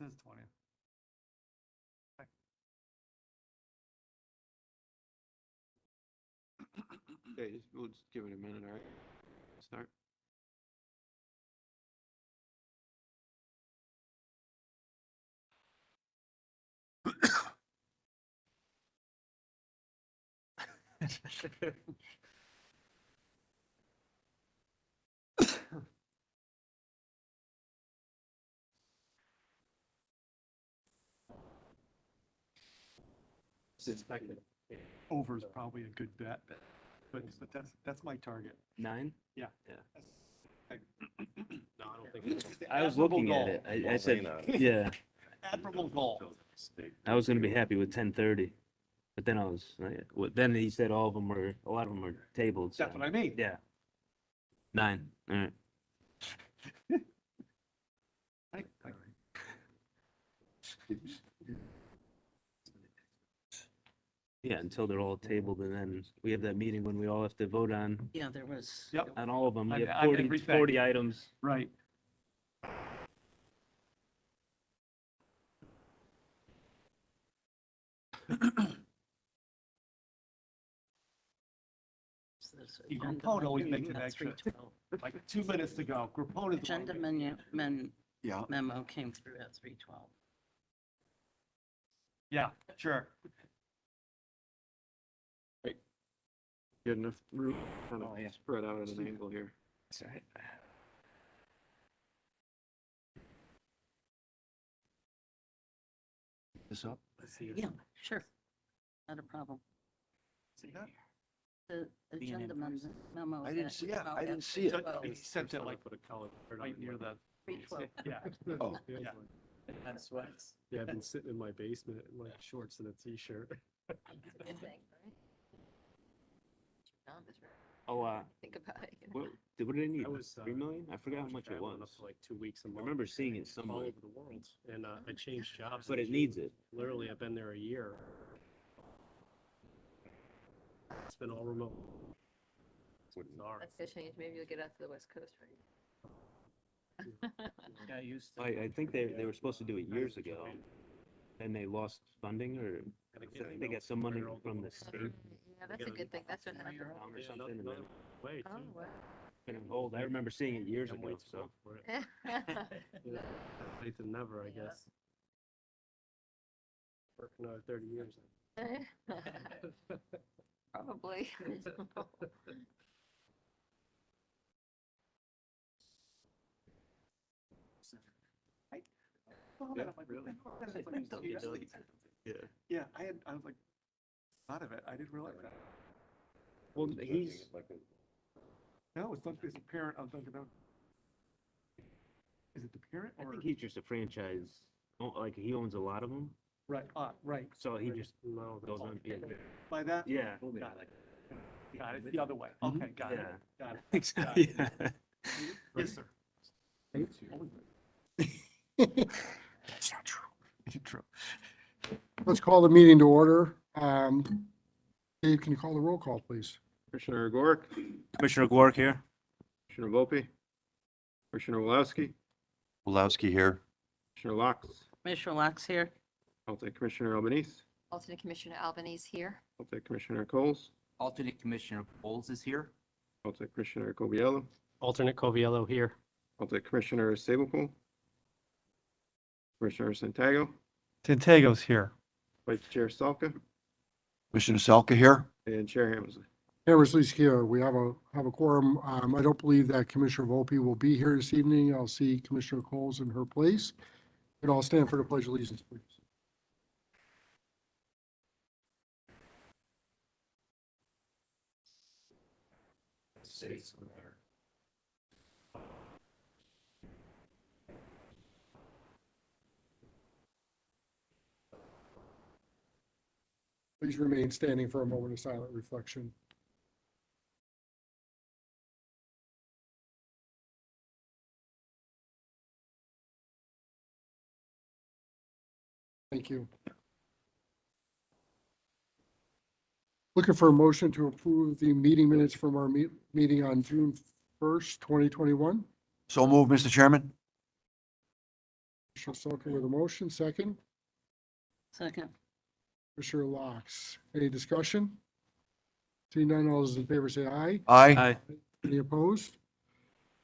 says 20th. Okay, we'll just give it a minute, all right? Start. Over is probably a good bet, but that's my target. 9? Yeah. Yeah. No, I don't think. I was looking at it. I said, yeah, Admirable goal. I was gonna be happy with 10:30, but then I was, then he said a lot of them were tabled. That's so, what I mean. Yeah. 9. All right. Yeah, until they're all tabled, and then we have that meeting when we all have to vote on Yeah, there was. Yep, on all of them. We On have 40, everything. 40 items. right. Grappone always makes an extra, like 2 minutes to go. Grappone is. the one Agenda that- Yeah. memo came through at 3:12. Yeah, sure. Get enough room, kind of spread out at an angle here. That's all right. This up? Yeah, sure. Not a problem. See that? The agenda memo. I didn't that see- came yeah, out I at didn't see it. 3:12. He sent it like right near the, 3:12. yeah. Oh. Yeah. That's sweats. Yeah, I've been sitting in my basement in like shorts and a t-shirt. Oh, Think about it. what did they need? I was, 3 million? I forgot how much it traveling was. up to like 2 weeks a I month. remember seeing it all somewhere, over the world, and I changed jobs. but in it needs June. it. Literally, I've been there a year. It's been all remote. It's bizarre. That's gonna change. Maybe you'll get out to the West Coast, right? Got used to. I think they were supposed to do it years ago, and they lost funding, or Gotta I get think they got some money from the state Yeah, that's a good thing. That's what happened. or Yeah, something, and then another way, Oh, too. wow. been on hold. I remember seeing it years Can't ago, wait to so. go for it. Yeah. Late than never, I Yeah. guess. For another 30 years. Probably. Yeah, really? Yeah. Yeah, I was like, thought of it. I didn't realize that. Well, he's, No, it's not, it's a parent of Dunkin' Donuts. Is it the parent I or? think he's just a franchise, like he owns a lot of them, Right, right. so he just No, goes on. Yeah. By that? Yeah. Got it. Got it. The other way. Mhm. Okay, got it. Yeah. Got it. Exactly. Yeah. Yes, sir. That's not true. True. Let's call the meeting to order. Dave, can you call the roll call, please? Commissioner Agoric, Commissioner Gwark here. Commissioner Volpe, Commissioner Wulowski here. Commissioner Locke, Commissioner Locke's here. Alternate Commissioner Albanese, Alternate Commissioner Albanese here. Alternate Commissioner Coles, Alternate Commissioner Bowles is here. Alternate Commissioner Coviello, Alternate Coviello here. Alternate Commissioner Sablepool, Commissioner Santiago, Santiago's here. Vice Chair Salka, Commissioner Salka here. and Chair Hammersley. Hammersley's here. We have a quorum. I don't believe that Commissioner Volpe will be here this evening. I'll see Commissioner Coles in her place. And I'll stand for the pledge of allegiance, please. Please remain standing for a moment of silent reflection. Thank you. Looking for a motion to approve the meeting minutes from our meeting on June 1st, 2021. So move, Mr. Chairman. Commissioner Salker with a motion, second. Second. Commissioner Locks. Any discussion? Seeing none, all those in favor say aye. Aye. Any opposed?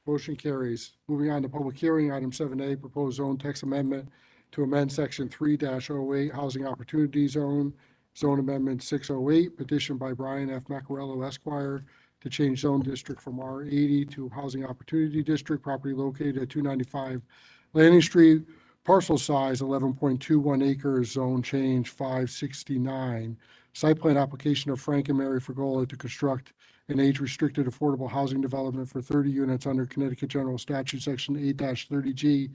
Motion carries. Moving on to public hearing, item 7A, proposed zone text amendment to amend section 3-08 Housing Opportunity Zone, zone amendment 608, petition by Brian F. Macarello Esquire to change zone district from R80 to Housing Opportunity District, property located at 295 Landing Street, parcel size 11.21 acres, zone change 569. Site plan application of Frank and Mary Fregola to construct an age-restricted affordable housing development for 30 units under Connecticut General Statute, Section 8-30G,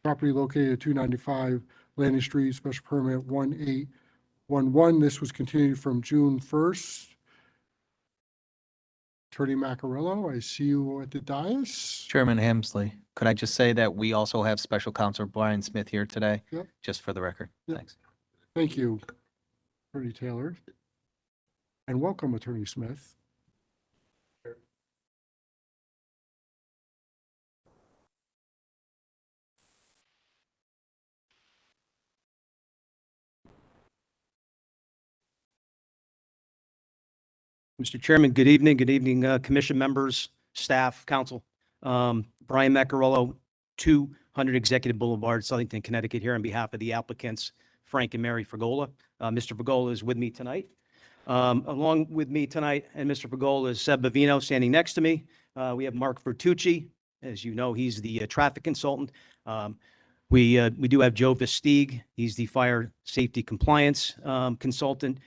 property located at 295 Landing Street, special permit 1811. This was continued from June 1st. Attorney Macarello, I see you at the dais. Chairman Hemsley, could I just say that we also have Special Counsel Brian Smith here today? Yep. Just for the record. Yep. Thanks. Thank you, Attorney Taylor. And welcome, Attorney Smith. Mr. Chairman, good evening. Good evening, commission members, staff, council. Brian Macarello, 200 Executive Boulevard, Southington, Connecticut, here on behalf of the applicants, Frank and Mary Fregola. Mr. Fregola is with me tonight. Along with me tonight and Mr. Fregola is Seb Bavino standing next to me. We have Mark Vertucci. As you know, he's the traffic consultant. We do have Joe Vestig. He's the fire safety compliance consultant.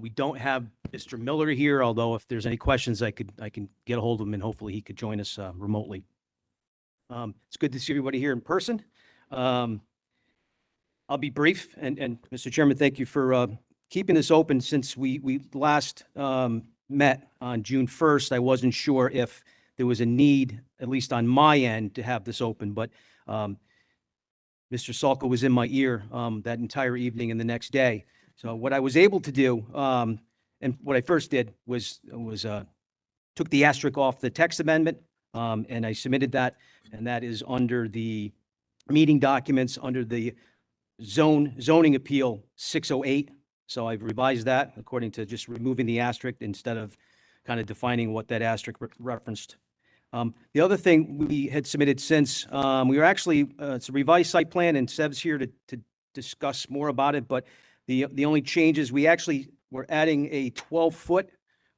We don't have Mr. Miller here, although if there's any questions, I can get a hold of him and hopefully he could join us remotely. It's good to see everybody here in person. I'll be brief, and Mr. Chairman, thank you for keeping this open. Since we last met on June 1st, I wasn't sure if there was a need, at least on my end, to have this open, but Mr. Salka was in my ear that entire evening and the next day. So what I was able to do, and what I first did was took the asterisk off the text amendment, and I submitted that, and that is under the meeting documents under the zoning appeal 608. So I've revised that according to just removing the asterisk instead of kind of defining what that asterisk referenced. The other thing we had submitted since, we were actually, it's a revised site plan, and Seb's here to discuss more about it, but the only changes, we actually were adding a 12-foot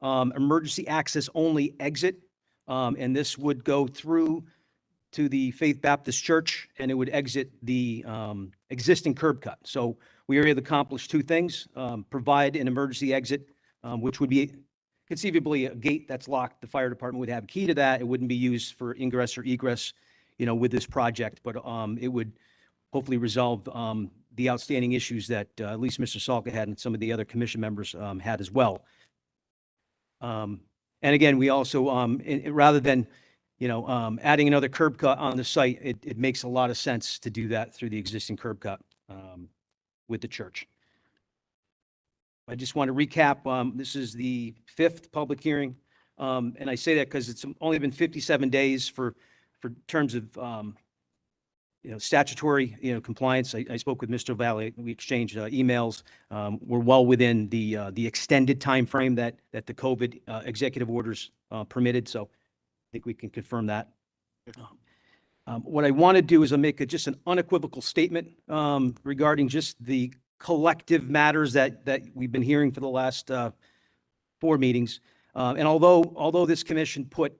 emergency access only exit, and this would go through to the Faith Baptist Church, and it would exit the existing curb cut. So we were able to accomplish two things: provide an emergency exit, which would be conceivably a gate that's locked. The fire department would have a key to that. It wouldn't be used for ingress or egress, with this project, but it would hopefully resolve the outstanding issues that at least Mr. Salka had and some of the other commission members had as well. And again, we also, rather than, adding another curb cut on the site, it makes a lot of sense to do that through the existing curb cut with the church. I just want to recap, this is the 5th public hearing. And I say that because it's only been 57 days for terms of, statutory, compliance. I spoke with Mr. Valley. We exchanged emails. We're well within the extended time frame that the COVID executive orders permitted. So I think we can confirm that. What I want to do is make just an unequivocal statement regarding just the collective matters that we've been hearing for the last 4 meetings. And although this commission put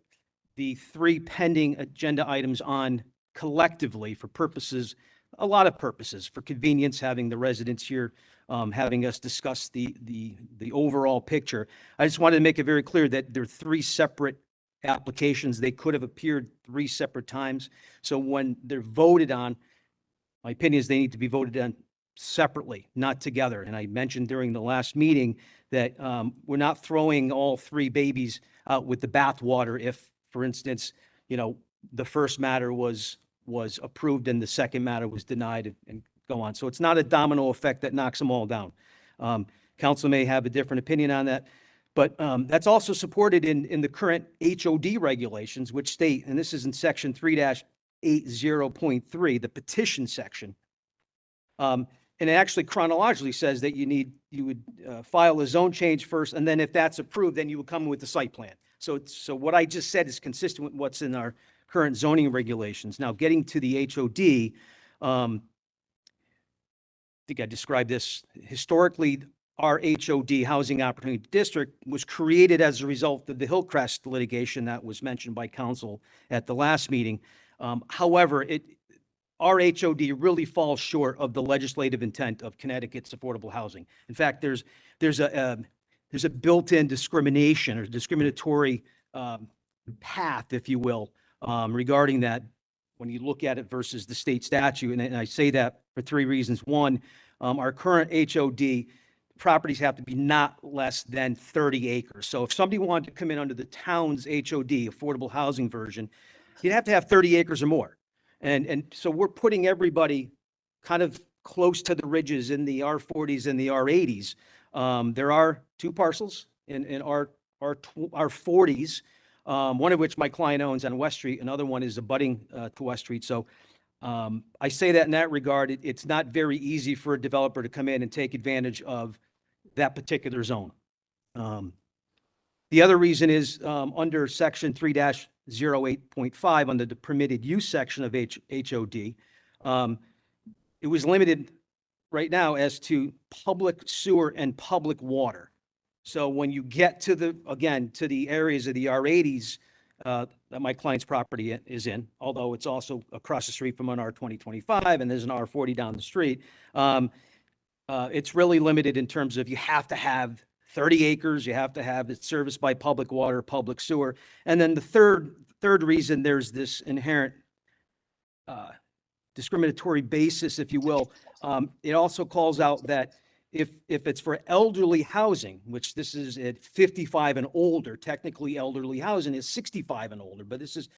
the 3 pending agenda items on collectively for purposes, a lot of purposes, for convenience, having the residents here, having us discuss the overall picture. I just wanted to make it very clear that there are 3 separate applications. They could have appeared 3 separate times. So when they're voted on, my opinion is they need to be voted on separately, not together. And I mentioned during the last meeting that we're not throwing all 3 babies out with the bathwater if, for instance, the first matter was approved and the second matter was denied and go on. So it's not a domino effect that knocks them all down. Council may have a different opinion on that, but that's also supported in the current HOD regulations, which state, and this is in section 3-80.3, the petition section, And it actually chronologically says that you would file a zone change first, and then if that's approved, then you would come with the site plan. So what I just said is consistent with what's in our current zoning regulations. Now, getting to the HOD, I think I described this historically. Our HOD, Housing Opportunity District, was created as a result of the Hillcrest litigation that was mentioned by council at the last meeting. However, our HOD really falls short of the legislative intent of Connecticut's affordable housing. In fact, there's a built-in discrimination or discriminatory path, if you will, regarding that when you look at it versus the state statute. And I say that for three reasons. One, our current HOD properties have to be not less than 30 acres. So if somebody wanted to come in under the town's HOD, affordable housing version, you'd have to have 30 acres or more. And so we're putting everybody kind of close to the ridges in the R40s and the R80s. There are two parcels in our 40s, one of which my client owns on West Street. Another one is abutting to West Street. So I say that in that regard, it's not very easy for a developer to come in and take advantage of that particular zone. The other reason is under section 3-08.5, under the permitted use section of HOD, it was limited right now as to public sewer and public water. So when you get to the areas of the R80s that my client's property is in, although it's also across the street from an R2025 and there's an R40 down the street, it's really limited in terms of you have to have 30 acres, you have to have it serviced by public water, public sewer. And then the third reason, there's this inherent discriminatory basis, if you will. It also calls out that if it's for elderly housing, which this is at 55 and older, technically elderly housing is 65 and older, but this is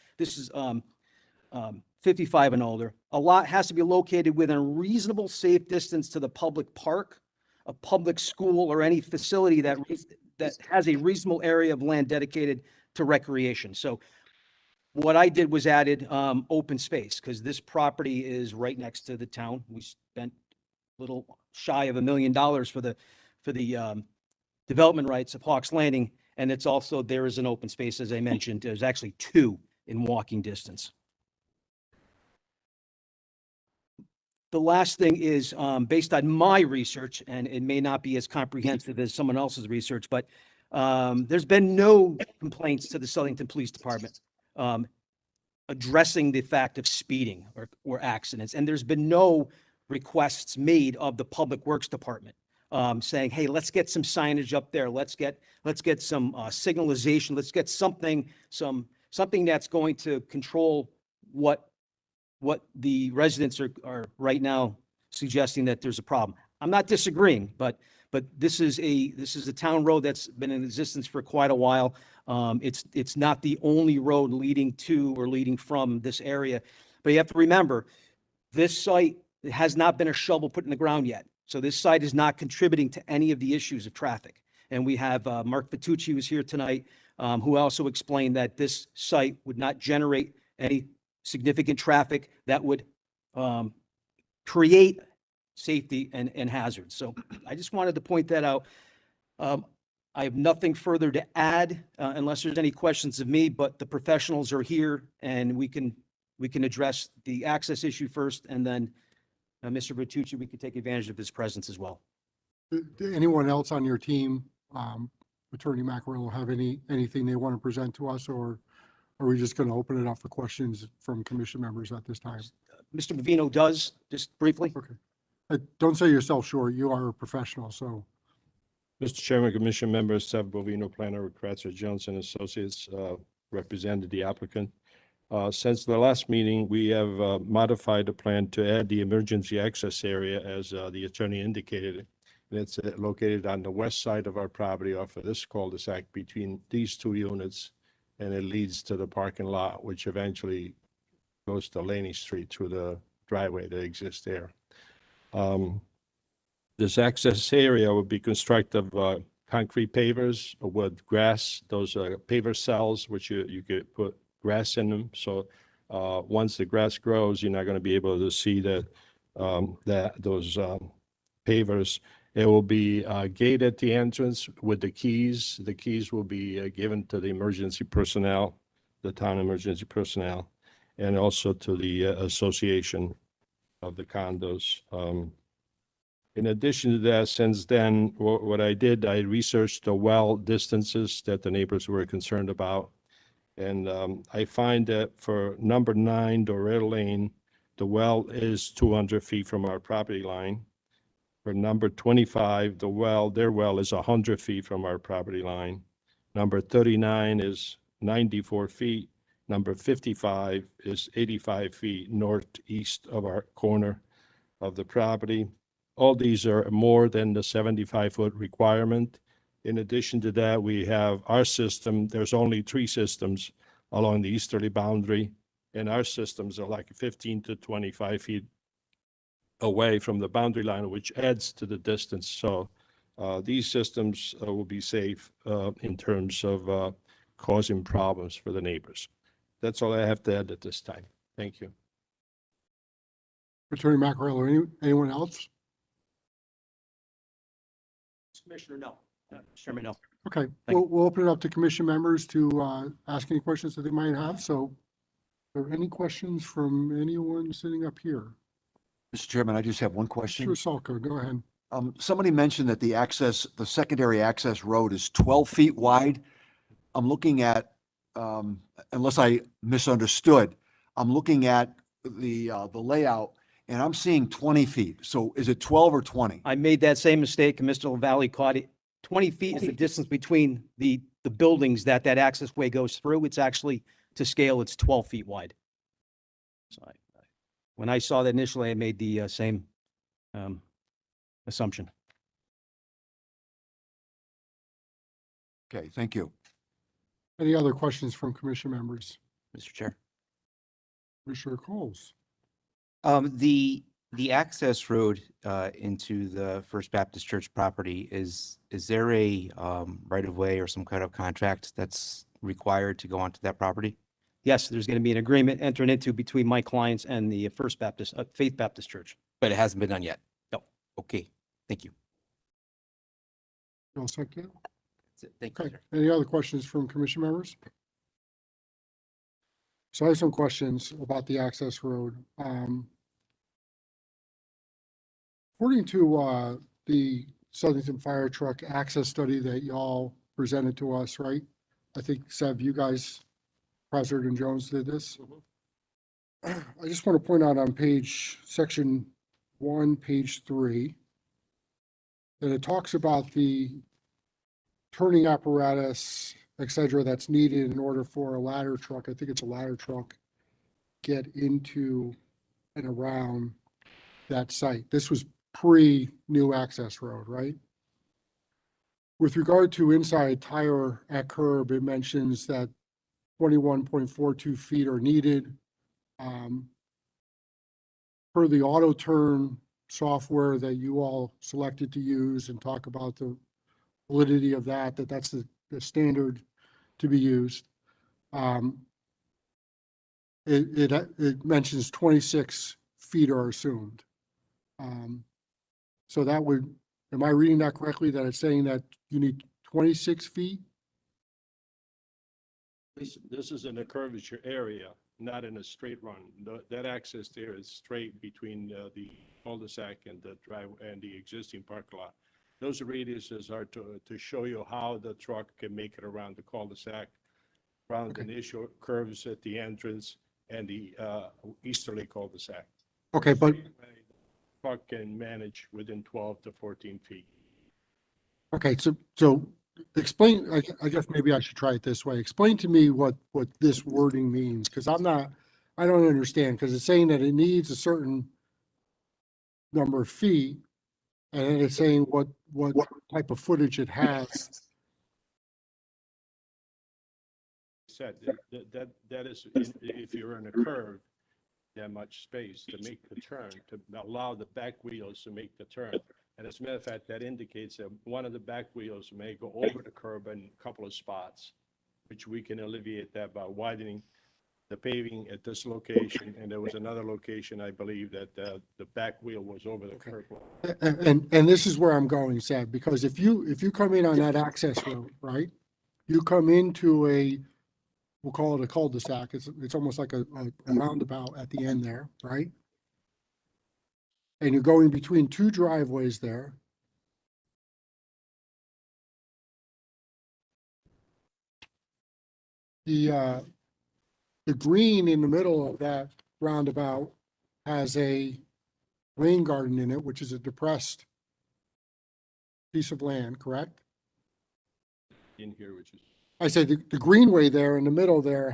55 and older. A lot has to be located within a reasonable safe distance to the public park, a public school, or any facility that has a reasonable area of land dedicated to recreation. So what I did was added open space, because this property is right next to the town. We spent a little shy of $1 million for the development rights of Hawks Landing, and it's also, there is an open space, as I mentioned. There's actually two in walking distance. The last thing is based on my research, and it may not be as comprehensive as someone else's research, but there's been no complaints to the Southington Police Department addressing the fact of speeding or accidents. And there's been no requests made of the Public Works Department saying, hey, let's get some signage up there. Let's get some signalization. Let's get something that's going to control what the residents are right now suggesting that there's a problem. I'm not disagreeing, but this is a town road that's been in existence for quite a while. It's not the only road leading to or leading from this area, but you have to remember, this site has not been a shovel put in the ground yet. So this site is not contributing to any of the issues of traffic. And we have Mark Vitucci, who's here tonight, who also explained that this site would not generate any significant traffic that would create safety and hazards. So I just wanted to point that out. I have nothing further to add unless there's any questions of me, but the professionals are here and we can address the access issue first, and then Mr. Bertucci, we can take advantage of his presence as well. Anyone else on your team, Attorney Maccarello, have anything they want to present to us, or are we just going to open it up for questions from commission members at this time? Mr. Bavino does, just briefly. Okay. Don't sell yourself short. You are a professional, so. Mr. Chairman, Commission members, Seth Bovino, planner with Kratzer Johnson Associates, represented the applicant. Since the last meeting, we have modified the plan to add the emergency access area, as the attorney indicated. And it's located on the west side of our property off of this cul-de-sac between these two units, and it leads to the parking lot, which eventually goes to Laney Street through the driveway that exists there. This access area would be constructed of concrete pavers with grass. Those are paver cells, which you could put grass in them. So once the grass grows, you're not going to be able to see the pavers. It will be a gate at the entrance with the keys. The keys will be given to the emergency personnel, the town emergency personnel, and also to the association of the condos. In addition to that, since then, what I did, I researched the well distances that the neighbors were concerned about. And I find that for number 9, Doretta Lane, the well is 200 feet from our property line. For number 25, their well is 100 feet from our property line. Number 39 is 94 feet. Number 55 is 85 feet northeast of our corner of the property. All these are more than the 75-foot requirement. In addition to that, we have our system. There's only 3 systems along the easterly boundary, and our systems are like 15 to 25 feet away from the boundary line, which adds to the distance. So these systems will be safe in terms of causing problems for the neighbors. That's all I have to add at this time. Thank you. Attorney Macarello, anyone else? Commissioner, no. Chairman, no. Okay, Thank we'll open it up to commission members to ask any questions that they might have. So are there any questions from anyone sitting up here? Mr. Chairman, I just have one question. Mr. Salko, go ahead. Somebody mentioned that the secondary access road is 12 feet wide. I'm looking at, unless I misunderstood, I'm looking at the layout and I'm seeing 20 feet. So is it 12 or 20? I made that same mistake and Mr. LaValle caught it. 20 feet is the distance between the buildings that access way goes through. It's actually, to scale, it's 12 feet wide. So when I saw that initially, I made the same assumption. Okay, thank you. Any other questions from commission members? Mr. Chair. Commissioner Coles. The access road into the First Baptist Church property, is there a right of way or some kind of contract that's required to go onto that property? Yes, there's going to be an agreement entered into between my clients and the First Baptist, Faith Baptist Church. But it hasn't been done yet? No. Okay, thank you. All set, Ken? That's it. Thank you, Okay, sir. any other questions from commission members? So I have some questions about the access road. According to the Southington fire truck access study that y'all presented to us, right? I think, Seb, you guys, President and Jones did this. I just want to point out on section 1, page 3, that it talks about the turning apparatus, et cetera, that's needed in order for a ladder truck, I think it's a ladder truck, get into and around that site. This was pre-new access road, right? With regard to inside tire at curb, it mentions that 21.42 feet are needed. Per the auto turn software that you all selected to use and talk about the validity of that's the standard to be used. It mentions 26 feet are assumed. So that would, am I reading that correctly, that it's saying that you need 26 feet? This is in a curvature area, not in a straight run. That access there is straight between the cul-de-sac and the drive and the existing parking lot. Those radiuses are to show you how the truck can make it around the cul-de-sac, around the initial curves at the entrance and the easterly cul-de-sac. Okay, but Truck can manage within 12 to 14 feet. okay, so explain, I guess maybe I should try it this way. Explain to me what this wording means, because I don't understand, because it's saying that it needs a certain number of feet, and then it's saying what type of footage it has. Said that is, if you're in a curve, that much space to make the turn, to allow the back wheels to make the turn. And as a matter of fact, that indicates that one of the back wheels may go over the curb in a couple of spots, which we can alleviate that by widening the paving at this location, and there was another location, I believe, that the back wheel was over the curb. And this is where I'm going, Seb, because if you come in on that access road, right? You come into we'll call it a cul-de-sac. It's almost like a roundabout at the end there, right? And you're going between two driveways there. The green in the middle of that roundabout has a rain garden in it, which is a depressed piece of land, correct? In here, which is, I said the greenway there in the middle there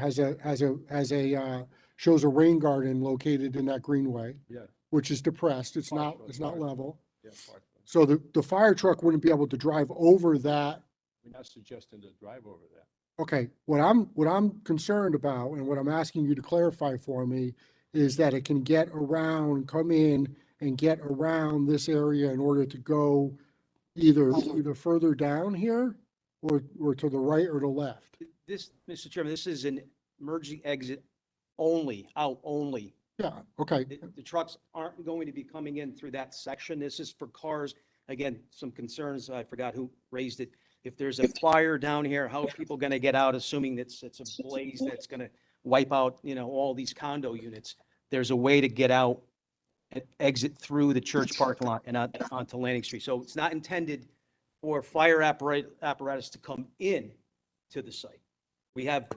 shows a rain garden located in that greenway, yeah, which is depressed. It's not Partial. level. yeah, partially. So the fire truck wouldn't be able to drive over that. We're not suggesting to drive over that. Okay, what I'm concerned about and what I'm asking you to clarify for me is that it can get around, come in and get around this area in order to go either further down here or to the right or the left. This, Mr. Chairman, this is an emergency exit only, out only. Yeah, okay, The trucks aren't going to be coming in through that section. This is for cars. Again, some concerns, I forgot who raised it. If there's a fire down here, how are people going to get out, assuming it's a blaze that's going to wipe out, all these condo units? There's a way to get out and exit through the church parking lot and onto Landing Street. So it's not intended for fire apparatus to come in to the site. We have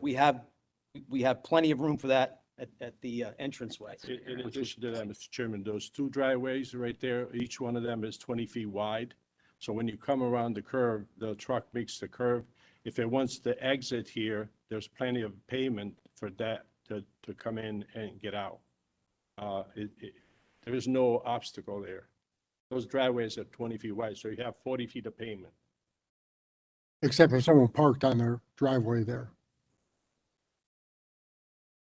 plenty of room for that at the entranceway. In addition to that, Mr. Chairman, those two driveways right there, each one of them is 20 feet wide. So when you come around the curve, the truck makes the curve. If it wants to exit here, there's plenty of pavement for that to come in and get out. There is no obstacle there. Those driveways are 20 feet wide, so you have 40 feet of pavement. except if someone parked on their driveway there.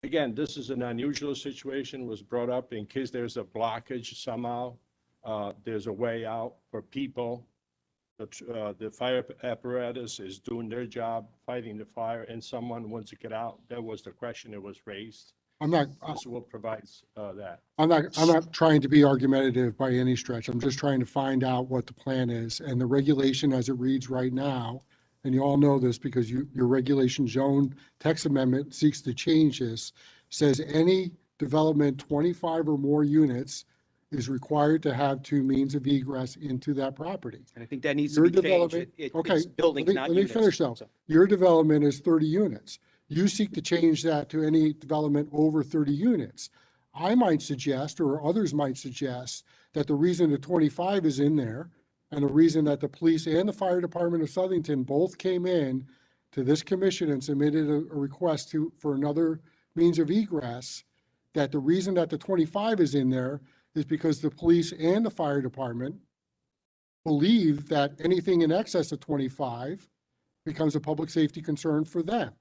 Again, this is an unusual situation, was brought up in case there's a blockage somehow. There's a way out for people. The fire apparatus is doing their job, fighting the fire, and someone wants to get out. That was the question that was raised. This will provide that. I'm not trying to be argumentative by any stretch. I'm just trying to find out what the plan is. And the regulation as it reads right now, and you all know this because your regulation zone text amendment seeks to change this, says any development 25 or more units is required to have two means of egress into that property. And I think that needs to Your be changed. development, okay, It's buildings, not let me units. finish though. So- Your development is 30 units. You seek to change that to any development over 30 units. I might suggest, or others might suggest, that the reason the 25 is in there and the reason that the police and the fire department of Southington both came in to this commission and submitted a request for another means of egress, that the reason that the 25 is in there is because the police and the fire department believe that anything in excess of 25 becomes a public safety concern for them.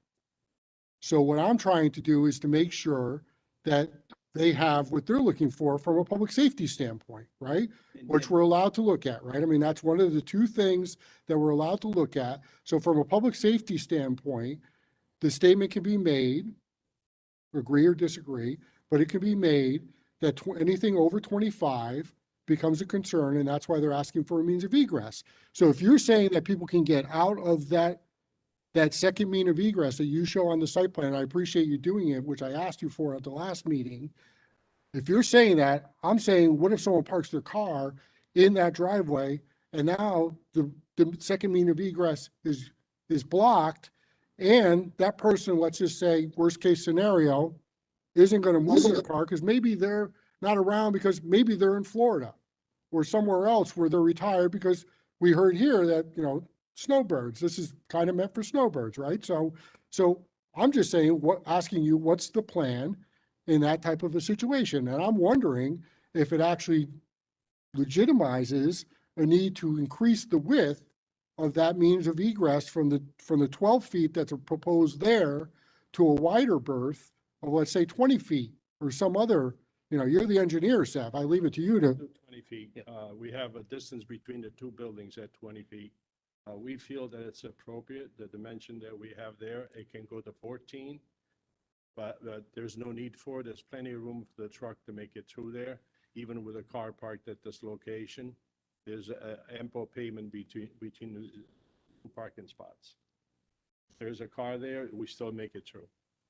So what I'm trying to do is to make sure that they have what they're looking for from a public safety standpoint, right? Which we're allowed to look at, right? I mean, that's one of the two things that we're allowed to look at. So from a public safety standpoint, the statement can be made, agree or disagree, but it can be made that anything over 25 becomes a concern, and that's why they're asking for a means of egress. So if you're saying that people can get out of that second mean of egress that you show on the site plan, I appreciate you doing it, which I asked you for at the last meeting. If you're saying that, I'm saying, what if someone parks their car in that driveway and now the second mean of egress is blocked, and that person, let's just say, worst case scenario, isn't going to move their car because maybe they're not around because maybe they're in Florida or somewhere else where they're retired, because we heard here that, snowbirds, this is kind of meant for snowbirds, right? So I'm just saying, asking you, what's the plan in that type of a situation? And I'm wondering if it actually legitimizes a need to increase the width of that means of egress from the 12 feet that's proposed there to a wider berth of, let's say, 20 feet or some other, you're the engineer, Seth. I leave it to you to. 20 feet. We have a distance between the two buildings at 20 feet. We feel that it's appropriate, the dimension that we have there. It can go to 14. but there's no need for it. There's plenty of room for the truck to make it through there, even with a car parked at this location. There's ample pavement between the two parking spots. There's a car there, we still make it through.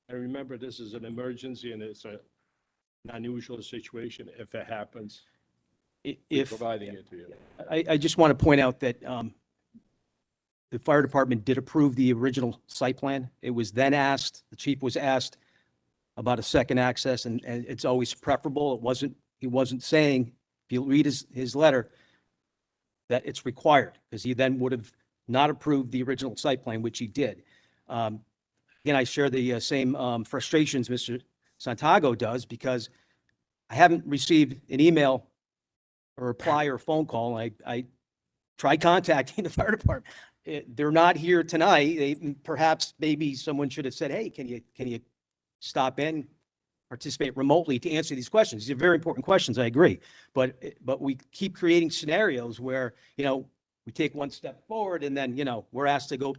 And remember, this is an emergency and it's an unusual situation. If it happens, we're If, providing it to you. I just want to point out that the fire department did approve the original site plan. It was then asked, the chief was asked about a second access, and it's always preferable. He wasn't saying, if you read his letter, that it's required, because he then would have not approved the original site plan, which he did. Again, I share the same frustrations Mr. Santago does, because I haven't received an email or reply or phone call. I tried contacting the fire department. They're not here tonight. Perhaps maybe someone should have said, hey, can you stop in, participate remotely to answer these questions? These are very important questions, I agree. But we keep creating scenarios where, we take one step forward and then, we're asked to go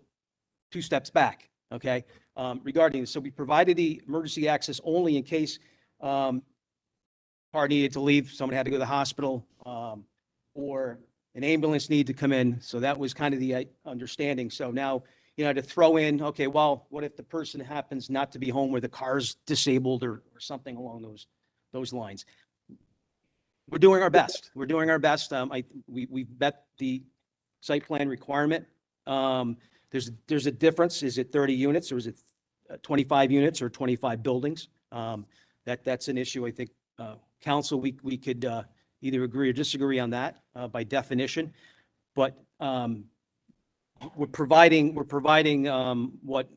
2 steps back, okay? Regarding this, so we provided the emergency access only in case car needed to leave, someone had to go to the hospital, or an ambulance needed to come in. So that was kind of the understanding. So now, to throw in, okay, well, what if the person happens not to be home, where the car's disabled or something along those lines? We're doing our best. We're doing our best. We met the site plan requirement. There's a difference. Is it 30 units or is it 25 units or 25 buildings? That's an issue. I think council, we could either agree or disagree on that by definition, but we're providing what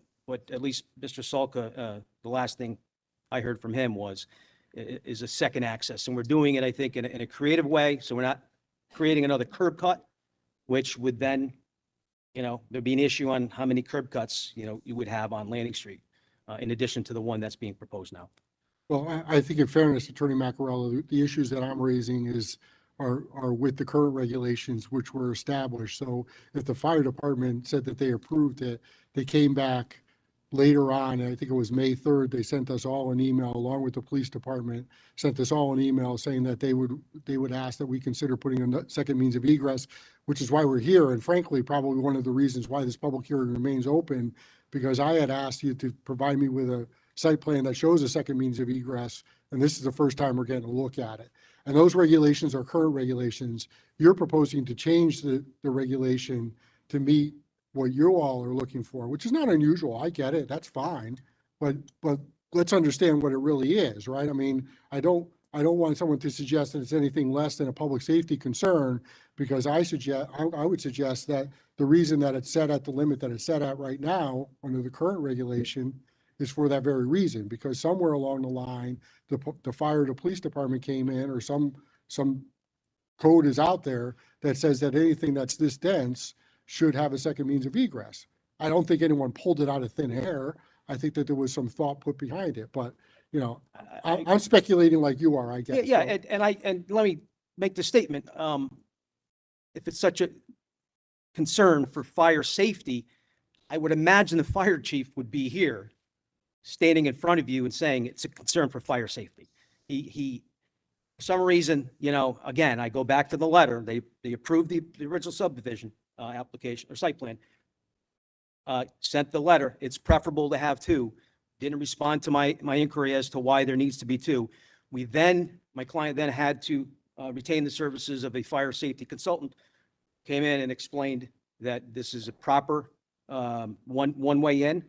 at least Mr. Salka, the last thing I heard from him is a second access, and we're doing it, I think, in a creative way. So we're not creating another curb cut, which would then, there'd be an issue on how many curb cuts, you would have on Landing Street, in addition to the one that's being proposed now. Well, I think in fairness, Attorney Macarello, the issues that I'm raising are with the current regulations which were established. So if the fire department said that they approved it, they came back later on, I think it was May 3rd, they sent us all an email along with the police department, sent us all an email saying that they would ask that we consider putting a second means of egress, which is why we're here. And frankly, probably one of the reasons why this public hearing remains open, because I had asked you to provide me with a site plan that shows a second means of egress, and this is the first time we're getting a look at it. And those regulations are current regulations. You're proposing to change the regulation to meet what you all are looking for, which is not unusual. I get it. That's fine. But let's understand what it really is, right? I mean, I don't want someone to suggest that it's anything less than a public safety concern, because I would suggest that the reason that it's set at the limit that it's set at right now under the current regulation is for that very reason, because somewhere along the line, the fire, the police department came in, or some code is out there that says that anything that's this dense should have a second means of egress. I don't think anyone pulled it out of thin air. I think that there was some thought put behind it, but I'm speculating like you are, I guess. Yeah, So- and let me make the statement. If it's such a concern for fire safety, I would imagine the fire chief would be here, standing in front of you and saying it's a concern for fire safety. He for some reason, again, I go back to the letter. They approved the original subdivision application or site plan. Sent the letter. It's preferable to have 2. Didn't respond to my inquiry as to why there needs to be 2. My client then had to retain the services of a fire safety consultant, came in and explained that this is a proper one way in,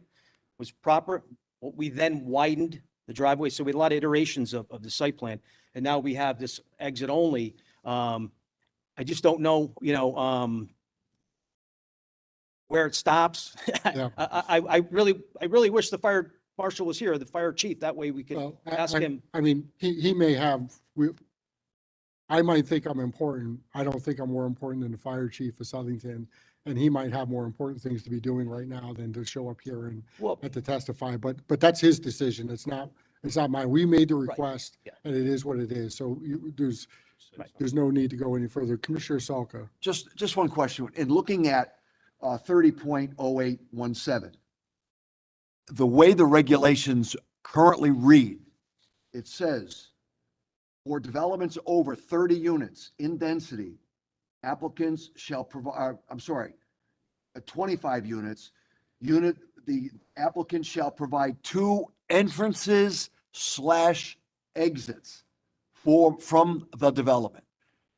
was proper. We then widened the driveway. So we had a lot of iterations of the site plan. And now we have this exit only. I just don't know, where it stops. Yeah. I really wish the fire marshal was here, the fire chief. That way we could Well, ask him. I mean, he may have, I might think I'm important. I don't think I'm more important than the fire chief of Southington. And he might have more important things to be doing right now than to show up here and Well, to testify. But that's his decision. It's not mine. We made the request, Yeah. and it is what it is. So Right. there's no need to go any further. Commissioner Salka. Just one question. In looking at 30.0817, the way the regulations currently read, it says, for developments over 30 units in density, applicants shall provide, 25 units, the applicant shall provide 2 entrances / exits from the development.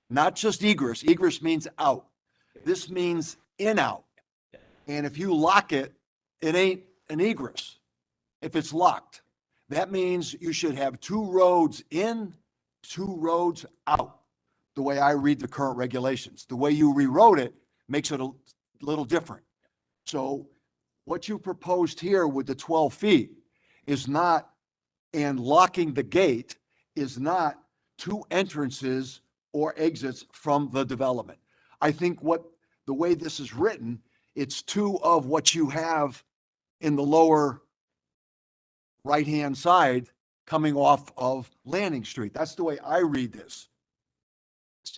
Not just egress. Egress means out. This means in out. And if you lock it, it ain't an egress. If it's locked, that means you should have 2 roads in, 2 roads out. The way I read the current regulations, the way you rewrote it makes it a little different. So what you proposed here with the 12 feet is not, and locking the gate is not 2 entrances or exits from the development. I think the way this is written, it's 2 of what you have in the lower right-hand side coming off of Landing Street. That's the way I read this.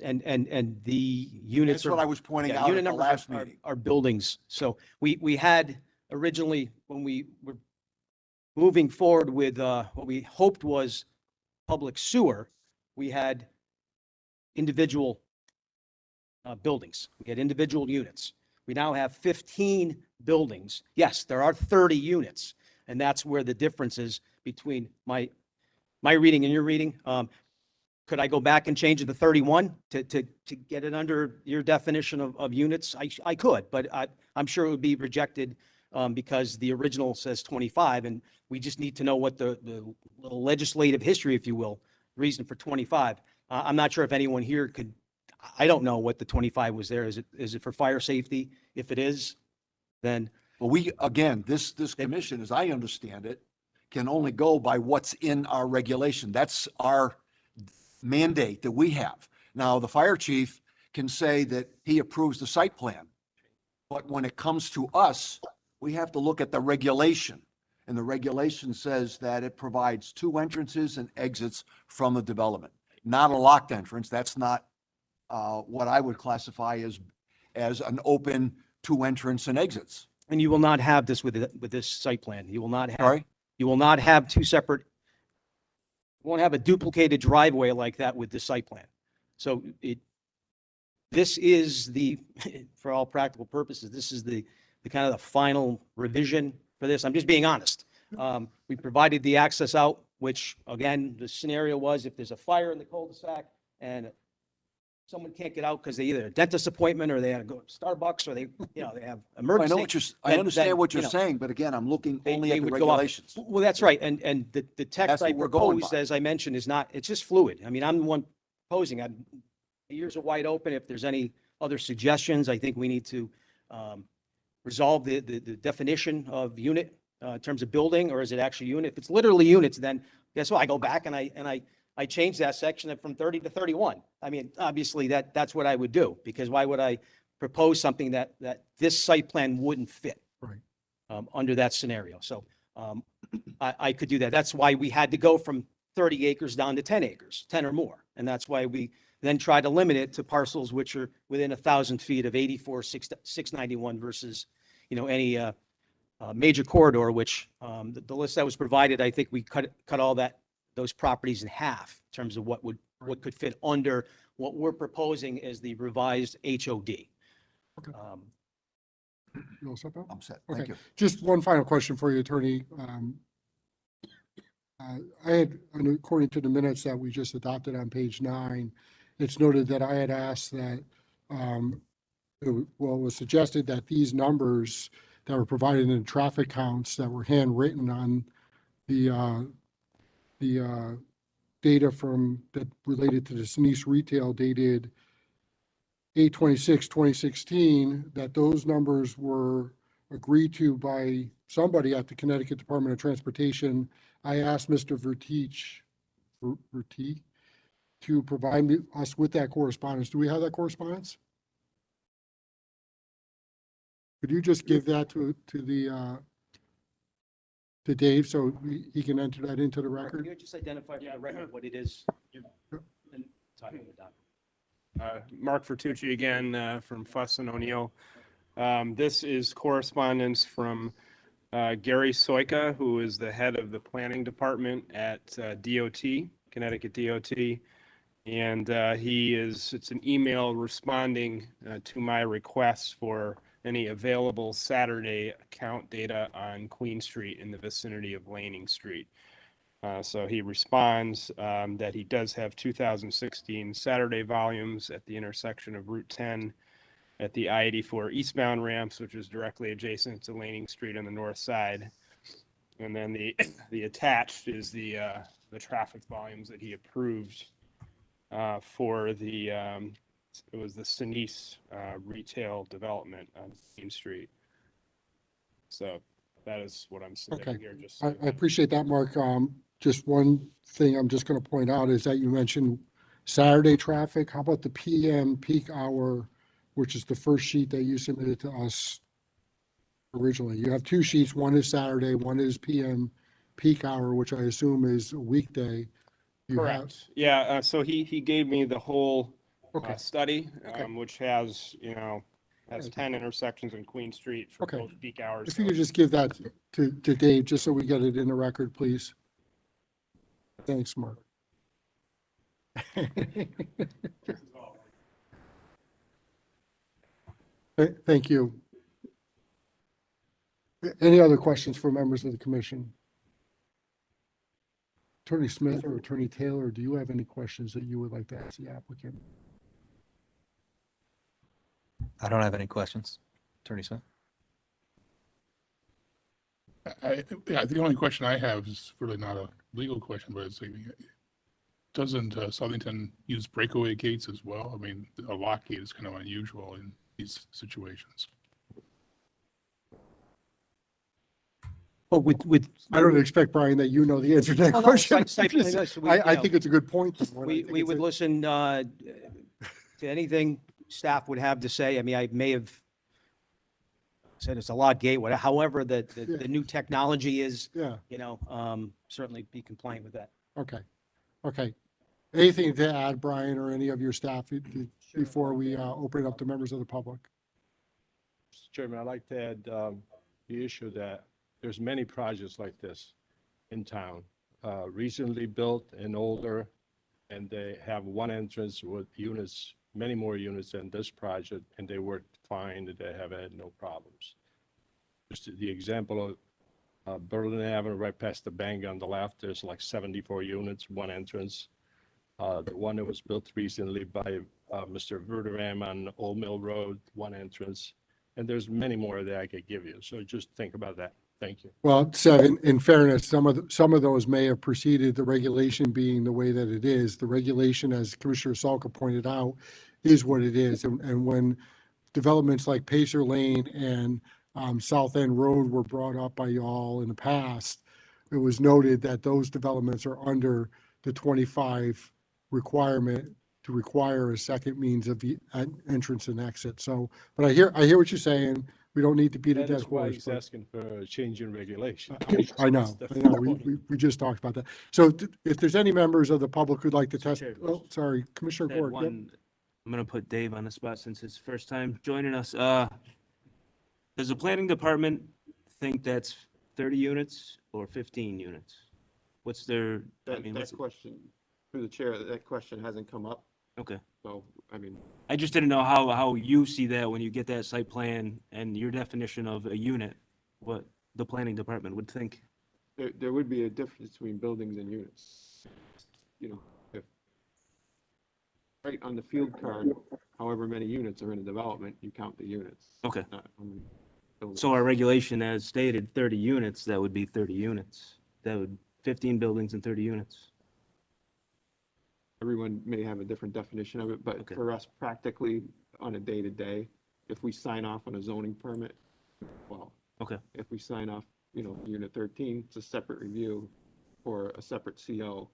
And the units That's what I was pointing out unit at the numbers last are meeting. buildings. So we had originally, when we were moving forward with what we hoped was public sewer, we had individual buildings. We had individual units. We now have 15 buildings. Yes, there are 30 units, and that's where the difference is between my reading and your reading. Could I go back and change it to 31 to get it under your definition of units? I could, but I'm sure it would be rejected because the original says 25, and we just need to know what the little legislative history, if you will, reason for 25. I'm not sure if anyone here could, I don't know what the 25 was there. Is it for fire safety? If it is, then. Well, this commission, as I understand it, can only go by what's in our regulation. That's our mandate that we have. Now, the fire chief can say that he approves the site plan, but when it comes to us, we have to look at the regulation. And the regulation says that it provides 2 entrances and exits from the development, not a locked entrance. That's not what I would classify as an open 2 entrance and exits. And you will not have this with this site plan. You will not have. Sorry? You will not have 2 separate. You won't have a duplicated driveway like that with the site plan. So this is for all practical purposes, this is the kind of the final revision for this. I'm just being honest. We provided the access out, which again, the scenario was if there's a fire in the cul-de-sac and someone can't get out because they either a dentist appointment or they had to go to Starbucks or they have I emergency. know I understand what you're saying, but again, I'm looking only at the regulations. Well, that's right. And the text That's I what we're going proposed, by. as I mentioned, is not, it's just fluid. I mean, I'm the one proposing. My ears are wide open. If there's any other suggestions, I think we need to resolve the definition of unit in terms of building, or is it actually unit? If it's literally units, then guess what? I go back and I change that section from 30 to 31. I mean, obviously that's what I would do, because why would I propose something that this site plan wouldn't fit? Right. Under that scenario. So I could do that. That's why we had to go from 30 acres down to 10 acres, 10 or more. And that's why we then try to limit it to parcels which are within 1,000 feet of 84,691 versus, any major corridor, which the list that was provided, I think we cut all those properties in half in terms of what could fit under what we're proposing as the revised HOD. Okay. You all set, Bill? I'm set. Okay. Thank you. Just one final question for you, Attorney. I had, according to the minutes that we just adopted on page 9, it's noted that I had asked that, it was suggested that these numbers that were provided in traffic counts that were handwritten on the data that related to the Sinise retail dated 8/26/2016, that those numbers were agreed to by somebody at the Connecticut Department of Transportation. I asked Mr. Vertee to provide us with that correspondence. Do we have that correspondence? Could you just give that to Dave so he can enter that into the Can record? you just identify for the record what it is? And talking about Mark Vertucci again, from Fuss and O'Neill. This is correspondence from Gary Soika, who is the head of the planning department at DOT, Connecticut DOT. And it's an email responding to my request for any available Saturday account data on Queen Street in the vicinity of Laning Street. So he responds that he does have 2016 Saturday volumes at the intersection of Route 10 at the I-84 eastbound ramps, which is directly adjacent to Laning Street on the north side. And then the attached is the traffic volumes that he approved for it was the Sinise retail development on Main Street. So that is what I'm submitting here. Just I appreciate that, Mark. Just one thing I'm just going to point out is that you mentioned Saturday traffic. How about the PM peak hour, which is the first sheet that you submitted to us originally? You have two sheets. One is Saturday, one is PM peak hour, which I assume is a weekday. Correct. Yeah. So he gave me the whole study, Okay. which has 10 intersections in Queen Street for Okay. both peak hours. If you could just give that to Dave, just so we get it in the record, please. Thanks, Mark. Thank you. Any other questions for members of the commission? Attorney Smith or Attorney Taylor, do you have any questions that you would like to ask the applicant? I don't have any questions. Attorney Smith? Yeah, the only question I have is really not a legal question, but it's like, doesn't Southington use breakaway gates as well? I mean, a lock gate is kind of unusual in these situations. Well, I don't expect, Brian, that you know the answer to that question. I think it's a good point. We would listen to anything staff would have to say. I mean, I may have said it's a lock gate, however, the new technology is, certainly be compliant with that. Okay. Anything to add, Brian, or any of your staff before we open it up to members of the public? Mr. Chairman, I'd like to add the issue that there's many projects like this in town, recently built and older, and they have one entrance with units, many more units than this project, and they worked fine, and they have had no problems. Just the example of Berlin Avenue, right past the bank on the left, there's like 74 units, one entrance. The one that was built recently by Mr. Verderam on Old Mill Road, one entrance, and there's many more that I could give you. So just think about that. Thank you. Well, Seth, in fairness, some of those may have preceded the regulation being the way that it is. The regulation, as Commissioner Salka pointed out, is what it is. And when developments like Pacer Lane and South End Road were brought up by y'all in the past, it was noted that those developments are under the 25 requirement to require a second means of the entrance and exit. So, but I hear what you're saying. We don't need to beat a dead That is why horse. he's asking for a change in regulation. I know. We just talked about that. So if there's any members of the public who'd like to test, oh, sorry, Commissioner Said Gord. Yep. I'm gonna put Dave on the spot since it's first time joining us. Does the planning department think that's 30 units or 15 units? What's their, That question, through the chair, that question hasn't come up. okay. So, I mean, I just didn't know how you see that when you get that site plan and your definition of a unit, what the planning department would think. there would be a difference between buildings and units. If right on the field card, however many units are in a development, you count the units. Okay. Not how many buildings. So our regulation as stated, 30 units, that would be 30 units. That would 15 buildings and 30 units. Everyone may have a different definition of it, but Okay. for us, practically on a day-to-day, if we sign off on a zoning permit, well, Okay. if we sign off, unit 13, it's a separate review or a separate CO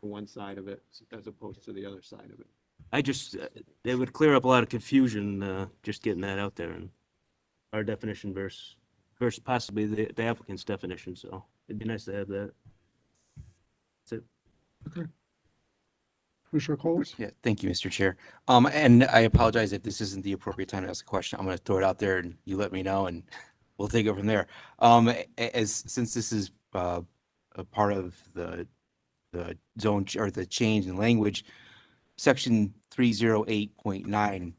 for one side of it as opposed to the other side of it. I just, it would clear up a lot of confusion, just getting that out there and our definition versus possibly the applicant's definition, so it'd be nice to have that. That's it. Okay. Commissioner Coles? Yeah, thank you, Mr. Chair. And I apologize if this isn't the appropriate time to ask a question. I'm going to throw it out there and you let me know and we'll take it from there. Since this is a part of the zone or the change in language, section 308.9,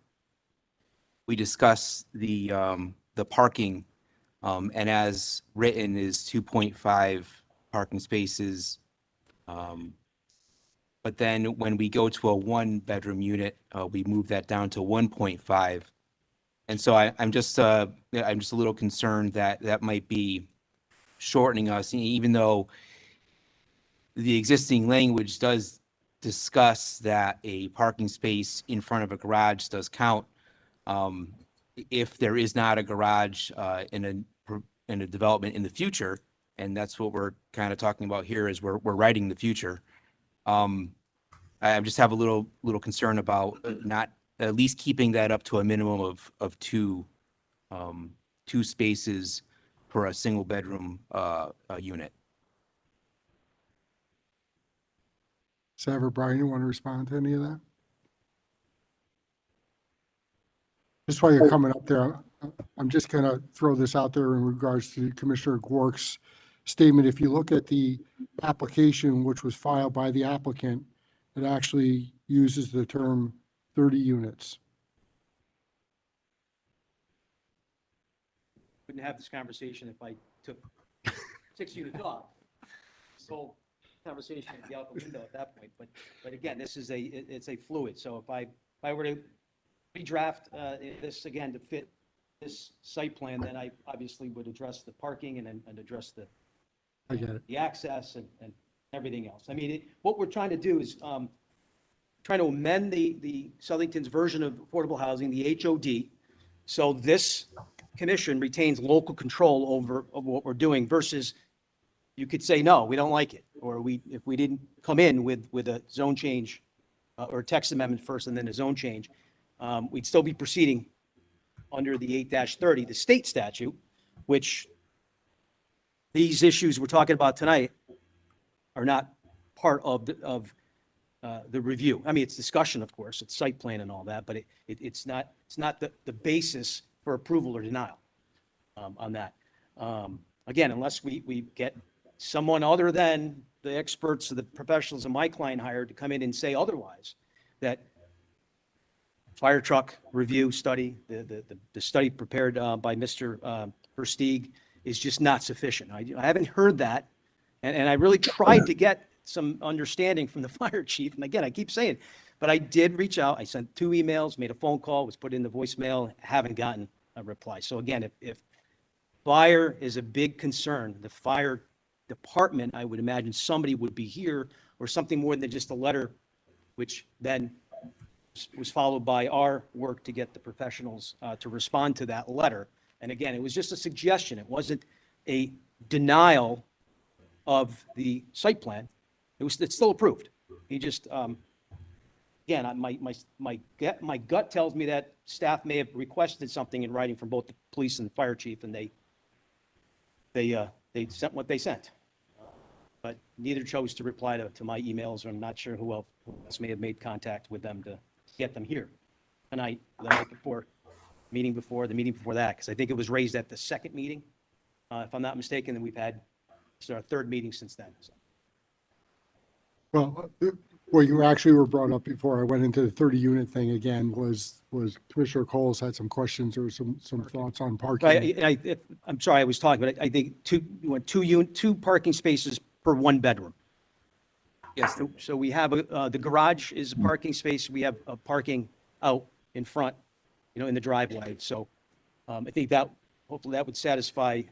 we discuss the parking, and as written is 2.5 parking spaces. But then when we go to a 1-bedroom unit, we move that down to 1.5. And so I'm just a little concerned that that might be shortening us, even though the existing language does discuss that a parking space in front of a garage does count. If there is not a garage in a development in the future, and that's what we're kind of talking about here, is we're writing the future. I just have a little concern about not at least keeping that up to a minimum of two spaces per a single bedroom unit. Senator Brian, you want to respond to any of that? Just while you're coming up there, I'm just going to throw this out there in regards to Commissioner Gwark's statement. If you look at the application which was filed by the applicant, it actually uses the term 30 units. Wouldn't have this conversation if I took 6 units off. This whole conversation would be out the window at that point. But again, this is it's a fluid. So if I were to redraft this again to fit this site plan, then I obviously would address the parking and address the I get it. the access and everything else. I mean, what we're trying to do is trying to amend the Southington's version of affordable housing, the HOD. So this commission retains local control over what we're doing versus you could say, no, we don't like it. Or if we didn't come in with a zone change or a text amendment first and then a zone change, we'd still be proceeding under the 8-30, the state statute, which these issues we're talking about tonight are not part of the review. I mean, it's discussion, of course, it's site plan and all that, but it's not the basis for approval or denial on that. Again, unless we get someone other than the experts or the professionals that my client hired to come in and say otherwise, that fire truck review study, the study prepared by Mr. Versteeg is just not sufficient. I haven't heard that, and I really tried to get some understanding from the fire chief. And again, I keep saying, but I did reach out. I sent 2 emails, made a phone call, was put in the voicemail, haven't gotten a reply. So again, if fire is a big concern, the fire department, I would imagine somebody would be here or something more than just a letter, which then was followed by our work to get the professionals to respond to that letter. And again, it was just a suggestion. It wasn't a denial of the site plan. It's still approved. He just, again, my gut tells me that staff may have requested something in writing from both the police and the fire chief, and they sent what they sent. But neither chose to reply to my emails, or I'm not sure who else may have made contact with them to get them here tonight, the night before, the meeting before that, because I think it was raised at the second meeting, if I'm not mistaken, and we've had, this is our 3rd meeting since then. So. Well, what you actually were brought up before I went into the 30-unit thing again was Commissioner Coles had some questions or some thoughts on parking. I'm sorry, I was talking, but I think two parking spaces per 1 bedroom. Yes. So we have the garage is a parking space. We have a parking out in front, in the driveway. So I think that hopefully that would satisfy.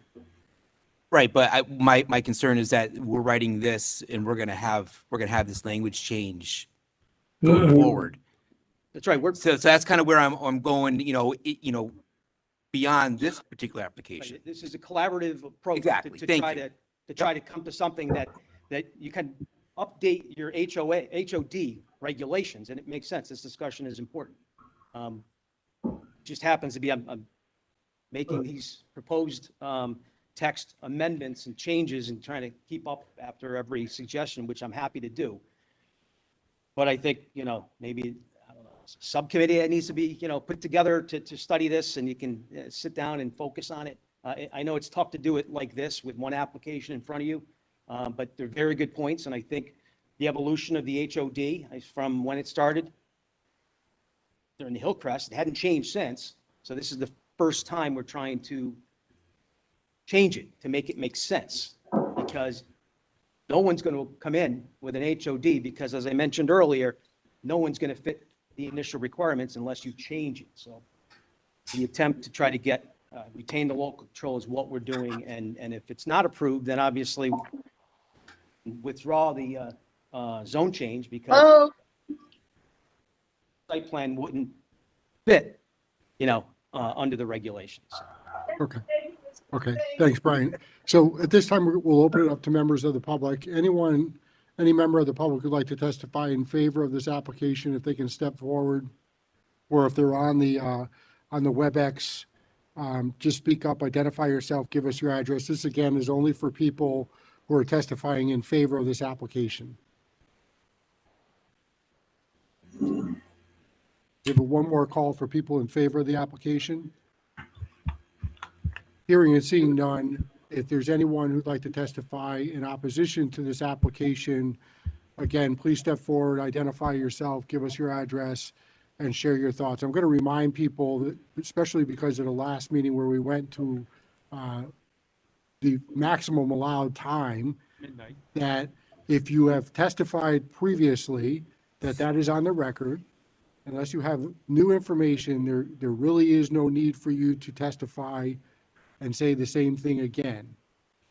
Right, but my concern is that we're writing this and we're gonna have this language change going forward. That's right. So that's kind of where I'm going, beyond this particular application. Right. This is a collaborative approach Exactly. to try to come to something that you can update your HOD regulations, and it makes sense. This discussion is important. Just happens to be I'm making these proposed text amendments and changes and trying to keep up after every suggestion, which I'm happy to do. But I think, maybe I don't know, subcommittee that needs to be, put together to study this, and you can sit down and focus on it I know it's tough to do it like this with one application in front of you, but they're very good points, and I think the evolution of the HOD is from when it started during the Hillcrest, it hadn't changed since, so this is the first time we're trying to change it, to make it make sense, because no one's going to come in with an HOD, because as I mentioned earlier, no one's going to fit the initial requirements unless you change it. So the attempt to try to get, retain the local control is what we're doing, and if it's not approved, then obviously withdraw the zone change, because site plan wouldn't fit, under the regulations. Okay. Okay, thanks, Brian. So at this time, we'll open it up to members of the public. Any member of the public who'd like to testify in favor of this application, if they can step forward, or if they're on the WebEx, just speak up, identify yourself, give us your address. This, again, is only for people who are testifying in favor of this application. Give it one more call for people in favor of the application. Hearing and seeing none, if there's anyone who'd like to testify in opposition to this application, again, please step forward, identify yourself, give us your address, and share your thoughts. I'm going to remind people, that, especially because of the last meeting where we went to the maximum allowed time, Midnight. that if you have testified previously, that is on the record. Unless you have new information, there really is no need for you to testify and say the same thing again.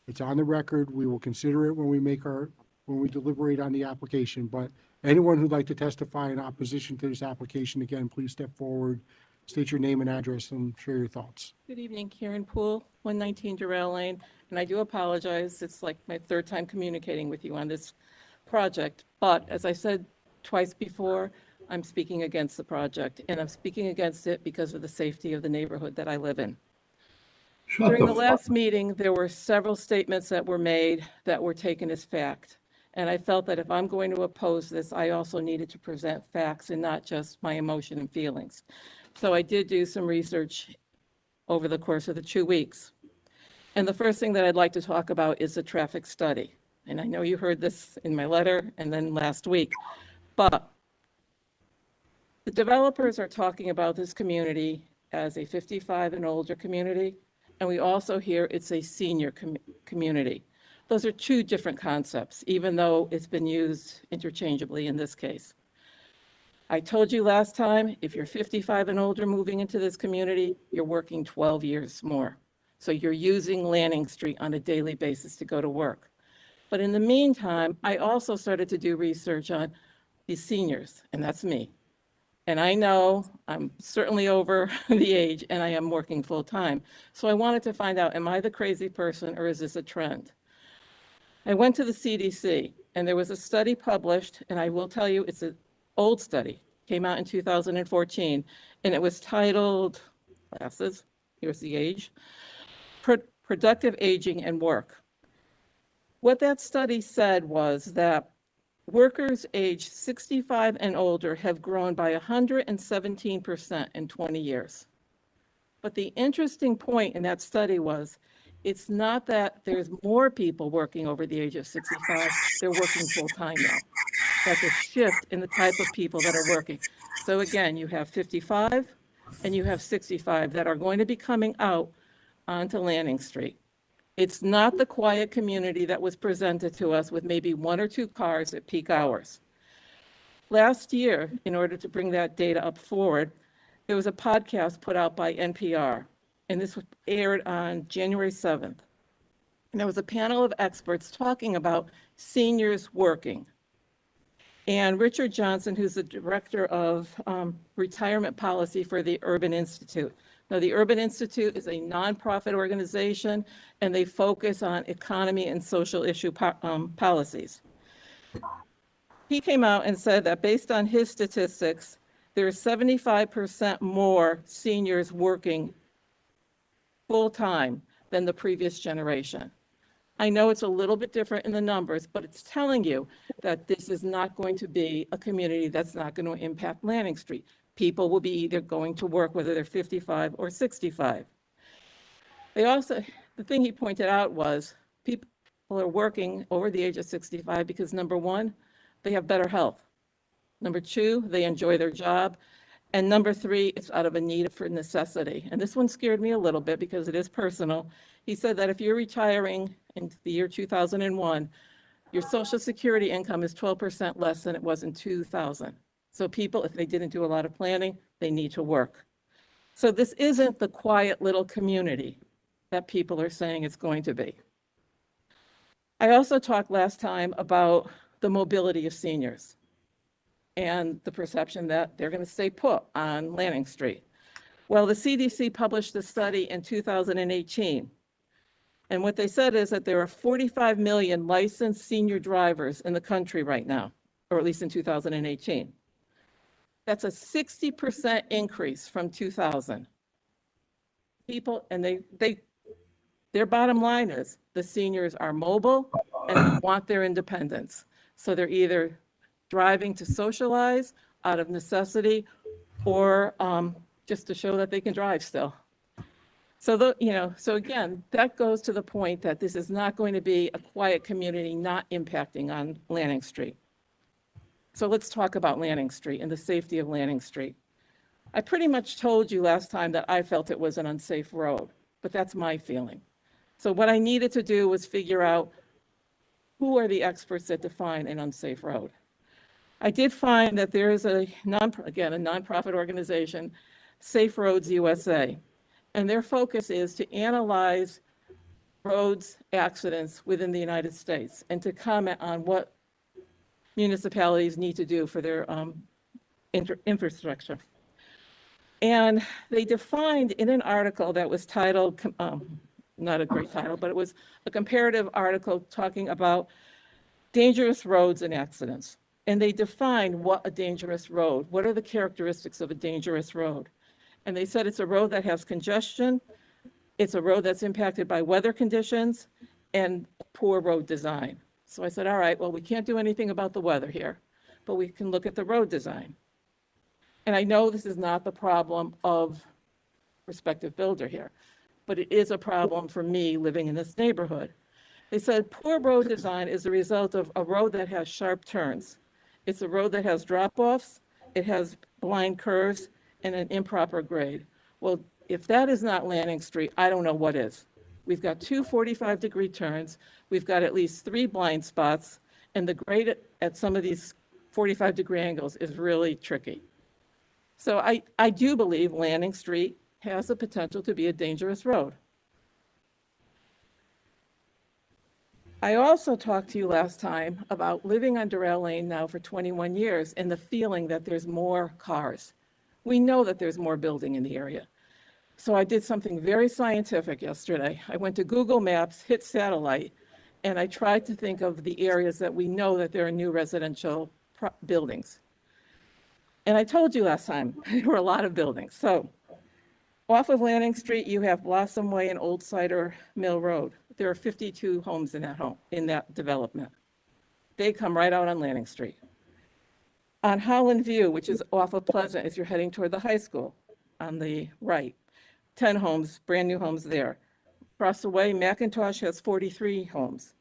It's on the record. We will consider it when we deliberate on the application. But anyone who'd like to testify in opposition to this application, again, please step forward, state your name and address, and share your thoughts. Good evening, Karen Poole, 119 Durrell Lane, and I do apologize. It's like my third time communicating with you on this project. But as I said twice before, I'm speaking against the project, and I'm speaking against it because of the safety of the neighborhood that I live in. During the last meeting, there were several statements that were made that were taken as fact. And I felt that if I'm going to oppose this, I also needed to present facts and not just my emotion and feelings. So I did do some research over the course of the 2 weeks. And the first thing that I'd like to talk about is the traffic study. And I know you heard this in my letter and then last week, but the developers are talking about this community as a 55 and older community. And we also hear it's a senior community. Those are two different concepts, even though it's been used interchangeably in this case. I told you last time, if you're 55 and older moving into this community, you're working 12 years more. So you're using Lanning Street on a daily basis to go to work. But in the meantime, I also started to do research on the seniors, and that's me. And I know I'm certainly over the age and I am working full time. So I wanted to find out, am I the crazy person or is this a trend? I went to the CDC and there was a study published, and I will tell you it's an old study, came out in 2014, and it was titled, glasses, here's the age, Productive Aging and Work. What that study said was that workers aged 65 and older have grown by 117% in 20 years. But the interesting point in that study was, it's not that there's more people working over the age of 65, they're working full time now. That's a shift in the type of people that are working. So again, you have 55 and you have 65 that are going to be coming out onto Lanning Street. It's not the quiet community that was presented to us with maybe 1 or 2 cars at peak hours. Last year, in order to bring that data up forward, there was a podcast put out by NPR, and this was aired on January 7th. And there was a panel of experts talking about seniors working. And Richard Johnson, who's the director of retirement policy for the Urban Institute. Now, the Urban Institute is a nonprofit organization, and they focus on economy and social issue policies. He came out and said that based on his statistics, there's 75% more seniors working full-time than the previous generation. I know it's a little bit different in the numbers, but it's telling you that this is not going to be a community that's not going to impact Lanning Street. People will be either going to work, whether they're 55 or 65. They also, the thing he pointed out was people are working over the age of 65 because number one, they have better health. Number two, they enjoy their job. And number three, it's out of a need for necessity. And this one scared me a little bit because it is personal. He said that if you're retiring in the year 2001, your Social Security income is 12% less than it was in 2000. So people, if they didn't do a lot of planning, they need to work. So this isn't the quiet little community that people are saying it's going to be. I also talked last time about the mobility of seniors and the perception that they're going to stay put on Lanning Street. Well, the CDC published a study in 2018. And what they said is that there are 45 million licensed senior drivers in the country right now, or at least in 2018. That's a 60% increase from 2000. People, and their bottom line is the seniors are mobile and they want their independence. So they're either driving to socialize out of necessity or just to show that they can drive still. So, so again, that goes to the point that this is not going to be a quiet community not impacting on Lanning Street. So let's talk about Lanning Street and the safety of Lanning Street. I pretty much told you last time that I felt it was an unsafe road, but that's my feeling. So what I needed to do was figure out who are the experts that define an unsafe road. I did find that there is a nonprofit organization, Safe Roads USA, and their focus is to analyze roads accidents within the United States and to comment on what municipalities need to do for their infrastructure. And they defined in an article that was titled, not a great title, but it was a comparative article talking about dangerous roads and accidents. And they defined what a dangerous road, what are the characteristics of a dangerous road? And they said it's a road that has congestion, it's a road that's impacted by weather conditions, and poor road design. So I said, all right, well, we can't do anything about the weather here, but we can look at the road design. And I know this is not the problem of prospective builder here, but it is a problem for me living in this neighborhood. They said poor road design is a result of a road that has sharp turns. It's a road that has drop-offs, it has blind curves, and an improper grade. Well, if that is not Lanning Street, I don't know what is. We've got two 45-degree turns, we've got at least 3 blind spots, and the grade at some of these 45-degree angles is really tricky. So I do believe Lanning Street has the potential to be a dangerous road. I also talked to you last time about living on Durrell Lane now for 21 years and the feeling that there's more cars. We know that there's more building in the area. So I did something very scientific yesterday. I went to Google Maps, hit satellite, and I tried to think of the areas that we know that there are new residential buildings. And I told you last time, there were a lot of buildings. So off of Lanning Street, you have Blossom Way and Old Cider Mill Road. There are 52 homes in that development. They come right out on Lanning Street. On Holland View, which is off of Pleasant, as you're heading toward the high school on the right, 10 homes, brand new homes there. Across the way, McIntosh has 43 homes.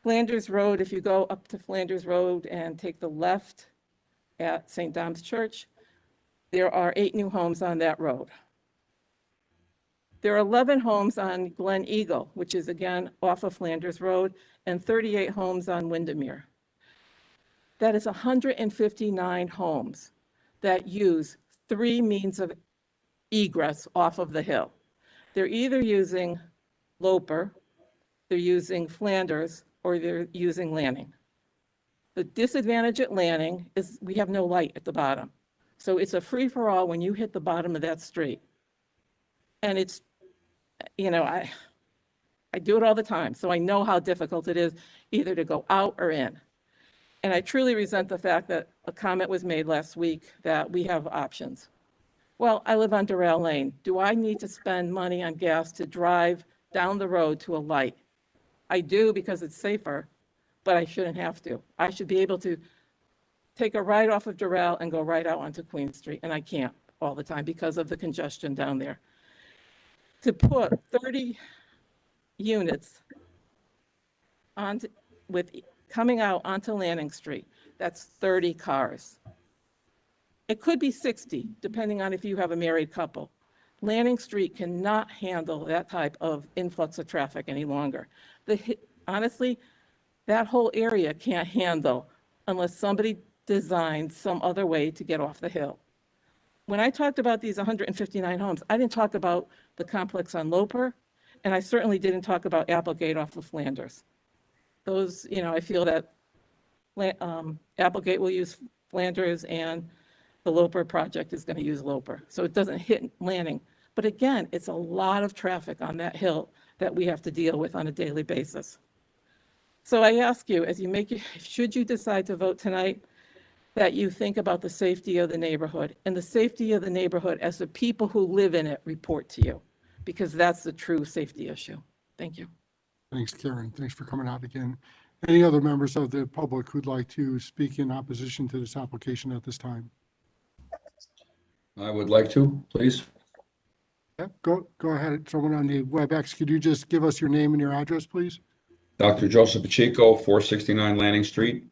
Flanders Road, if you go up to Flanders Road and take the left at St. Dom's Church, there are 8 new homes on that road. There are 11 homes on Glen Eagle, which is again off of Flanders Road, and 38 homes on Windermere. That is 159 homes that use 3 means of egress off of the hill. They're either using Loper, they're using Flanders, or they're using Lanning. The disadvantage at Lanning is we have no light at the bottom. So it's a free-for-all when you hit the bottom of that street. And it's, I do it all the time, so I know how difficult it is either to go out or in. And I truly resent the fact that a comment was made last week that we have options. Well, I live on Durrell Lane. Do I need to spend money on gas to drive down the road to a light? I do because it's safer, but I shouldn't have to. I should be able to take a right off of Durrell and go right out onto Queen Street, and I can't all the time because of the congestion down there. to put 30 units onto, coming out onto Lanning Street, that's 30 cars. It could be 60, depending on if you have a married couple. Lanning Street cannot handle that type of influx of traffic any longer. Honestly, that whole area can't handle unless somebody designs some other way to get off the hill. When I talked about these 159 homes, I didn't talk about the complex on Loper, and I certainly didn't talk about Applegate off of Flanders. Those, I feel that Applegate will use Flanders and the Loper project is going to use Loper. So it doesn't hit Lanning. But again, it's a lot of traffic on that hill that we have to deal with on a daily basis. So I ask you, should you decide to vote tonight, that you think about the safety of the neighborhood and the safety of the neighborhood as the people who live in it report to you, because that's the true safety issue. Thank you. Thanks, Karen. Thanks for coming out again. Any other members of the public who'd like to speak in opposition to this application at this time? I would like to, please. Yeah, go ahead. Someone on the WebEx, could you just give us your name and your address, please? Dr. Joseph Pacheco, 469 Lanning Street.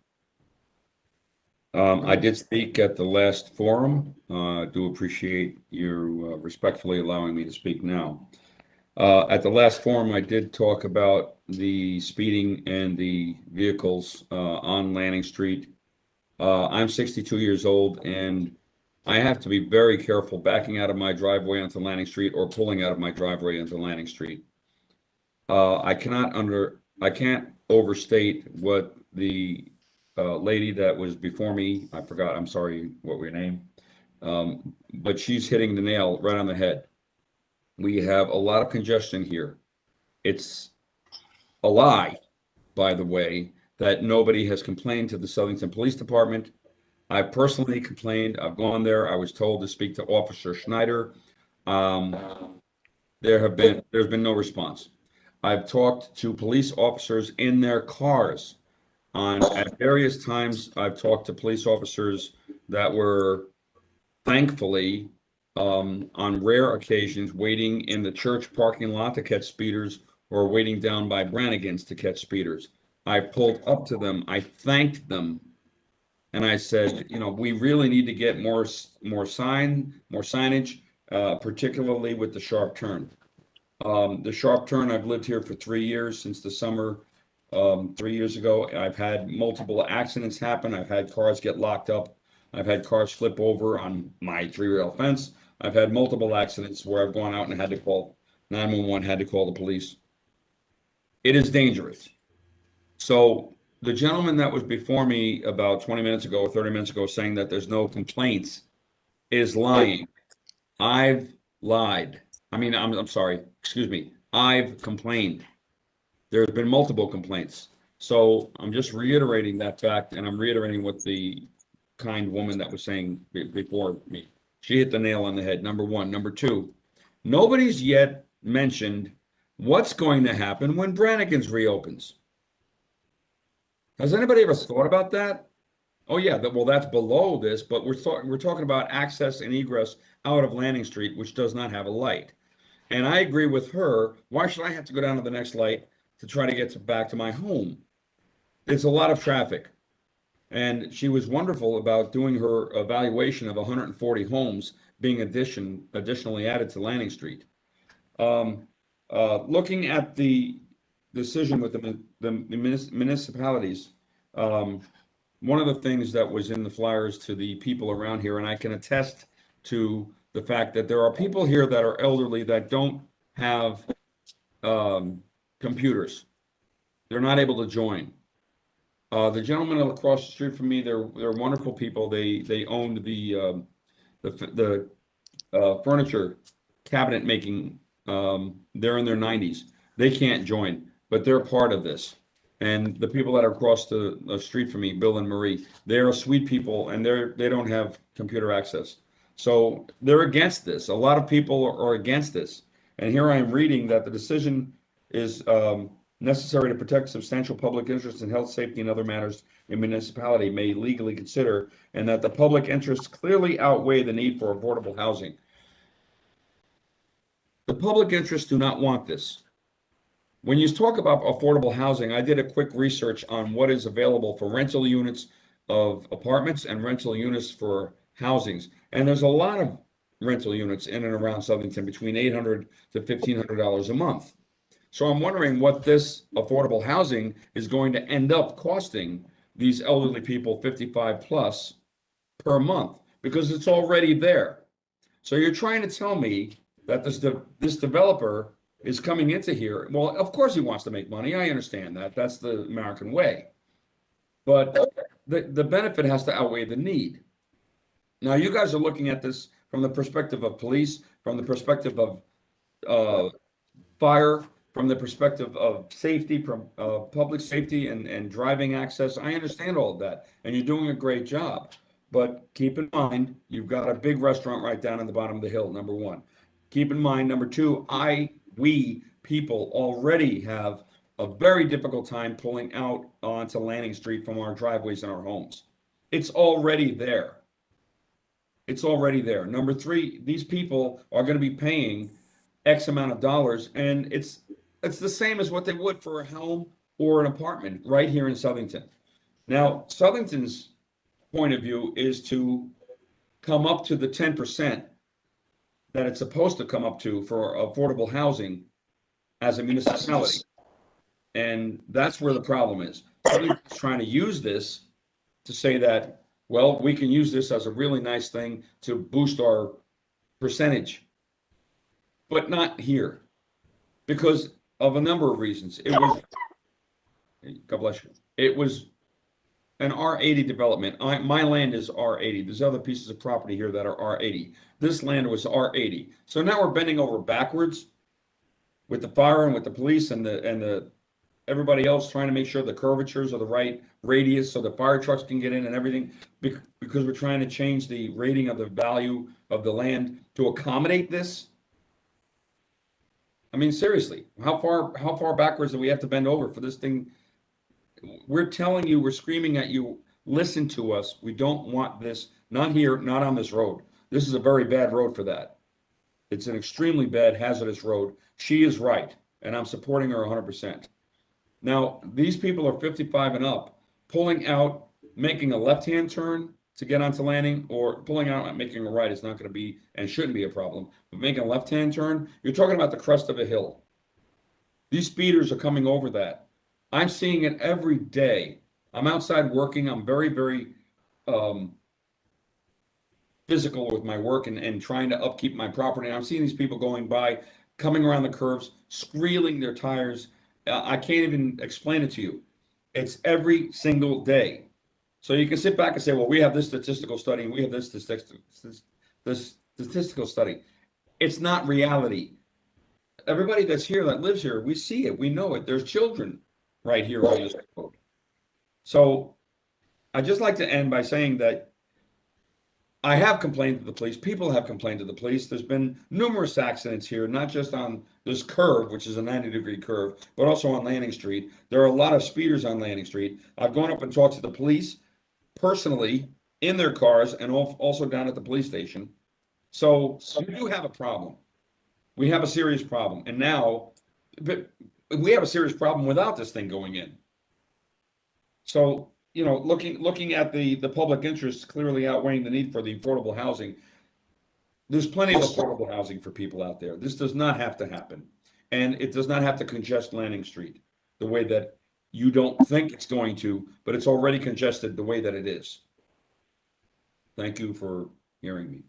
I did speak at the last forum. Do appreciate your respectfully allowing me to speak now. At the last forum, I did talk about the speeding and the vehicles on Lanning Street. I'm 62 years old, and I have to be very careful backing out of my driveway onto Lanning Street or pulling out of my driveway into Lanning Street. I can't overstate what the lady that was before me, I forgot, I'm sorry, what was your name? But she's hitting the nail right on the head. We have a lot of congestion here. It's a lie, by the way, that nobody has complained to the Southington Police Department. I've personally complained. I've gone there. I was told to speak to Officer Schneider. There's been no response. I've talked to police officers in their cars. At various times, I've talked to police officers that were thankfully, on rare occasions, waiting in the church parking lot to catch speeders or waiting down by Brannigan's to catch speeders. I pulled up to them. I thanked them. And I said, we really need to get more signage, particularly with the sharp turn. The sharp turn, I've lived here for 3 years, since the summer 3 years ago. I've had multiple accidents happen. I've had cars get locked up. I've had cars flip over on my 3-rail fence. I've had multiple accidents where I've gone out and had to call 911, had to call the police. It is dangerous. So the gentleman that was before me about 20 minutes ago or 30 minutes ago saying that there's no complaints is lying. I've lied. I'm sorry, excuse me. I've complained. There's been multiple complaints. So I'm just reiterating that fact, and I'm reiterating what the kind woman that was saying before me. She hit the nail on the head, number one. Number two, nobody's yet mentioned what's going to happen when Brannigan's reopens. Has anybody ever thought about that? Oh yeah, well that's below this, but we're talking about access and egress out of Lanning Street, which does not have a light. And I agree with her. Why should I have to go down to the next light to try to get back to my home? It's a lot of traffic. And she was wonderful about doing her evaluation of 140 homes being additionally added to Lanning Street. Looking at the decision with the municipalities, one of the things that was in the flyers to the people around here, and I can attest to the fact that there are people here that are elderly that don't have computers. They're not able to join. The gentleman across the street from me, they're wonderful people. They owned the furniture cabinet making. They're in their 90s. They can't join, but they're part of this. And the people that are across the street from me, Bill and Marie, they're sweet people, and they don't have computer access. So they're against this. A lot of people are against this. And here I am reading that the decision is necessary to protect substantial public interest in health, safety, and other matters a municipality may legally consider, and that the public interests clearly outweigh the need for affordable housing. The public interests do not want this. When you talk about affordable housing, I did a quick research on what is available for rental units of apartments and rental units for housings. And there's a lot of rental units in and around Southington between $800 to $1,500 a month. So I'm wondering what this affordable housing is going to end up costing these elderly people 55 plus per month, because it's already there. So you're trying to tell me that this developer is coming into here. Well, of course he wants to make money. I understand that. That's the American way. But the benefit has to outweigh the need. Now, you guys are looking at this from the perspective of police, from the perspective of fire, from the perspective of safety, from public safety and driving access. I understand all of that, and you're doing a great job. But keep in mind, you've got a big restaurant right down at the bottom of the hill, number one. Keep in mind, number two, we people already have a very difficult time pulling out onto Lanning Street from our driveways and our homes. It's already there. It's already there. Number three, these people are going to be paying X amount of dollars, and it's the same as what they would for a home or an apartment right here in Southington. Now, Southington's point of view is to come up to the 10% that it's supposed to come up to for affordable housing as a municipality. And that's where the problem is. Southington's trying to use this to say that, well, we can use this as a really nice thing to boost our percentage, but not here because of a number of reasons. It was, God bless you, it was an R80 development. My land is R80. There's other pieces of property here that are R80. This land was R80. So now we're bending over backwards with the fire and with the police and the everybody else trying to make sure the curvatures are the right radius so the fire trucks can get in and everything, because we're trying to change the rating of the value of the land to accommodate this. I mean, seriously, how far backwards do we have to bend over for this thing? We're telling you, we're screaming at you, listen to us. We don't want this, not here, not on this road. This is a very bad road for that. It's an extremely bad, hazardous road. She is right, and I'm supporting her 100%. Now, these people are 55 and up, pulling out, making a left-hand turn to get onto Lanning, or pulling out and making a right is not going to be and shouldn't be a problem. But making a left-hand turn, you're talking about the crest of a hill. These speeders are coming over that. I'm seeing it every day. I'm outside working. I'm very, very physical with my work and trying to upkeep my property. And I'm seeing these people going by, coming around the curves, squealing their tires. I can't even explain it to you. It's every single day. So you can sit back and say, well, we have this statistical study and we have this statistical study. It's not reality. Everybody that's here, that lives here, we see it, we know it. There's children right here on this road. So I'd just like to end by saying that I have complained to the police. People have complained to the police. There's been numerous accidents here, not just on this curve, which is a 90-degree curve, but also on Lanning Street. There are a lot of speeders on Lanning Street. I've gone up and talked to the police personally in their cars and also down at the police station. So we do have a problem. We have a serious problem. And now, but we have a serious problem without this thing going in. So, you know, looking at the public interest clearly outweighing the need for the affordable housing, there's plenty of affordable housing for people out there. This does not have to happen. And it does not have to congest Lanning Street the way that you don't think it's going to, but it's already congested the way that it is. Thank you for hearing me.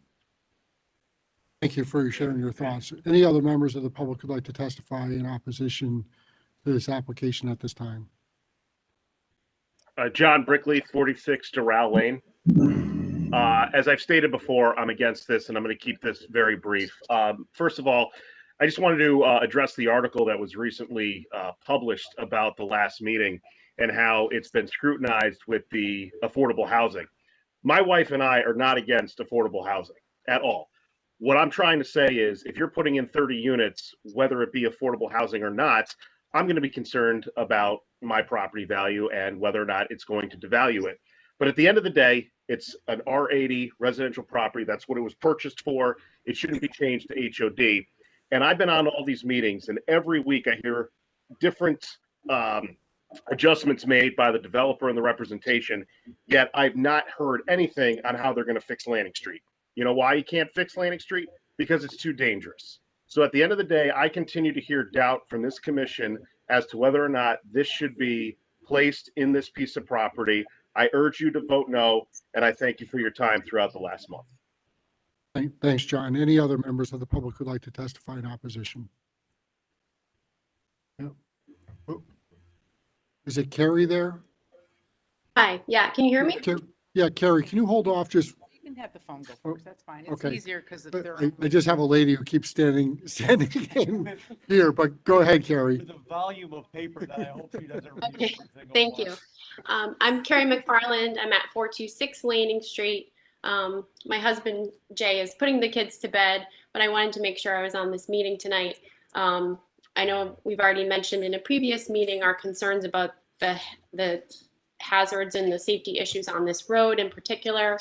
Thank you for sharing your thoughts. Any other members of the public who'd like to testify in opposition to this application at this time? John Brickley, 46 Doral Lane. As I've stated before, I'm against this, and I'm going to keep this very brief. First of all, I just wanted to address the article that was recently published about the last meeting and how it's been scrutinized with the affordable housing. My wife and I are not against affordable housing at all. What I'm trying to say is if you're putting in 30 units, whether it be affordable housing or not, I'm going to be concerned about my property value and whether or not it's going to devalue it. But at the end of the day, it's an R80 residential property. That's what it was purchased for. It shouldn't be changed to HOD. And I've been on all these meetings, and every week I hear different adjustments made by the developer and the representation, yet I've not heard anything on how they're going to fix Lanning Street. You know why you can't fix Lanning Street? Because it's too dangerous. So at the end of the day, I continue to hear doubt from this commission as to whether or not this should be placed in this piece of property. I urge you to vote no, and I thank you for your time throughout the last month. Thanks, John. Any other members of the public who'd like to testify in opposition? Yeah. Oh. Is it Carrie there? Hi, yeah, can you hear me? Yeah, Carrie, can you hold off just? You can have the phone go first, that's fine. It's Okay. easier because But they're. I just have a lady who keeps standing in here, but go ahead, Carrie. With the volume of paper that I hope she doesn't read. Okay, every single thank one. you. I'm Carrie McFarland. I'm at 426 Lanning Street. My husband, Jay, is putting the kids to bed, but I wanted to make sure I was on this meeting tonight. I know we've already mentioned in a previous meeting our concerns about the hazards and the safety issues on this road in particular.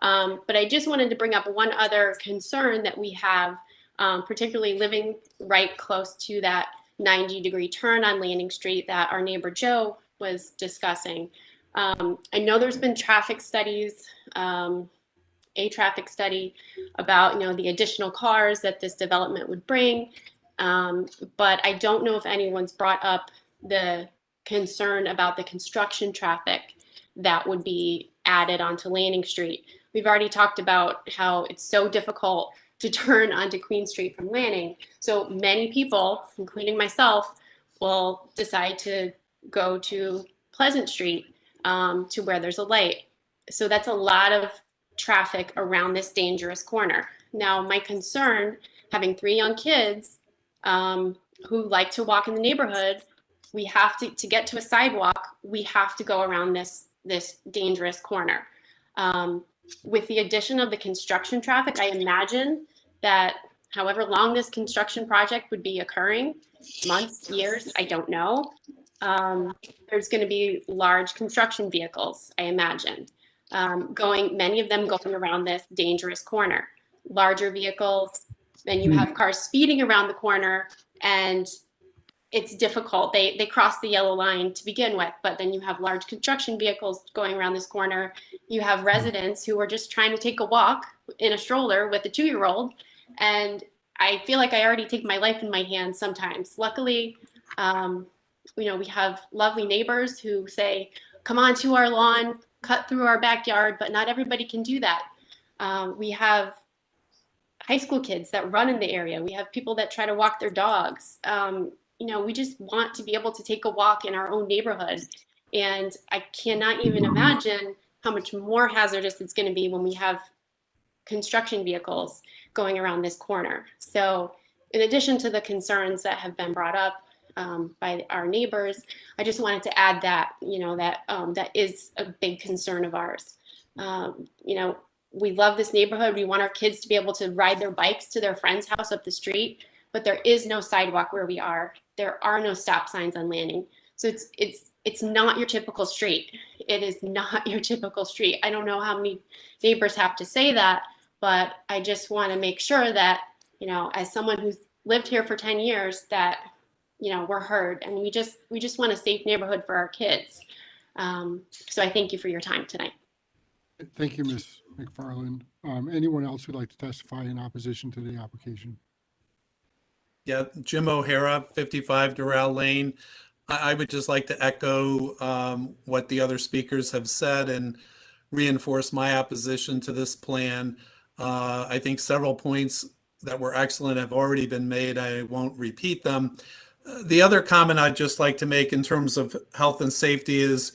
But I just wanted to bring up one other concern that we have, particularly living right close to that 90-degree turn on Lanning Street that our neighbor Joe was discussing. I know there's been traffic studies, a traffic study about, the additional cars that this development would bring. But I don't know if anyone's brought up the concern about the construction traffic that would be added onto Lanning Street. We've already talked about how it's so difficult to turn onto Queen Street from Lanning. So many people, including myself, will decide to go to Pleasant Street to where there's a light. So that's a lot of traffic around this dangerous corner. Now, my concern, having 3 young kids who like to walk in the neighborhood, we have to get to a sidewalk, we have to go around this dangerous corner. With the addition of the construction traffic, I imagine that however long this construction project would be occurring, months, years, I don't know, there's going to be large construction vehicles, I imagine, many of them going around this dangerous corner. Larger vehicles, then you have cars speeding around the corner, and it's difficult. They cross the yellow line to begin with, but then you have large construction vehicles going around this corner. You have residents who are just trying to take a walk in a stroller with a 2-year-old. And I feel like I already take my life in my hands sometimes. Luckily, we have lovely neighbors who say, come on to our lawn, cut through our backyard, but not everybody can do that. We have high school kids that run in the area. We have people that try to walk their dogs. We just want to be able to take a walk in our own neighborhood. And I cannot even imagine how much more hazardous it's going to be when we have construction vehicles going around this corner. So in addition to the concerns that have been brought up by our neighbors, I just wanted to add that, that is a big concern of ours. We love this neighborhood. We want our kids to be able to ride their bikes to their friend's house up the street, but there is no sidewalk where we are. There are no stop signs on Lanning. So it's not your typical street. It is not your typical street. I don't know how many neighbors have to say that, but I just want to make sure that, as someone who's lived here for 10 years, that, we're heard, and we just want a safe neighborhood for our kids. So I thank you for your time tonight. Thank you, Ms. McFarland. Anyone else who'd like to testify in opposition to the application? Yeah, Jim O'Hara, 55 Doral Lane. I would just like to echo what the other speakers have said and reinforce my opposition to this plan. I think several points that were excellent have already been made. I won't repeat them. The other comment I'd just like to make in terms of health and safety is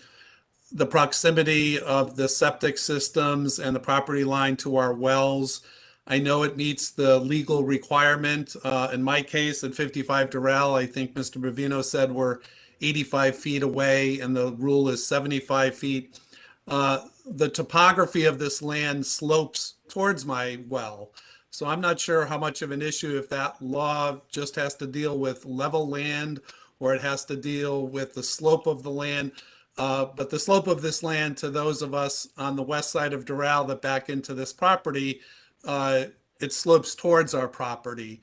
the proximity of the septic systems and the property line to our wells. I know it meets the legal requirement. In my case, at 55 Doral, I think Mr. Bravino said we're 85 feet away and the rule is 75 feet. The topography of this land slopes towards my well. So I'm not sure how much of an issue if that law just has to deal with level land or it has to deal with the slope of the land. But the slope of this land to those of us on the west side of Doral that back into this property, it slopes towards our property.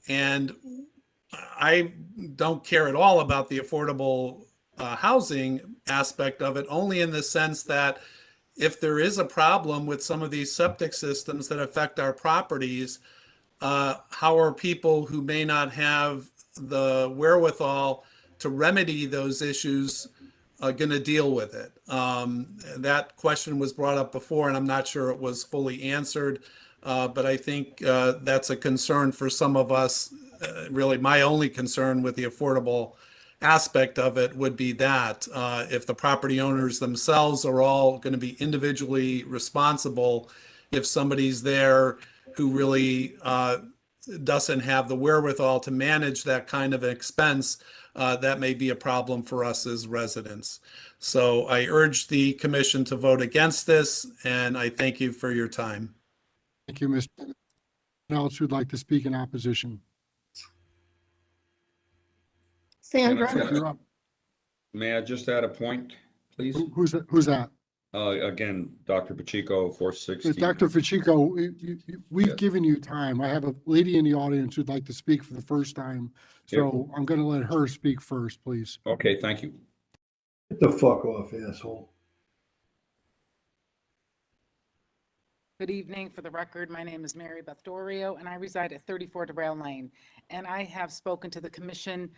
And I don't care at all about the affordable housing aspect of it, only in the sense that if there is a problem with some of these septic systems that affect our properties, how are people who may not have the wherewithal to remedy those issues going to deal with it? That question was brought up before, and I'm not sure it was fully answered. But I think that's a concern for some of us. Really, my only concern with the affordable aspect of it would be that if the property owners themselves are all going to be individually responsible, if somebody's there who really doesn't have the wherewithal to manage that kind of expense, that may be a problem for us as residents. So I urge the commission to vote against this, and I thank you for your time. Thank you, Mr. Anyone else who'd like to speak in opposition? Sandra. You're up. May I just add a point, please? Who's that? Again, Dr. Pacheco, 460. Dr. Pacheco, we've Yes. given you time. I have a lady in the audience who'd like to speak for the first time. So I'm going to let her speak first, please. Okay, thank you. Get the fuck off, asshole. Good evening. For the record, my name is Mary Beth Dorio, and I reside at 34 Derail Lane. And I have spoken to the commission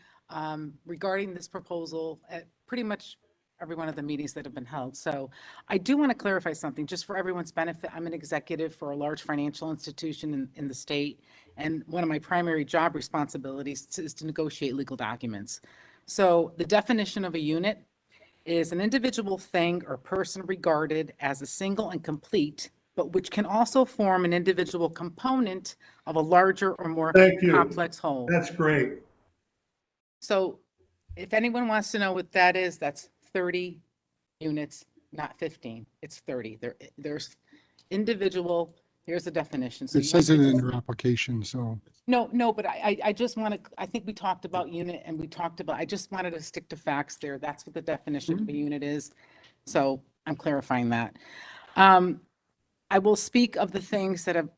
regarding this proposal at pretty much every one of the meetings that have been held. So I do want to clarify something, just for everyone's benefit. I'm an executive for a large financial institution in the state, and one of my primary job responsibilities is to negotiate legal documents. So the definition of a unit is an individual thing or person regarded as a single and complete, but which can also form an individual component of a larger or more complex whole. That's great. So if anyone wants to know what that is, that's 30 units, not 15. It's 30. There's individual, here's the definition. So It says it in your application, so. No, but I just want to, I think we talked about unit and we talked about, I just wanted to stick to facts there. That's what the definition of a unit is. So I'm clarifying that. I will speak of the things that have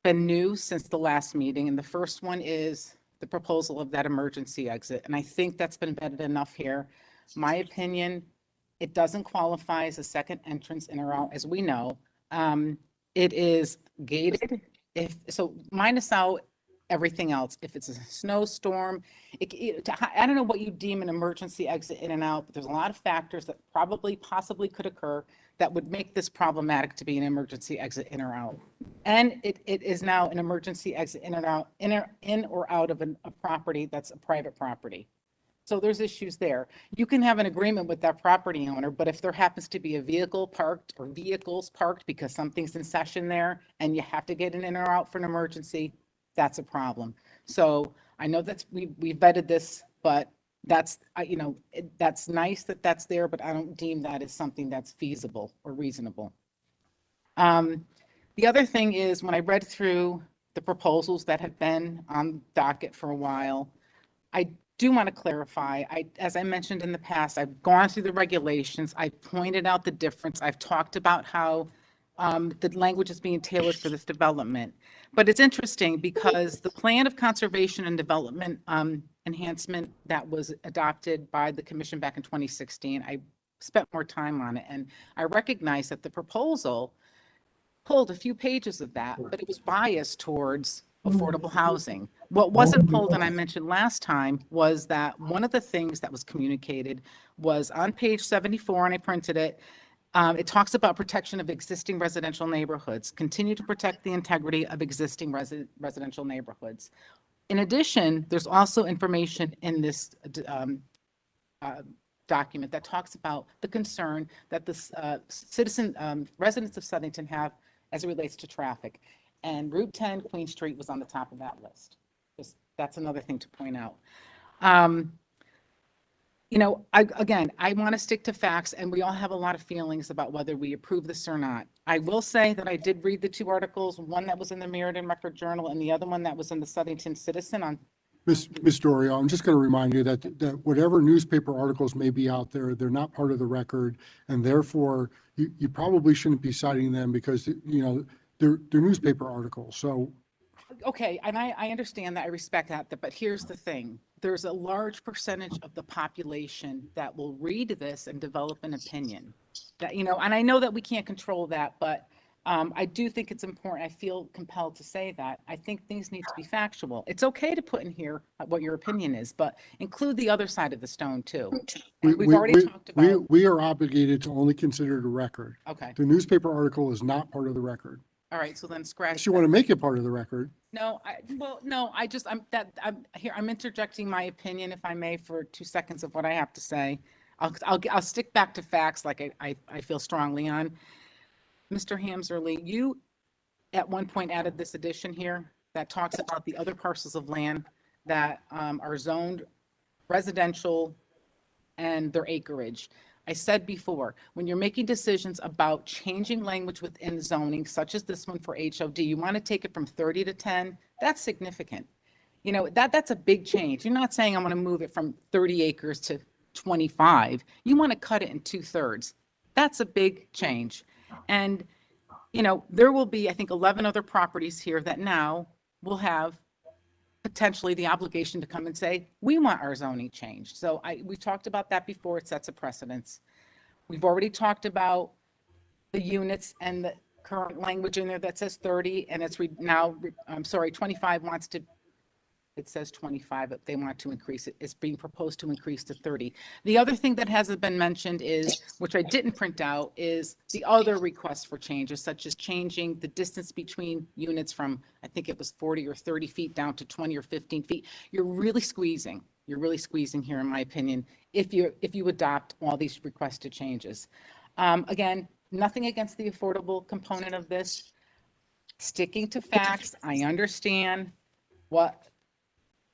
been new since the last meeting. And the first one is the proposal of that emergency exit. And I think that's been vetted enough here. My opinion, it doesn't qualify as a second entrance in or out, as we know. It is gated. So minus out everything else. If it's a snowstorm, I don't know what you deem an emergency exit in and out, but there's a lot of factors that possibly could occur that would make this problematic to be an emergency exit in or out. And it is now an emergency exit in and out, in or out of a property that's a private property. So there's issues there. You can have an agreement with that property owner, but if there happens to be a vehicle parked or vehicles parked because something's in session there and you have to get in or out for an emergency, that's a problem. So I know we vetted this, but that's, that's nice that that's there, but I don't deem that as something that's feasible or reasonable. The other thing is, when I read through the proposals that have been on docket for a while, I do want to clarify. As I mentioned in the past, I've gone through the regulations. I've pointed out the difference. I've talked about how the language is being tailored for this development. But it's interesting because the plan of conservation and development enhancement that was adopted by the commission back in 2016, I spent more time on it, and I recognize that the proposal pulled a few pages of that, but it was biased towards affordable housing. What wasn't pulled, and I mentioned last time, was that one of the things that was communicated was on page 74, and I printed it. It talks about protection of existing residential neighborhoods, continue to protect the integrity of existing residential neighborhoods. In addition, there's also information in this document that talks about the concern that the residents of Southington have as it relates to traffic. And Route 10, Queen Street was on the top of that list. That's another thing to point out. I want to stick to facts, and we all have a lot of feelings about whether we approve this or not. I will say that I did read the two articles, one that was in the Meriden Record Journal and the other one that was in the Southington Citizen on. Ms. Dorio, I'm just going to remind you that whatever newspaper articles may be out there, they're not part of the record, and therefore you probably shouldn't be citing them because, they're newspaper articles. So okay, and I understand that, I respect that, but here's the thing. There's a large percentage of the population that will read this and develop an opinion. That, and I know that we can't control that, but I do think it's important. I feel compelled to say that. I think things need to be factual. It's okay to put in here what your opinion is, but include the other side of the stone too. And we've already talked about. We are obligated to only consider the record. Okay, The newspaper article is not part of the record. all right, so then scratch Unless you want to make it part of the record. No, I'm interjecting my opinion, if I may, for 2 seconds of what I have to say. I'll stick back to facts like I feel strongly on. Mr. Hamserly, you at one point added this addition here that talks about the other parcels of land that are zoned residential and their acreage. I said before, when you're making decisions about changing language within zoning, such as this one for HOD, you want to take it from 30 to 10, that's significant. That's a big change. You're not saying I'm going to move it from 30 acres to 25. You want to cut it in 2/3. That's a big change. And, there will be, I think, 11 other properties here that now will have potentially the obligation to come and say, we want our zoning changed. So we've talked about that before. It sets a precedence. We've already talked about the units and the current language in there that says 30, and it's now, 25 wants to, it says 25, but they want to increase it. It's being proposed to increase to 30. The other thing that hasn't been mentioned is, which I didn't print out, is the other requests for changes, such as changing the distance between units from, I think it was 40 or 30 feet down to 20 or 15 feet. You're really squeezing here, in my opinion, if you adopt all these requested changes. Again, nothing against the affordable component of this. Sticking to facts, I understand what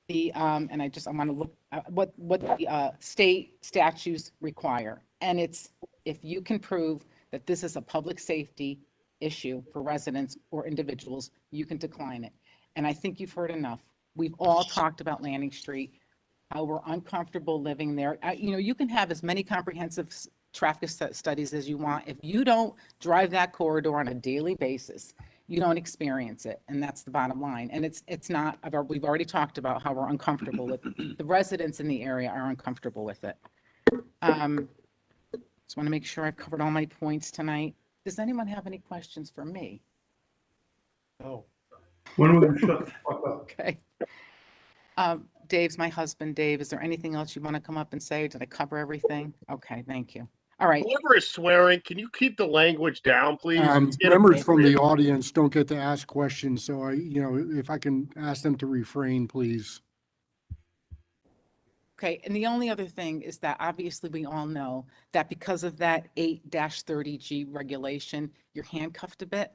the, I want to look at what the state statutes require. And it's, if you can prove that this is a public safety issue for residents or individuals, you can decline it. And I think you've heard enough. We've all talked about Landing Street, how we're uncomfortable living there. You can have as many comprehensive traffic studies as you want. If you don't drive that corridor on a daily basis, you don't experience it. And that's the bottom line. And it's not, we've already talked about how we're uncomfortable with it. The residents in the area are uncomfortable with it. Just want to make sure I've covered all my points tonight. Does anyone have any questions for me? No. When are we going to shut the fuck up? Okay. Dave's my husband. Dave, is there anything else you want to come up and say? Did I cover everything? Okay, thank you. All right. Whoever is swearing, can you keep the language down, please? Members from the audience don't get to ask questions, so if I can ask them to refrain, please. Okay, and the only other thing is that obviously we all know that because of that 8-30G regulation, you're handcuffed a bit.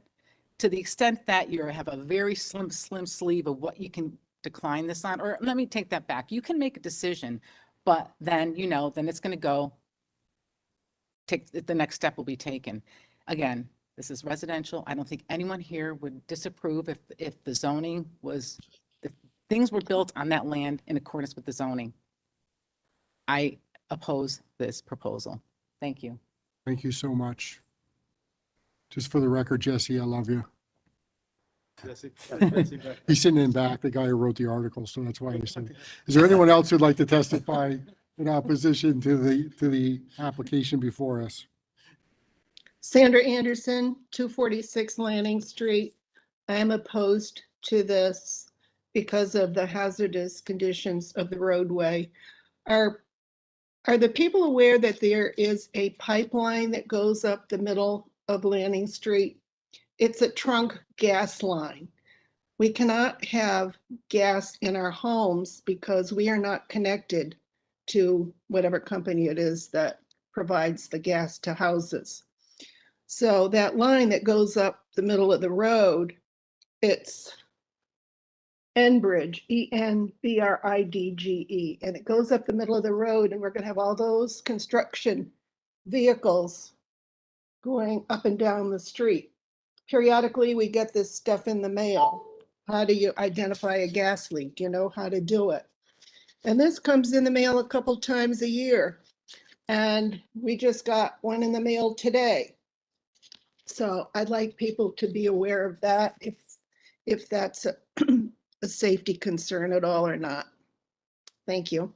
To the extent that you have a very slim sleeve of what you can decline this on, or let me take that back. You can make a decision, but then, then it's going to go, the next step will be taken. Again, this is residential. I don't think anyone here would disapprove if the zoning was, if things were built on that land in accordance with the zoning. I oppose this proposal. Thank you. Thank you so much. Just for the record, Jesse, I love you. Jesse. He's sitting in back, the guy who wrote the article, so that's why he said. Is there anyone else who'd like to testify in opposition to the application before us? Sandra Anderson, 246 Lanning Street. I am opposed to this because of the hazardous conditions of the roadway. Are the people aware that there is a pipeline that goes up the middle of Lanning Street? It's a trunk gas line. We cannot have gas in our homes because we are not connected to whatever company it is that provides the gas to houses. So that line that goes up the middle of the road, it's Enbridge, ENBRIDGE, and it goes up the middle of the road, and we're going to have all those construction vehicles going up and down the street. Periodically, we get this stuff in the mail. How do you identify a gas leak? Do you know how to do it? And this comes in the mail a couple times a year. And we just got one in the mail today. So I'd like people to be aware of that. if that's a safety concern at all or not. Thank you.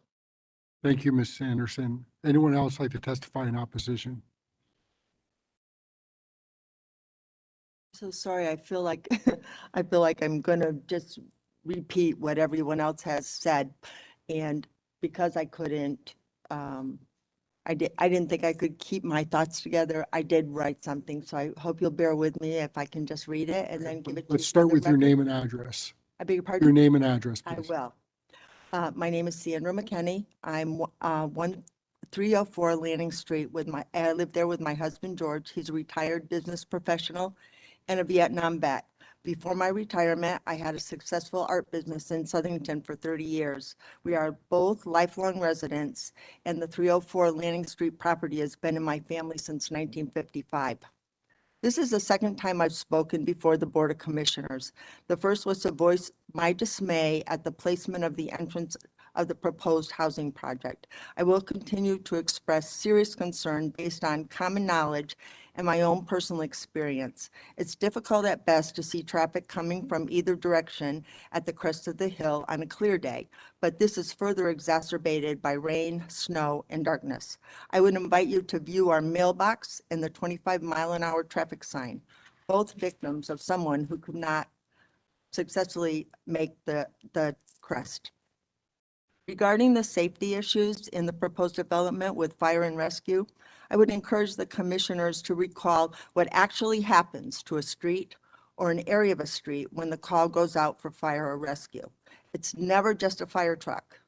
Thank you, Ms. Anderson. Anyone else like to testify in opposition? So sorry, I feel like I feel like I'm gonna just repeat what everyone else has said. And because I couldn't, I didn't think I could keep my thoughts together. I did write something, so I hope you'll bear with me if I can just read it and then give it to you. Let's start for the with your record. name and address. I beg your Your pardon? name and address, I please. will. My name is Sandra McKinney. I'm 1304 Lanning Street I live there with my husband, George. He's a retired business professional and a Vietnam vet. Before my retirement, I had a successful art business in Southington for 30 years. We are both lifelong residents, and the 304 Lanning Street property has been in my family since 1955. This is the second time I've spoken before the Board of Commissioners. The first was to voice my dismay at the placement of the entrance of the proposed housing project. I will continue to express serious concern based on common knowledge and my own personal experience. It's difficult at best to see traffic coming from either direction at the crest of the hill on a clear day, but this is further exacerbated by rain, snow, and darkness. I would invite you to view our mailbox and the 25-mile-an-hour traffic sign, both victims of someone who could not successfully make the crest. Regarding the safety issues in the proposed development with fire and rescue, I would encourage the commissioners to recall what actually happens to a street or an area of a street when the call goes out for fire or rescue. It's never just a fire truck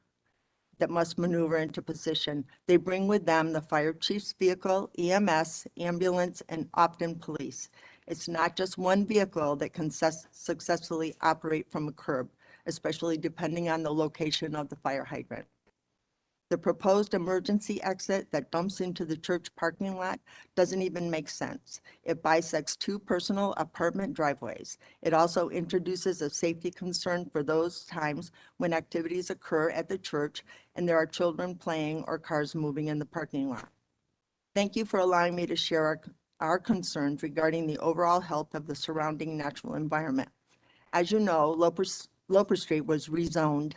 that must maneuver into position. They bring with them the fire chief's vehicle, EMS, ambulance, and often police. It's not just one vehicle that can successfully operate from a curb, especially depending on the location of the fire hydrant. The proposed emergency exit that dumps into the church parking lot doesn't even make sense. It bisects two personal apartment driveways. It also introduces a safety concern for those times when activities occur at the church and there are children playing or cars moving in the parking lot. Thank you for allowing me to share our concerns regarding the overall health of the surrounding natural environment. As you know, Loper Street was rezoned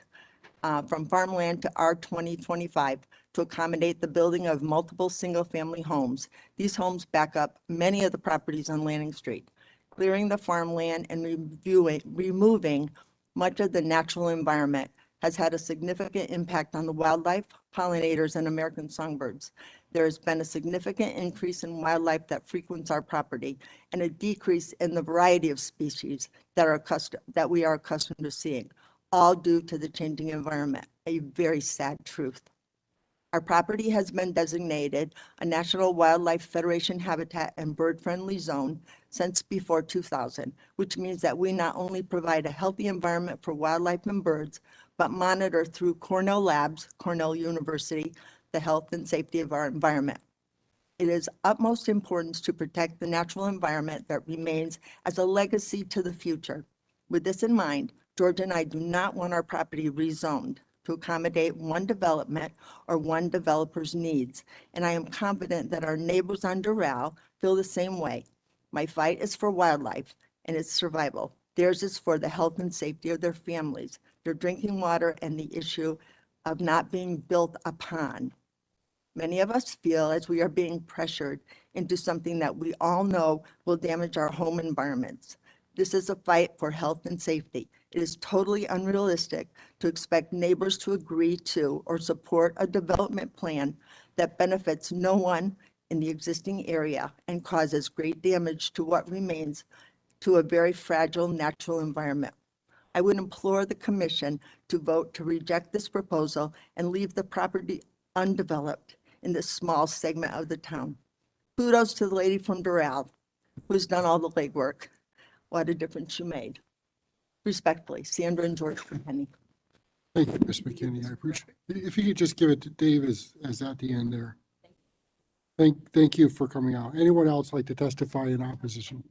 from farmland to R2025 to accommodate the building of multiple single-family homes. These homes back up many of the properties on Lanning Street. Clearing the farmland and removing much of the natural environment has had a significant impact on the wildlife, pollinators, and American songbirds. There has been a significant increase in wildlife that frequents our property and a decrease in the variety of species that we are accustomed to seeing, all due to the changing environment, a very sad truth. Our property has been designated a National Wildlife Federation habitat and bird-friendly zone since before 2000, which means that we not only provide a healthy environment for wildlife and birds, but monitor through Cornell Labs, Cornell University, the health and safety of our environment. It is utmost importance to protect the natural environment that remains as a legacy to the future. With this in mind, George and I do not want our property rezoned to accommodate one development or one developer's needs, and I am confident that our neighbors on Doral feel the same way. My fight is for wildlife and its survival. Theirs is for the health and safety of their families, their drinking water, and the issue of not being built upon. Many of us feel as we are being pressured into something that we all know will damage our home environments. This is a fight for health and safety. It is totally unrealistic to expect neighbors to agree to or support a development plan that benefits no one in the existing area and causes great damage to what remains to a very fragile natural environment. I would implore the commission to vote to reject this proposal and leave the property undeveloped in this small segment of the town. Kudos to the lady from Doral who's done all the legwork. What a difference you made. Respectfully, Sandra and George McKinney. Thank you, Ms. McKinney. I appreciate it. If you could just give it to Dave as at the end there. Thank you for coming out. Anyone else like to testify in opposition?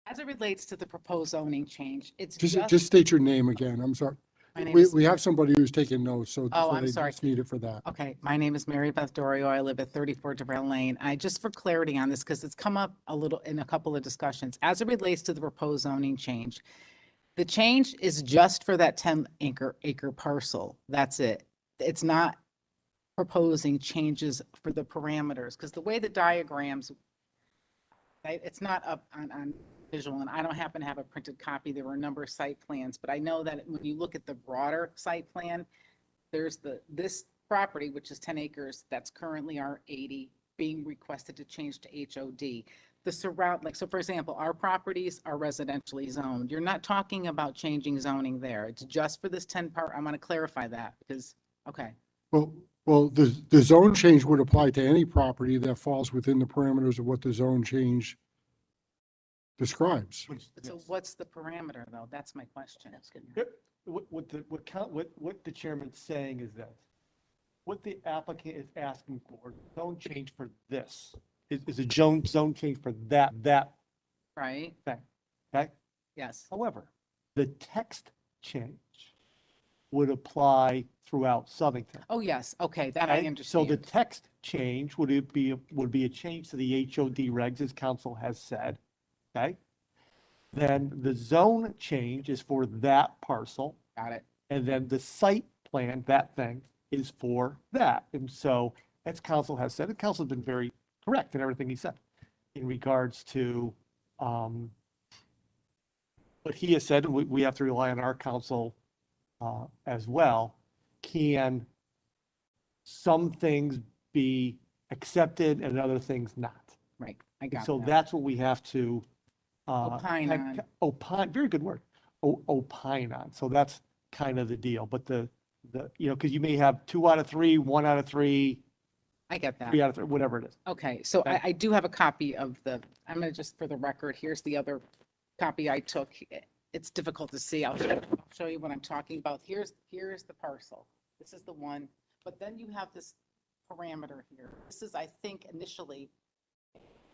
As it relates to the proposed zoning change, it's Just state your name again. I'm sorry. My name We, is. we have somebody who's taking notes, so Oh, so I'm they sorry. just need it for that. Okay, my name is Mary Beth Dorio. I live at 34 Deville Lane. Just for clarity on this, because it's come up a little in a couple of discussions, as it relates to the proposed zoning change. The change is just for that 10 acre parcel. That's it. It's not proposing changes for the parameters, because the way the diagrams, right, it's not up on visual, and I don't happen to have a printed copy. There were a number of site plans, but I know that when you look at the broader site plan, there's this property, which is 10 acres, that's currently R80, being requested to change to HOD. The so for example, our properties are residentially zoned. You're not talking about changing zoning there. It's just for this 10 part. I want to clarify that because, okay. Well, the zone change would apply to any property that falls within the parameters of what the zone change describes. So what's the parameter though? That's my question. Yep. What the chairman's saying is that what the applicant is asking for, zone change for this, is a zone change for that Right? thing, okay? Yes. However, the text change would apply throughout Southington. Oh, yes. Okay, that I Okay? understand. So the text change would be a change to the HOD regs, as council has said, okay? Then the zone change is for that parcel. Got it. And then the site plan, that thing, is for that. And so, as council has said, the council's been very correct in everything he said in regards to what he has said, and we have to rely on our council as well. Can some things be accepted and other things not? Right, I got So that. that's what we have to Opine on. opine, very good word, opine on. So that's kind of the deal. But because you may have 2 out of 3, 1 out of 3, I get that. 3 out of 3, whatever it is. Okay, so Okay. I do have a copy of I'm gonna just, for the record, here's the other copy I took. It's difficult to see. I'll show you what I'm talking about. Here's the parcel. This is the one, but then you have this parameter here. This is, I think, initially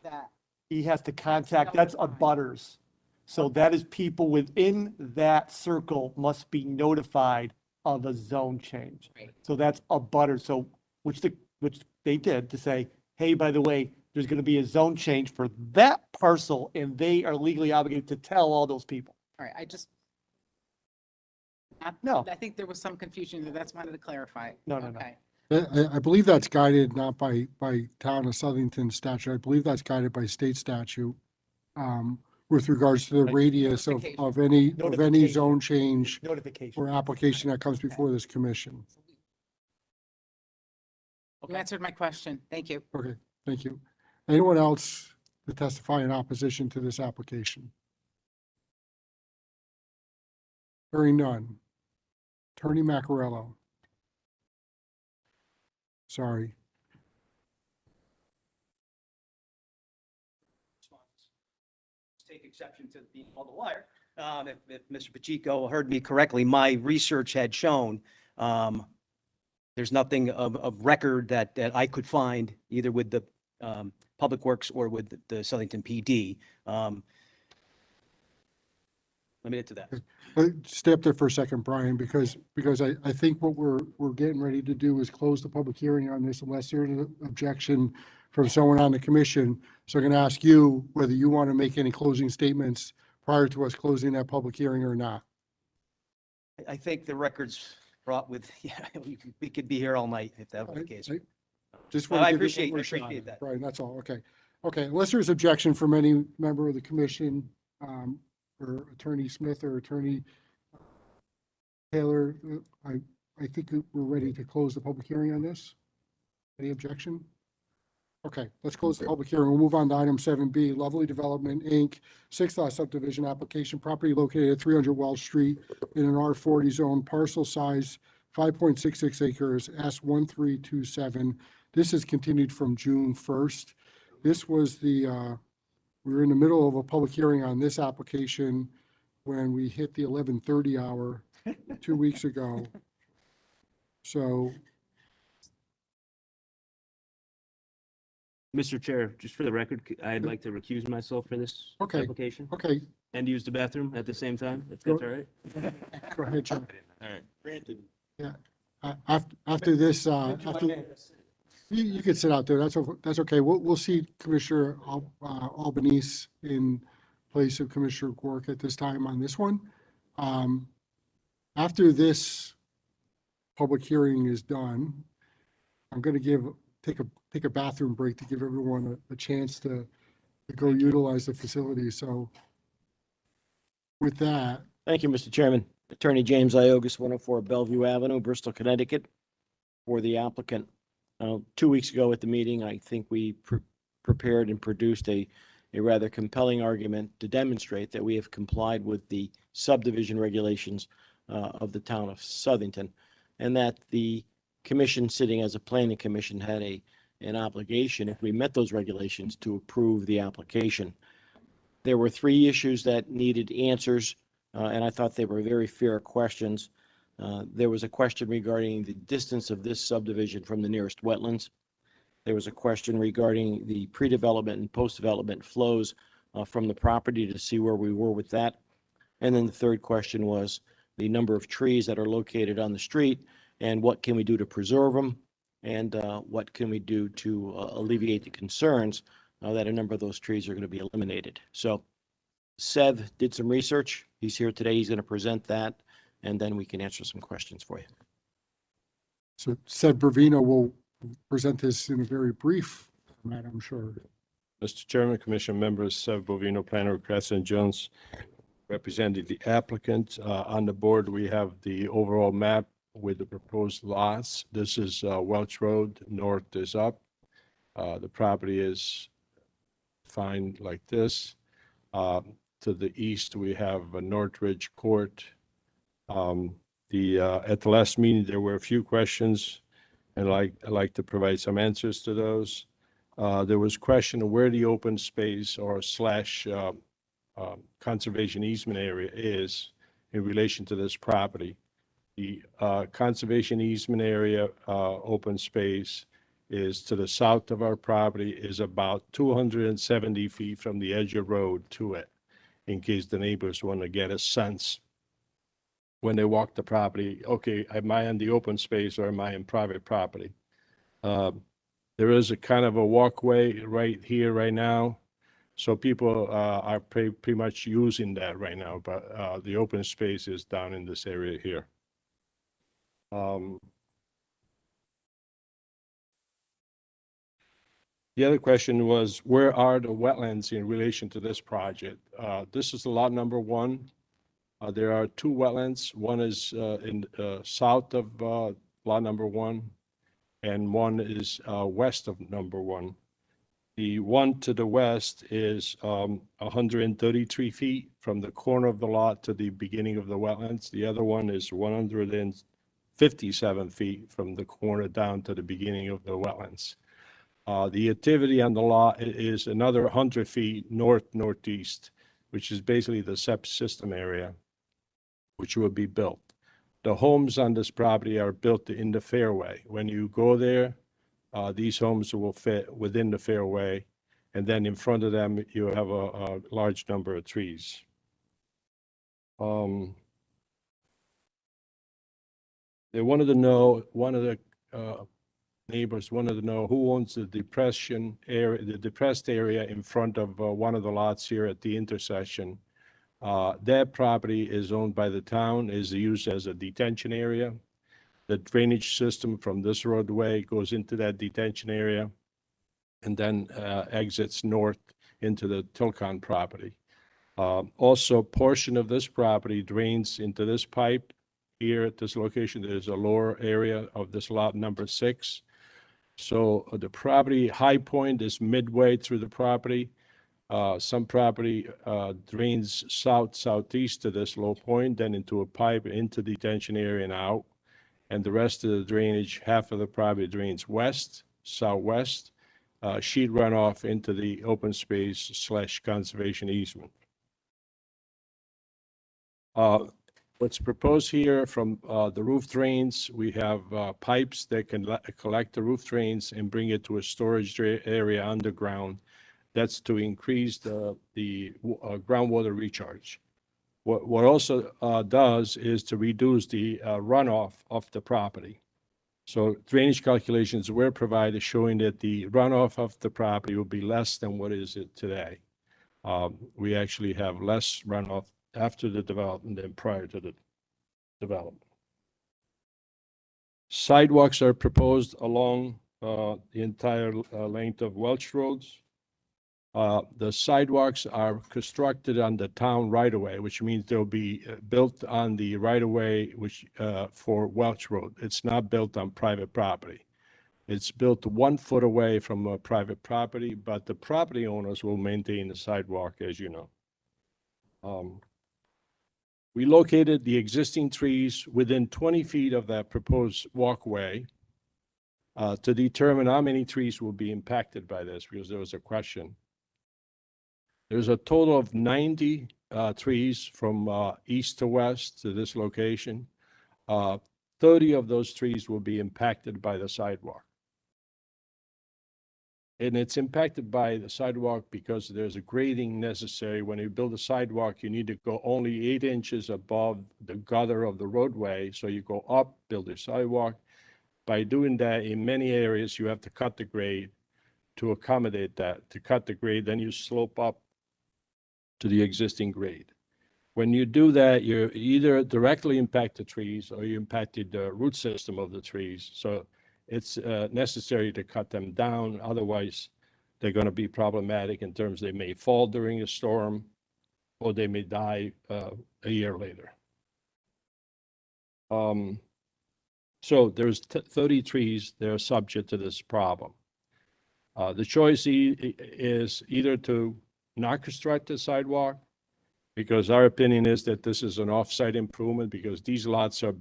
that, He has to contact, that's abutters. So that is people within that circle must be notified of a zone change. Right. So that's abutters. So, which they did to say, hey, by the way, there's going to be a zone change for that parcel, and they are legally obligated to tell all those people. all right, No. I think there was some confusion there. That's wanted to clarify. No. Okay. I believe that's guided not by town of Southington statute. I believe that's guided by state statute with regards to the Right. radius of any Notification. zone change Notification. or application that comes before this commission. You answered my question. Thank you. Okay, thank you. Anyone else to testify in opposition to this application? Hearing none. Attorney Maccarello. Sorry. Take exception to being on the wire. If Mr. Pacheco heard me correctly, my research had shown there's nothing of record that I could find either with the Public Works or with the Southington PD. Limited to that. Stay up there for a second, Brian, because I think what we're getting ready to do is close the public hearing on this unless there's an objection from someone on the commission. So I'm going to ask you whether you want to make any closing statements prior to us closing that public hearing or not. I think the record's brought with, yeah, we could be here all night if that were the case. Just No, want I to appreciate that. Right, that's all. Okay. Okay, unless there's objection from any member of the commission, or Attorney Smith or Attorney Taylor, I think we're ready to close the public hearing on this. Any objection? Okay, let's close the public hearing. We'll move on to item 7B, Lovely Development, Inc., 6-lot subdivision application, property located at 300 Wells Street in an R40 zone, parcel size 5.66 acres, S1327. This is continued from June 1st. This was we were in the middle of a public hearing on this application when we hit the 11:30 hour 2 weeks ago. So Mr. Chair, just for the record, I'd like to recuse myself for this Okay. application Okay, and use the bathroom at the same time, if Go- that's all right. go ahead, John. All right, granted. Yeah. After this, you can sit out there. That's okay. We'll see Commissioner Albanese in place of Commissioner Quirk at this time on this one. After this public hearing is done, I'm going to take a bathroom break to give everyone a chance to go utilize the facility. So with that, Thank you, Mr. Chairman. Attorney James Iogus, 104 Bellevue Avenue, Bristol, Connecticut, for the applicant. 2 weeks ago at the meeting, I think we prepared and produced a rather compelling argument to demonstrate that we have complied with the subdivision regulations of the town of Southington, and that the commission, sitting as a planning commission, had an obligation, if we met those regulations, to approve the application. There were 3 issues that needed answers, and I thought they were very fair questions. There was a question regarding the distance of this subdivision from the nearest wetlands. There was a question regarding the pre-development and post-development flows from the property, to see where we were with that. And then the third question was the number of trees that are located on the street, and what can we do to preserve them, and what can we do to alleviate the concerns that a number of those trees are going to be eliminated. So Sev did some research. He's here today. He's going to present that, and then we can answer some questions for you. so Seth Bravino will present this in a very brief format, I'm sure. Mr. Chairman, Commission members, Sev Bovino, planner of Crescent Jones, representing the applicant. On the board, we have the overall map with the proposed lots. This is Welch Road, north is up. The property is defined like this. To the east, we have Northridge Court. At the last meeting, there were a few questions, and I'd like to provide some answers to those. There was question of where the open space or conservation easement area is in relation to this property. The conservation easement area, open space, is to the south of our property, is about 270 feet from the edge of road to it, in case the neighbors want to get a sense when they walk the property, okay, am I on the open space or am I in private property? There is a kind of a walkway right here, right now. So people are pretty much using that right now, but the open space is down in this area here. The other question was, where are the wetlands in relation to this project? This is lot number 1. There are 2 wetlands. One is in south of lot number 1, and one is west of number 1. The one to the west is 133 feet from the corner of the lot to the beginning of the wetlands. The other one is 157 feet from the corner down to the beginning of the wetlands. The activity on the lot is another 100 feet northeast, which is basically the septic system area, which will be built. The homes on this property are built in the fairway. When you go there, these homes will fit within the fairway, and then in front of them, you have a large number of trees. They wanted to know, one of the neighbors wanted to know who owns the depressed area in front of one of the lots here at the intersection. That property is owned by the town, is used as a detention area. The drainage system from this roadway goes into that detention area and then exits north into the Tilcon property. Also, portion of this property drains into this pipe here at this location. There's a lower area of this lot number 6. So the property high point is midway through the property. Some property drains southeast to this low point, then into a pipe into the detention area and out. And the rest of the drainage, half of the property drains west, southwest, sheet runoff into the open space / conservation easement. What's proposed here from the roof drains, we have pipes that can collect the roof drains and bring it to a storage area underground. That's to increase the groundwater recharge. What also does is to reduce the runoff of the property. So drainage calculations were provided showing that the runoff of the property will be less than what is it today. We actually have less runoff after the development than prior to the development. Sidewalks are proposed along the entire length of Welch Roads. The sidewalks are constructed on the town right-of-way, which means they'll be built on the right-of-way which for Welch Road. It's not built on private property. It's built 1 foot away from a private property, but the property owners will maintain the sidewalk, as you know. We located the existing trees within 20 feet of that proposed walkway to determine how many trees will be impacted by this, because there was a question. There's a total of 90 trees from east to west to this location. 30 of those trees will be impacted by the sidewalk. And it's impacted by the sidewalk because there's a grading necessary. When you build a sidewalk, you need to go only 8 inches above the gutter of the roadway. So you go up, build a sidewalk. By doing that, in many areas, you have to cut the grade to accommodate that. To cut the grade, then you slope up to the existing grade. When you do that, you either directly impact the trees or you impacted the root system of the trees. So it's necessary to cut them down. Otherwise, they're going to be problematic in terms they may fall during a storm or they may die a year later. So there's 30 trees that are subject to this problem. The choice is either to not construct a sidewalk, because our opinion is that this is an off-site improvement because these lots are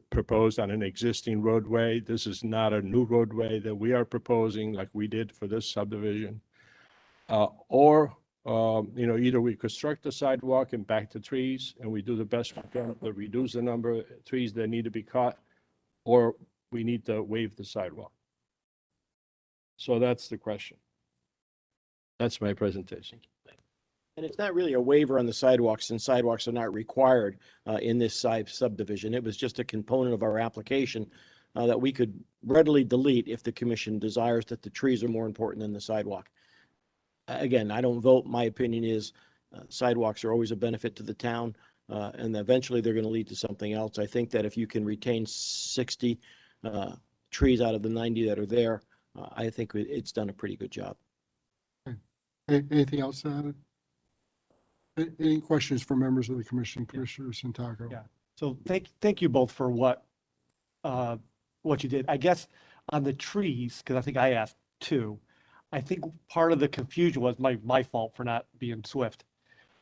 proposed on an existing roadway. This is not a new roadway that we are proposing like we did for this subdivision. Or either we construct a sidewalk and back to trees and we do the best we can to reduce the number of trees that need to be cut, or we need to waive the sidewalk. So that's the question. That's my presentation. And it's not really a waiver on the sidewalks, since sidewalks are not required in this subdivision. It was just a component of our application that we could readily delete if the commission desires that the trees are more important than the sidewalk. Again, I don't vote. My opinion is sidewalks are always a benefit to the town, and eventually they're going to lead to something else. I think that if you can retain 60 trees out of the 90 that are there, I think it's done a pretty good job. Anything else to add? Any questions for members of the commission? Commissioner Santaco? Yeah. So thank you both for what you did. I guess on the trees, because I think I asked too, I think part of the confusion was my fault for not being swift,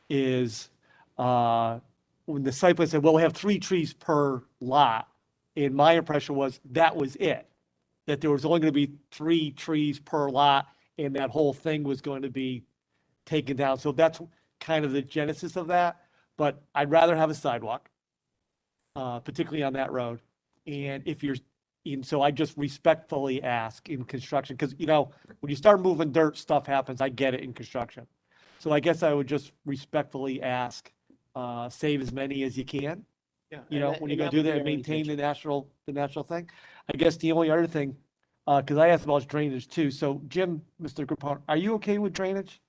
is when the site plan said, well, we have 3 trees per lot, and my impression was that was it, that there was only going to be 3 trees per lot, and that whole thing was going to be taken down. So that's kind of the genesis of that, but I'd rather have a sidewalk, particularly on that road. And so I just respectfully ask in construction, because, when you start moving dirt, stuff happens. I get it in construction. So I guess I would just respectfully ask, save as many as you can. Yeah. When you go do that, and maintain the natural thing. I guess the only other thing, because I asked about drainage too. So Jim, Mr. Grappone, are you okay with drainage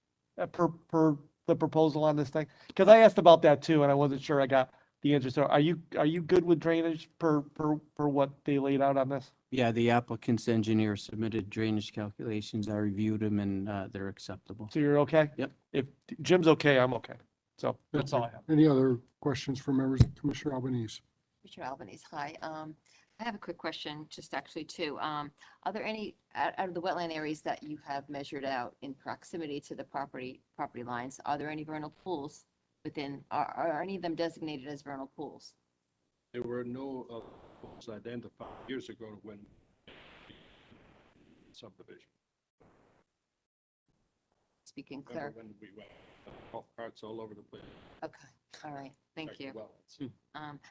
per the proposal on this thing? Because I asked about that too, and I wasn't sure I got the answer. So are you good with drainage per what they laid out on this? Yeah, the applicant's engineer submitted drainage calculations. I reviewed them and they're acceptable. So you're okay? Yep. If Jim's okay, I'm okay. So that's all I have. Any other questions for members of Commissioner Albanese? Commissioner Albanese, hi. I have a quick question, just actually two. Are there any, out of the wetland areas that you have measured out in proximity to the property lines, are there any vernal pools within, are any of them designated as vernal pools? There were no pools identified years ago when subdivision. Speaking clear. When we went golf carts all over the place. Okay, all right, thank you. Wetlands.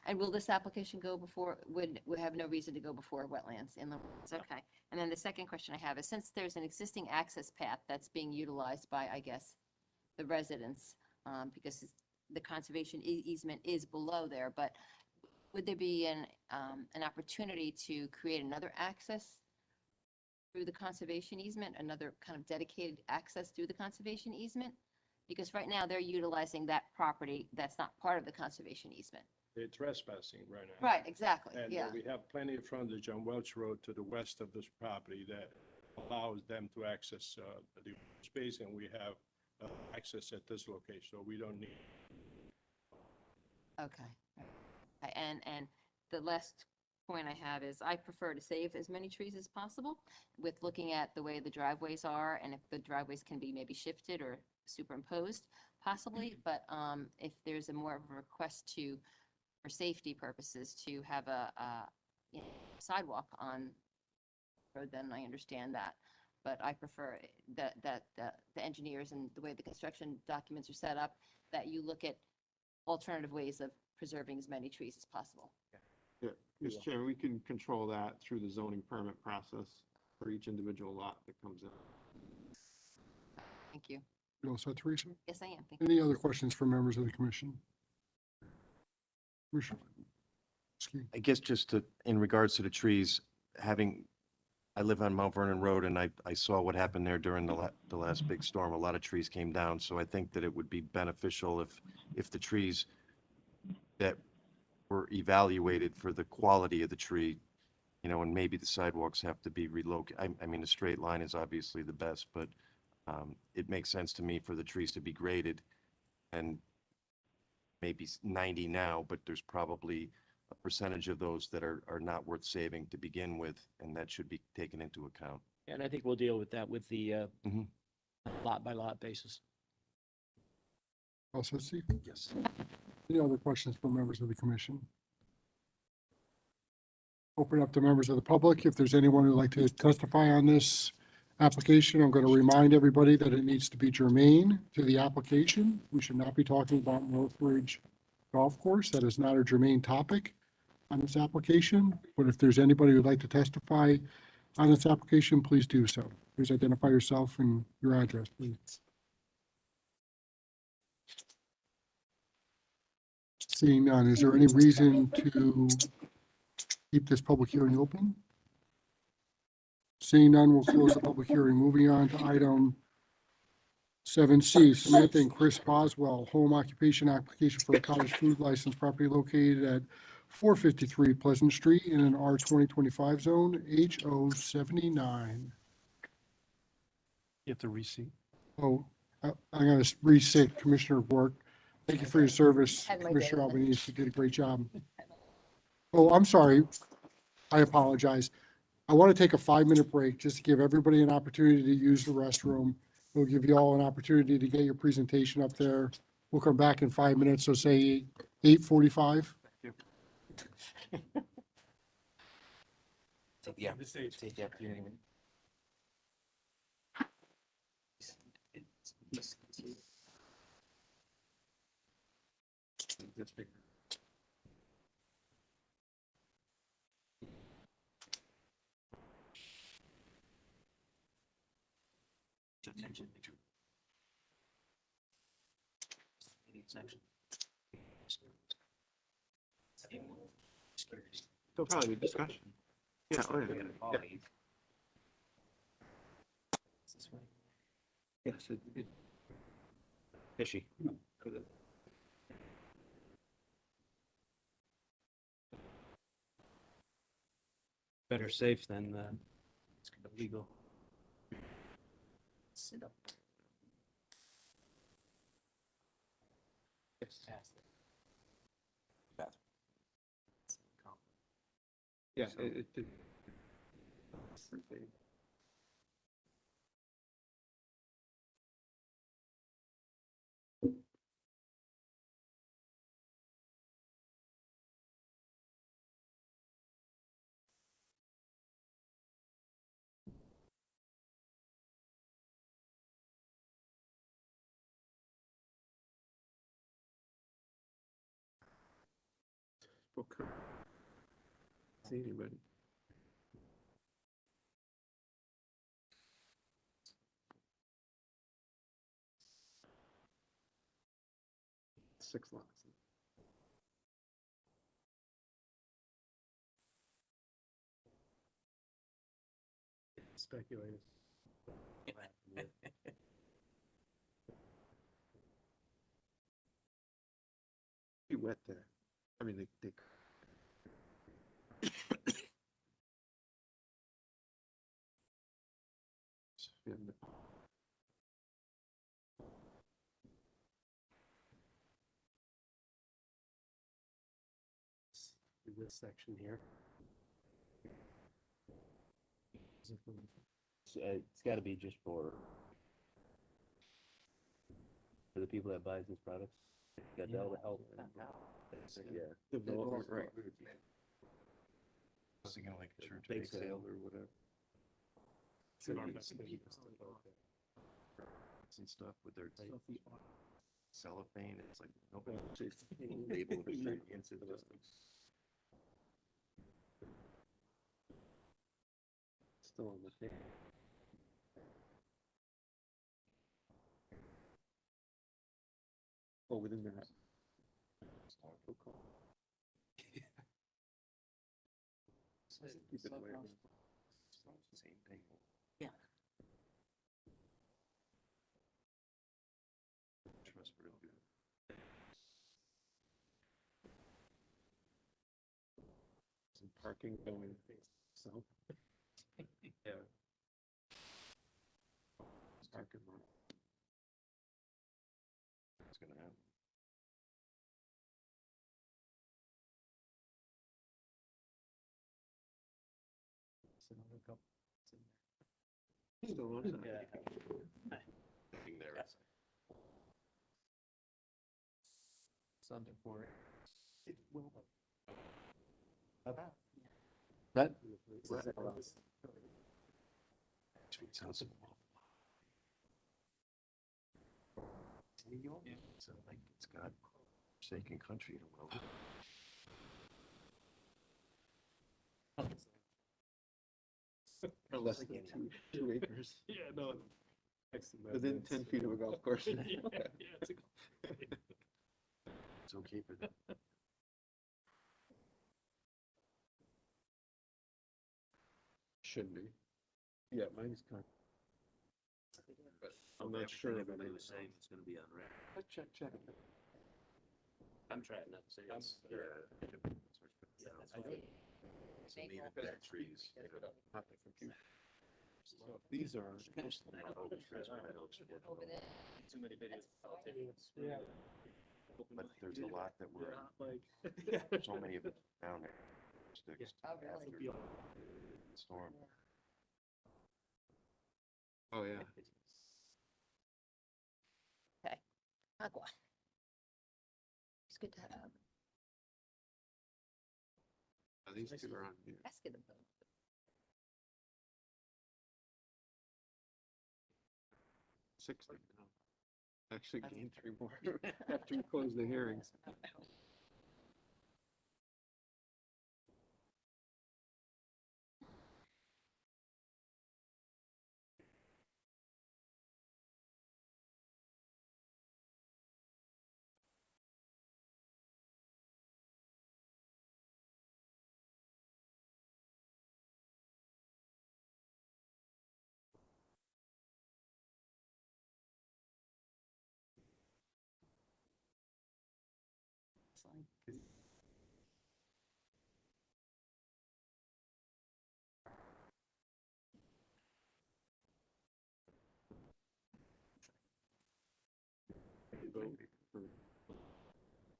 And will this application go before, would have no reason to go before wetlands, inland wetlands? Okay. And then the second question I have is, since there's an existing access path that's being utilized by, I guess, the residents, because the conservation easement is below there, but would there be an opportunity to create another access through the conservation easement, another kind of dedicated access through the conservation easement? Because right now they're utilizing that property that's not part of the conservation easement. They're trespassing right now. Right, exactly, And yeah. we have plenty of frontage on Welch Road to the west of this property that allows them to access the space, and we have access at this location, so we don't need. Okay. And the last point I have is I prefer to save as many trees as possible with looking at the way the driveways are and if the driveways can be maybe shifted or superimposed possibly. But if there's a more of a request for safety purposes, to have a you know, sidewalk on the road, then I understand that. But I prefer that the engineers and the way the construction documents are set up, that you look at alternative ways of preserving as many trees as possible. Yeah, Mr. Chairman, we can control that through the zoning permit process for each individual lot that comes in. Thank you. You all set, Teresa? Yes, I am. Thank you. Any other questions from members of the commission? Commissioner Ski. I guess just to, in regards to the trees, I live on Mount Vernon Road, and I saw what happened there during the last big storm. A lot of trees came down, so I think that it would be beneficial if the trees that were evaluated for the quality of the tree, you know, and maybe the sidewalks have to be relocated. I mean, a straight line is obviously the best, but it makes sense to me for the trees to be graded, and maybe 90 now, but there's probably a percentage of those that are not worth saving to begin with, and that should be taken into account. And I think we'll deal with that with the Mhm. lot by lot basis. All set, Steve? Yes. Any other questions from members of the commission? Open up to members of the public. If there's anyone who'd like to testify on this application, I'm going to remind everybody that it needs to be germane to the application. We should not be talking about Northridge Golf Course. That is not a germane topic on this application. But if there's anybody who'd like to testify on this application, please do so. Please identify yourself and your address, please. Seeing none, is there any reason to keep this public hearing open? Seeing none, we'll close the public hearing. Moving on to item 7C, Samantha and Chris Boswell, home occupation application for a cottage food license, property located at 453 Pleasant Street in an R 2025 zone, HO 79. You have to reseat. Oh, I'm going to restate Commissioner Bork. Thank you for your service, Had my Commissioner day. Albanese. You did a great job. Oh, I'm sorry. I apologize. I want to take a 5-minute break just to give everybody an opportunity to use the restroom. We'll give you all an opportunity to get your presentation up there. We'll come back in 5 minutes, so say 8:45. Yeah, take the opportunity. There'll probably be discussion. Yeah, oh, yeah. Yes, fishy. Better safe than illegal. Sit up. Yeah, it did. Okay. See anybody? 6 lots. Speculated. Be wet there. I mean, they. Yeah, This section here. It's gotta be just for the people that buys this product. Got all the help. Yeah. Development, right. Was he gonna like a church Bake bake sale or whatever? And stuff with their cellophane, it's like nobody label the ingredients. It just Still on the thing. Oh, within that. Keep it away. same thing. Yeah. Trustworthy. Some parking going, so. Yeah. Parking lot. It's gonna happen. Still on that. Being there, it's Something for it. It will. That? Sweet sounds. So like it's got forsaken country in a world. Or less than 2 acres. Yeah, no. Within 10 feet of a golf course. Yeah, it's It's okay for them. Should be. Yeah, mine's kind. But I'm not sure of Everything it. was saying it's gonna be on record. Check. I'm trying not to say it's. Some even dead trees. Not the computer. So these are. Too many videos. Yeah. But there's a lot that were, so many of it down there. Sticks after the storm. Oh, yeah. Okay. Agua. It's good to have. Oh, these two are on here. Ask it. 60 now. Actually gained 3 more after we closed the hearings.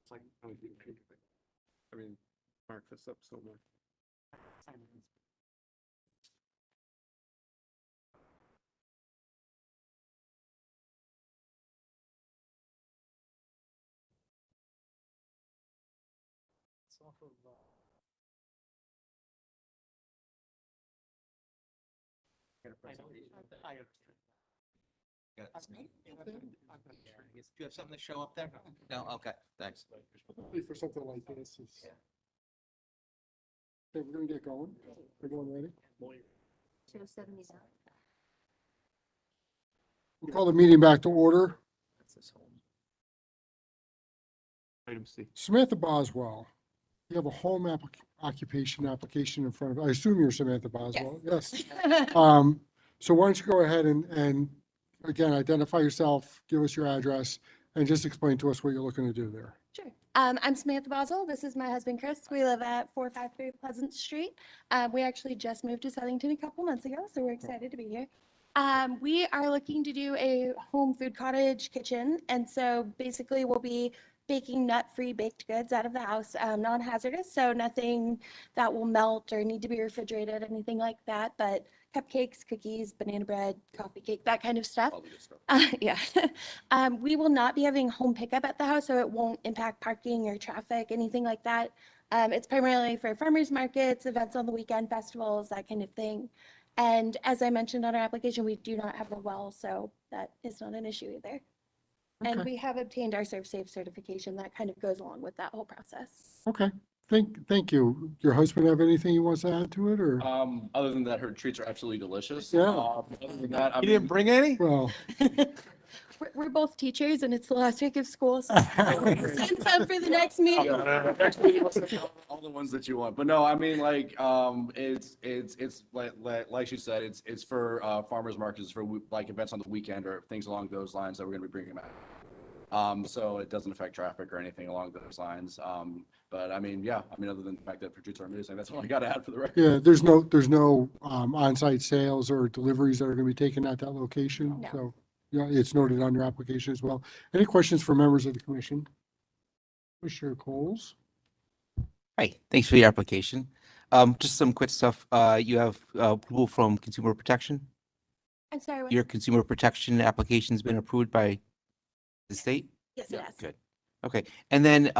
It's like, I mean, mark this up so much. It's off of, Do you have something to show up there? No, okay, thanks. Hopefully for something like this is. Okay, we're gonna get going. Everyone ready? 279. We'll call the meeting back to order. Item C. Samantha Boswell, you have a home occupation application in front of, I assume you're Samantha Boswell? Yes. So why don't you go ahead and again, identify yourself, give us your address, and just explain to us what you're looking to do there. Sure. I'm Samantha Boswell. This is my husband, Chris. We live at 453 Pleasant Street. We actually just moved to Southington a couple months ago, so we're excited to be here. We are looking to do a home food cottage kitchen, and so basically we'll be baking nut-free baked goods out of the house, non-hazardous, so nothing that will melt or need to be refrigerated, anything like that, but cupcakes, cookies, banana bread, coffee cake, that kind of stuff. Yeah. We will not be having home pickup at the house, so it won't impact parking or traffic, anything like that. It's primarily for farmers markets, events on the weekend, festivals, that kind of thing. And as I mentioned on our application, we do not have a well, so that is not an issue either. And Okay. we have obtained our Serve Safe certification that kind of goes along with that whole process. Okay, thank you. Your husband have anything he wants to add to it, or? Other than that, her treats are absolutely delicious. Yeah. Other than that, I You didn't mean, bring any? Well, We're both teachers and it's the last week of school, so send some for the next meeting. next meeting, let's take all the ones that you want. But no, I mean, like, it's like she said, it's for farmers markets, for like events on the weekend or things along those lines that we're gonna be bringing them out. So it doesn't affect traffic or anything along those lines. But I mean, yeah, I mean, other than the fact that her treats are amazing, that's all I gotta add for the record. yeah, there's no on-site sales or deliveries that are gonna be taken at that location, No. so, yeah, it's noted on your application as well. Any questions for members of the commission? Commissioner Coles? Hi, thanks for your application. Just some quick stuff. You have approval from Consumer Protection. I'm sorry, what? Your Consumer Protection application's been approved by the state? Yes, it has. Good. Okay. And then,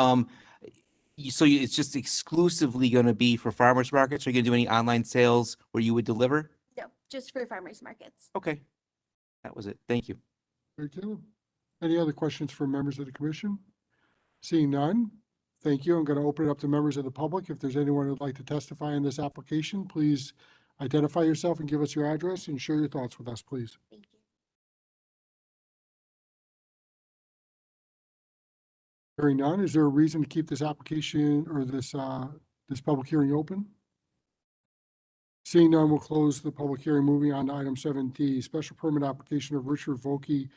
it's just exclusively going to be for farmers markets? Are you going to do any online sales where you would deliver? No, just for farmers markets. Okay. That was it. Thank you. Very good. Any other questions for members of the commission? Seeing none, thank you. I'm going to open it up to members of the public. If there's anyone who'd like to testify in this application, please identify yourself and give us your address and share your thoughts with us, please. Thank you. Hearing none, is there a reason to keep this application or this public hearing open? Seeing none, we'll close the public hearing. Moving on to item 7D, special permit application of Richard Volkey,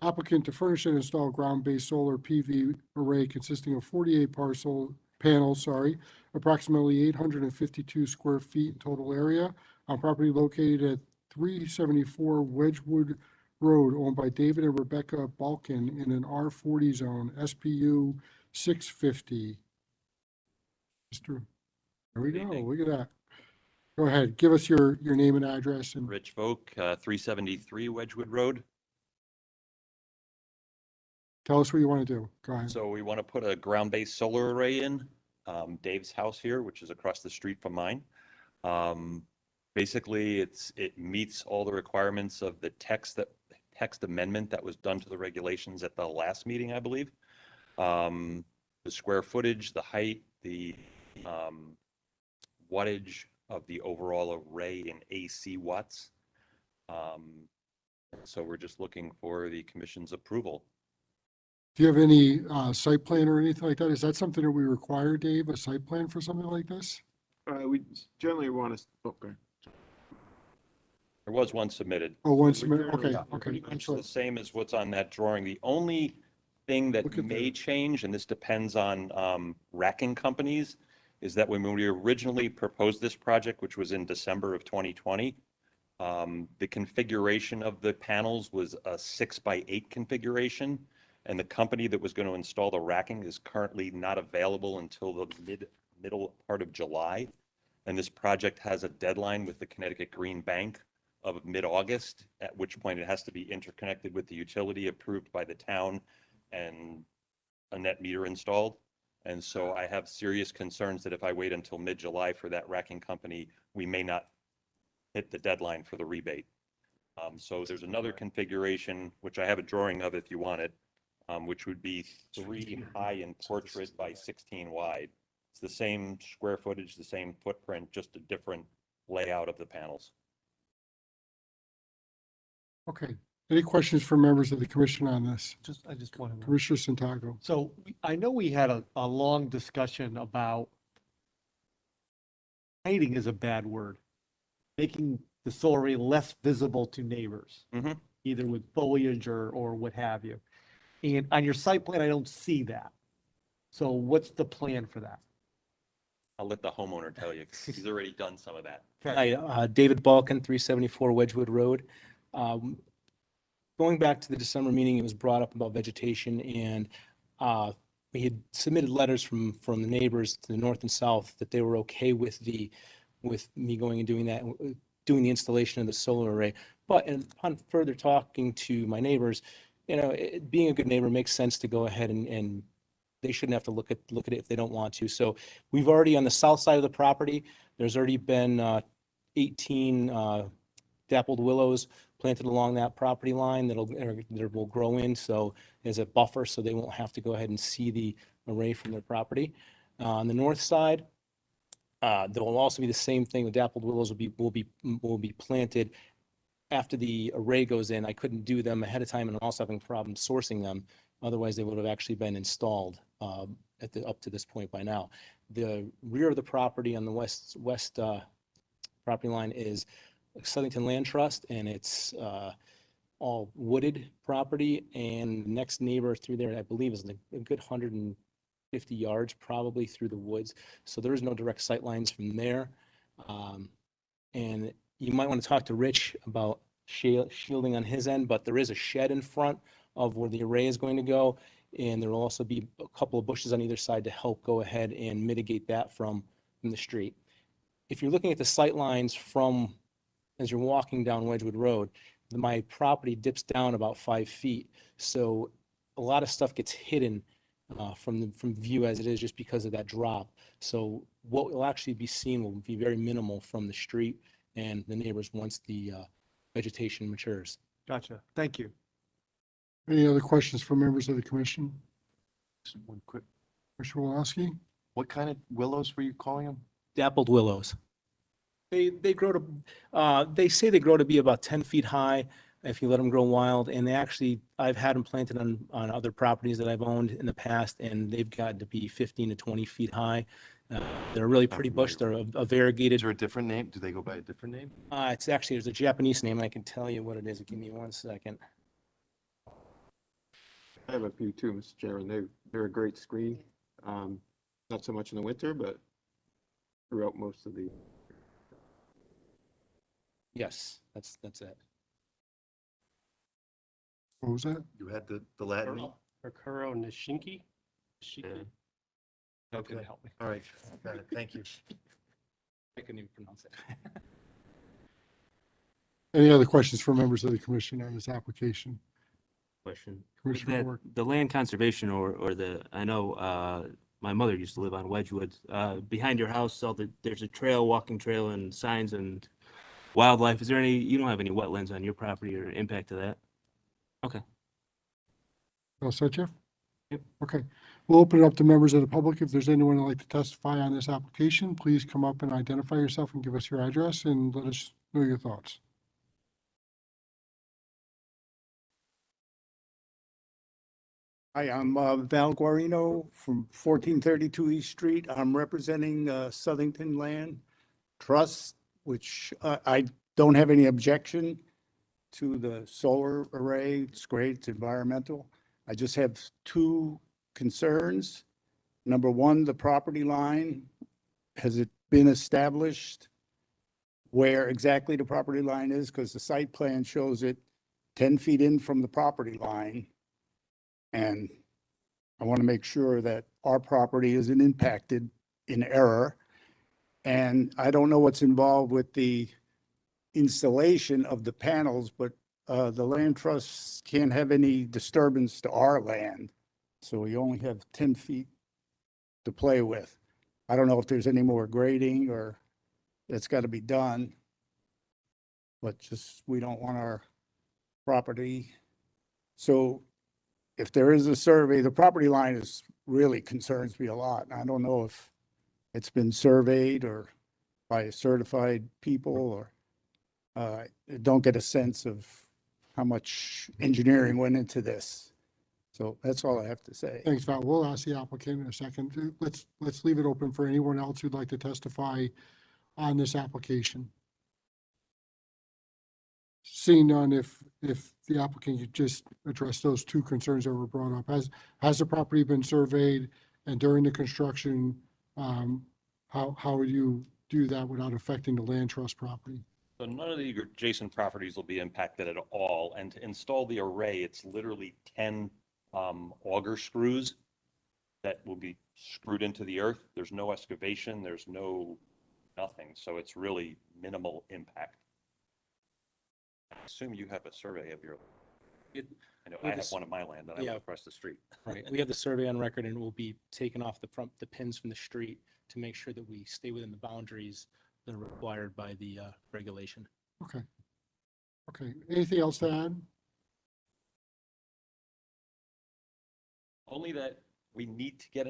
applicant to furnish and install ground-based solar PV array consisting of 48 panels, approximately 852 square feet in total area on property located at 374 Wedgewood Road, owned by David and Rebecca Balkin in an R40 zone, SPU 650. There we go. Look at that. Go ahead. Give us your name and address. And Rich Vogt, 373 Wedgewood Road. tell us what you want to do. Go ahead. So we want to put a ground-based solar array in Dave's house here, which is across the street from mine. Basically, it meets all the requirements of the text amendment that was done to the regulations at the last meeting, I believe. The square footage, the height, the wattage of the overall array in AC watts. So we're just looking for the commission's approval. Do you have any site plan or anything like that? Is that something that we require, Dave, a site plan for something like this? We generally want to, okay. There was one submitted. Oh, one So submitted. we're Okay, pretty okay. much the same as what's on that drawing. The only thing that may change, and this depends on racking companies, is that when we originally proposed this project, which was in December of 2020, the configuration of the panels was a 6x8 configuration, and the company that was going to install the racking is currently not available until the middle part of July. And this project has a deadline with the Connecticut Green Bank of mid-August, at which point it has to be interconnected with the utility approved by the town and a net meter installed. And so I have serious concerns that if I wait until mid-July for that racking company, we may not hit the deadline for the rebate. So there's another configuration, which I have a drawing of if you want it, which would be 3 high in portrait by 16 wide. It's the same square footage, the same footprint, just a different layout of the panels. Okay, Any questions for members of the commission on this? I just want to know. Commissioner Santago. So I know we had a long discussion about hiding is a bad word, making the solar array less visible to neighbors, either with foliage or what have you. And on your site plan, I don't see that. So what's the plan for that? I'll let the homeowner tell you, 'cause he's already done some of that. Hi, David Balkin, 374 Wedgewood Road. Going back to the December meeting, it was brought up about vegetation, and we had submitted letters from the neighbors to the north and south that they were okay with me going and doing that, doing the installation of the solar array. But upon further talking to my neighbors, being a good neighbor makes sense to go ahead and they shouldn't have to look at it if they don't want to. So we've already, on the south side of the property, there's already been 18 dappled willows planted along that property line that will grow in, so as a buffer, so they won't have to go ahead and see the array from their property. On the north side, there will also be the same thing. The dappled willows will be planted after the array goes in. I couldn't do them ahead of time, and I'm also having problems sourcing them. Otherwise, they would have actually been installed up to this point by now. The rear of the property on the west property line is Southington Land Trust, and it's all wooded property. And the next neighbor through there, I believe, is a good 150 yards probably through the woods. So there is no direct sight lines from there. And you might want to talk to Rich about shielding on his end, but there is a shed in front of where the array is going to go. And there will also be a couple of bushes on either side to help go ahead and mitigate that from the street. If you're looking at the sight lines as you're walking down Wedgewood Road, my property dips down about 5 feet. So a lot of stuff gets hidden from view as it is, just because of that drop. So what will actually be seen will be very minimal from the street and the neighbors once the vegetation matures. Gotcha. Thank you. Any other questions from members of the commission? Just one quick, Commissioner Woloski? what kind of willows were you calling them? Dappled willows. They grow to, they say they grow to be about 10 feet high if you let them grow wild. And I've had them planted on other properties that I've owned in the past, and they've gotten to be 15 to 20 feet high. They're a really pretty bush. They're a variegated. Is there a different name? Do they go by a different name? There's a Japanese name. I can tell you what it is. Give me 1 second. I have a few too, Mr. Chairman. They're a great screen. Not so much in the winter, but throughout most of the. Yes, that's it. What was that? You had the Latin name? Arcuro Nishinki? Okay, help me. all right, got it, thank you. I couldn't even pronounce it. Any other questions for members of the commission on this application? Question. With Commissioner that, Bork. the land conservation I know, my mother used to live on Wedgewood. Behind your house, there's a walking trail and signs and wildlife. Is there you don't have any wetlands on your property or impact to that? Okay. All set, Jeff? Yep. Okay. We'll open it up to members of the public. If there's anyone who'd like to testify on this application, please come up and identify yourself and give us your address and let us know your thoughts. Hi, I'm Val Guarino from 1432 East Street. I'm representing Southington Land Trust, which I don't have any objection to the solar array. It's great, it's environmental. I just have two concerns. Number one, the property line. Has it been established where exactly the property line is? Because the site plan shows it 10 feet in from the property line. And I want to make sure that our property isn't impacted in error. And I don't know what's involved with the installation of the panels, but the land trusts can't have any disturbance to our land. So we only have 10 feet to play with. I don't know if there's any more grading or that's got to be done. But just, we don't want our property. So if there is a survey, the property line really concerns me a lot. I don't know if it's been surveyed or by certified people, or don't get a sense of how much engineering went into this. So that's all I have to say. Thanks, Val. We'll ask the applicant in a second. Let's leave it open for anyone else who'd like to testify on this application. Seeing none, if the applicant could just address those two concerns that were brought up. Has the property been surveyed, and during the construction, how would you do that without affecting the land trust property? So none of the adjacent properties will be impacted at all. And to install the array, it's literally 10 auger screws that will be screwed into the earth. There's no excavation, there's nothing. So it's really minimal impact. I assume you have a survey of your, I know I have one of my land that I live across the street. Right, we have the survey on record and we'll be taking off the pins from the street to make sure that we stay within the boundaries that are required by the regulation. Okay. Okay. Anything else to add? Only that we need to get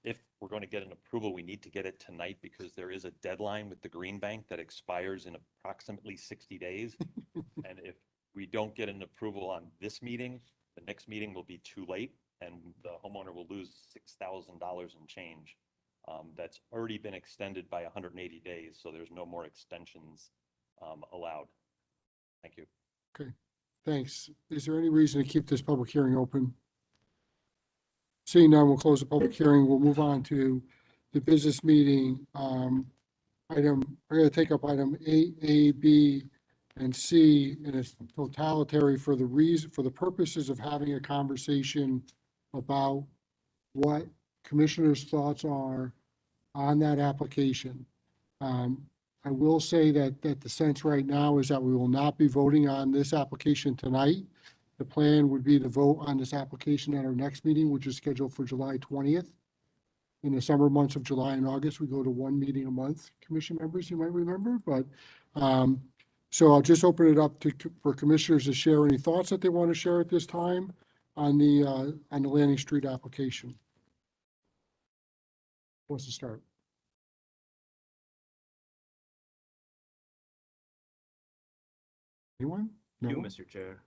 if we're going to get an approval, we need to get it tonight because there is a deadline with the Green Bank that expires in approximately 60 days. And if we don't get an approval on this meeting, the next meeting will be too late and the homeowner will lose $6,000 and change. That's already been extended by 180 days, so there's no more extensions allowed. Thank you. Okay, thanks. Is there any reason to keep this public hearing open? Seeing none, we'll close the public hearing. We'll move on to the business meeting. I'm going to take up item A, B, and C in its totality for the purposes of having a conversation about what commissioners' thoughts are on that application. I will say that the sense right now is that we will not be voting on this application tonight. The plan would be to vote on this application at our next meeting, which is scheduled for July 20th. In the summer months of July and August, we go to one meeting a month, commission members, you might remember, but so I'll just open it up for commissioners to share any thoughts that they want to share at this time on the Landing Street application. Who wants to start? Anyone? No? You, Mr. Chair.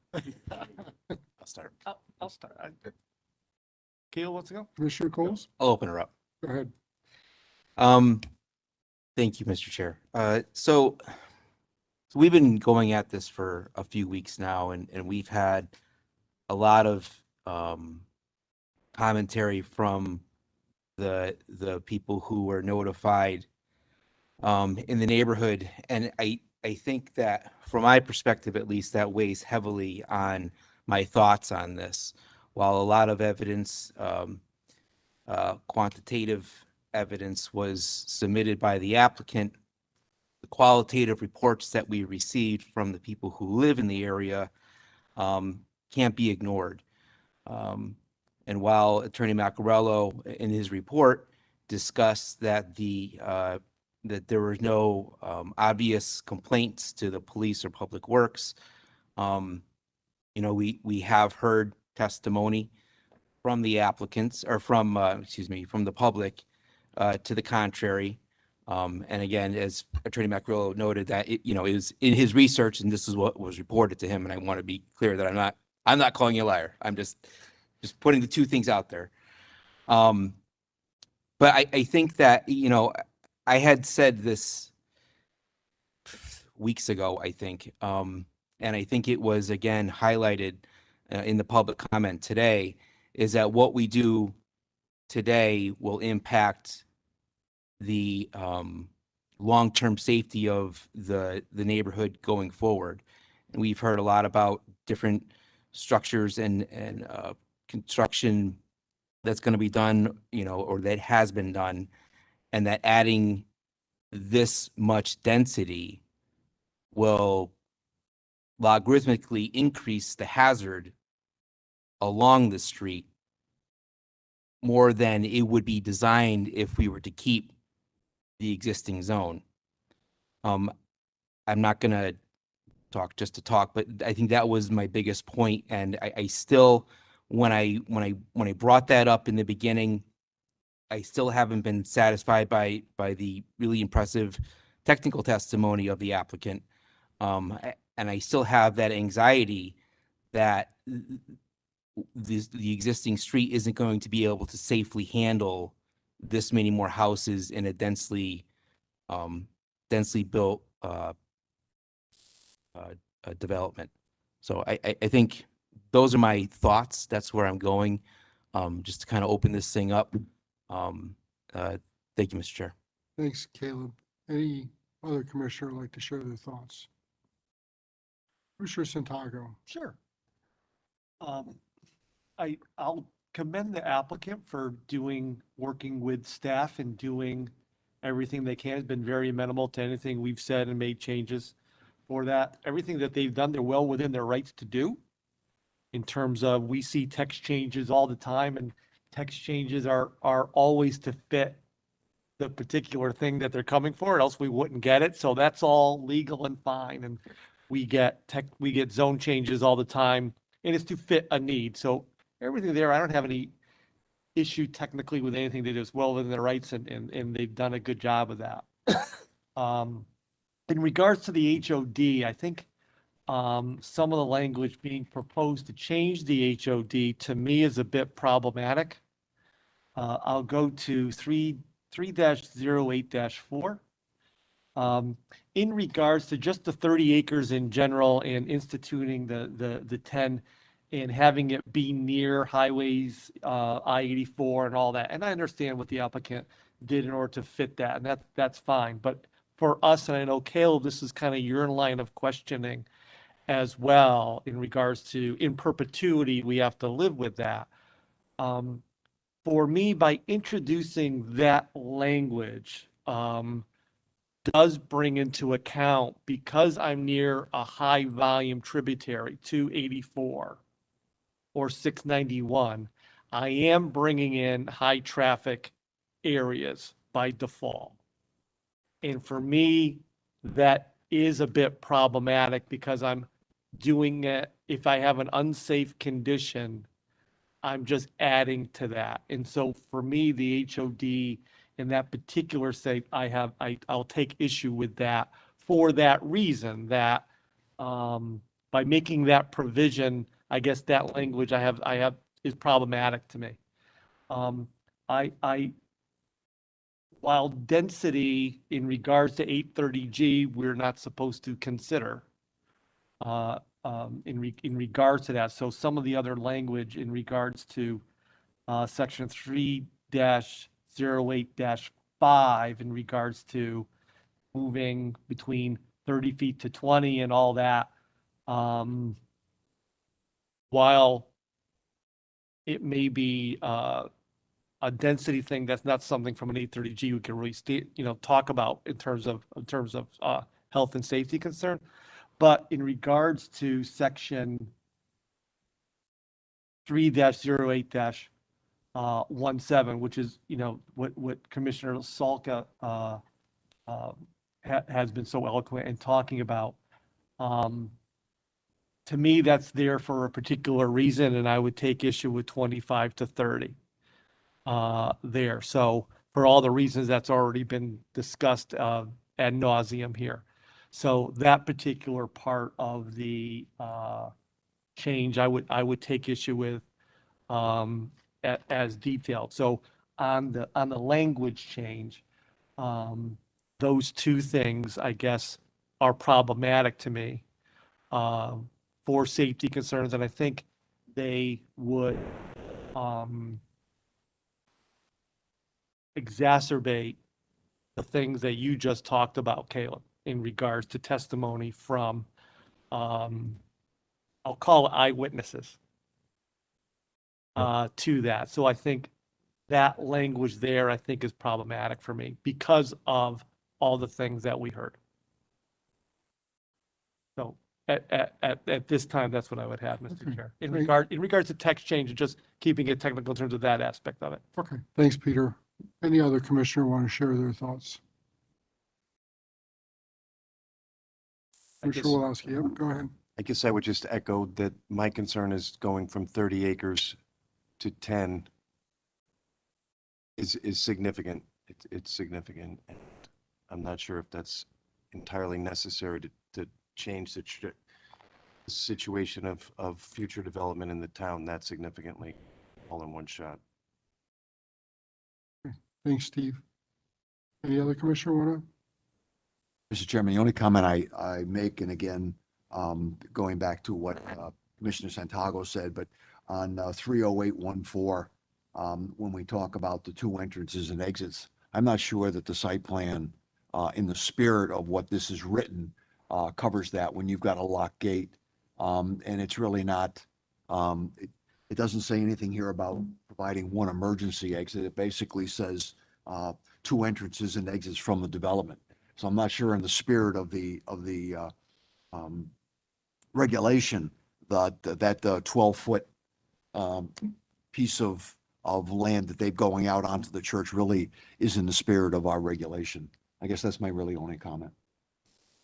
I'll start. I'll start. Keel, wants to go? Commissioner Coles? I'll open her up. Go ahead. Thank you, Mr. Chair. So we've been going at this for a few weeks now, and we've had a lot of commentary from the people who were notified in the neighborhood. And I think that from my perspective, at least, that weighs heavily on my thoughts on this. While a lot of evidence, quantitative evidence was submitted by the applicant, the qualitative reports that we received from the people who live in the area can't be ignored. And while Attorney Maccarello in his report discussed that that there were no obvious complaints to the police or public works, we have heard testimony from the applicants or from the public to the contrary. And again, as Attorney Maccarello noted, that it was in his research, and this is what was reported to him. And I want to be clear that I'm not calling you a liar. I'm just putting the two things out there. But I think that, I had said this weeks ago, I think, and I think it was again highlighted in the public comment today, is that what we do today will impact the long-term safety of the neighborhood going forward. And we've heard a lot about different structures and construction that's going to be done, or that has been done, and that adding this much density will logarithmically increase the hazard along the street more than it would be designed if we were to keep the existing zone. I'm not going to talk just to talk, but I think that was my biggest point. And I still, when I brought that up in the beginning, I still haven't been satisfied by the really impressive technical testimony of the applicant. And I still have that anxiety that the existing street isn't going to be able to safely handle this many more houses in a densely built development. So I think those are my thoughts. That's where I'm going, just to kind of open this thing up. Thank you, Mr. Chair. Thanks, Caleb. Any other commissioner would like to share their thoughts? Commissioner Santago. Sure. I'll commend the applicant for working with staff and doing everything they can. Has been very amenable to anything we've said and made changes for that. Everything that they've done, they're well within their rights to do. In terms of, we see text changes all the time, and text changes are always to fit the particular thing that they're coming for, or else we wouldn't get it. So that's all legal and fine. And we get zone changes all the time, and it's to fit a need. So everything there, I don't have any issue technically with anything. They do is well within their rights, and they've done a good job of that. In regards to the HOD, I think some of the language being proposed to change the HOD to me is a bit problematic. I'll go to 3-08-4. In regards to just the 30 acres in general and instituting the 10 and having it be near highways, I-84 and all that. And I understand what the applicant did in order to fit that, and that's fine. But for us, and I know Caleb, this is kind of your line of questioning as well in regards to in perpetuity, we have to live with that. For me, by introducing that language, does bring into account, because I'm near a high volume tributary, 284 or 691, I am bringing in high traffic areas by default. And for me, that is a bit problematic because I'm doing it, if I have an unsafe condition, I'm just adding to that. And so for me, the HOD in that particular state, I'll take issue with that for that reason, that by making that provision, I guess that language I have is problematic to me. While density in regards to 830G, we're not supposed to consider in regards to that. So some of the other language in regards to section 3-08-5 in regards to moving between 30 feet to 20 and all that, while it may be a density thing, that's not something from an 830G we can really talk about in terms of health and safety concern. But in regards to section 3-08-17, which is, what Commissioner Salka has been so eloquent in talking about, to me, that's there for a particular reason, and I would take issue with 25 to 30 there. So for all the reasons that's already been discussed ad nauseum here. So that particular part of the change, I would take issue with as detailed. So on the language change, those two things, I guess, are problematic to me for safety concerns, and I think they would exacerbate the things that you just talked about, Caleb, in regards to testimony from, I'll call it eyewitnesses to that. So I think that language there, I think, is problematic for me because of all the things that we heard. So at this time, that's what I would have, Mr. Chair. In regards to text change and just keeping it technical in terms of that aspect of it. Okay, thanks, Peter. Any other commissioner want to share their thoughts? Commissioner Woloski, yep, go ahead. I guess I would just echo that my concern is going from 30 acres to 10 is significant. It's significant. And I'm not sure if that's entirely necessary to change situation of future development in the town that significantly, all in one shot. Thanks, Steve. Any other commissioner want to? Mr. Chairman, the only comment I make, and again, going back to what Commissioner Santago said, but on 30814, when we talk about the two entrances and exits, I'm not sure that the site plan, in the spirit of what this is written, covers that when you've got a locked gate. And it's really not, it doesn't say anything here about providing one emergency exit. It basically says two entrances and exits from the development. So I'm not sure in the spirit of the regulation that the 12-foot piece of land that they're going out onto the church really is in the spirit of our regulation. I guess that's my really only comment.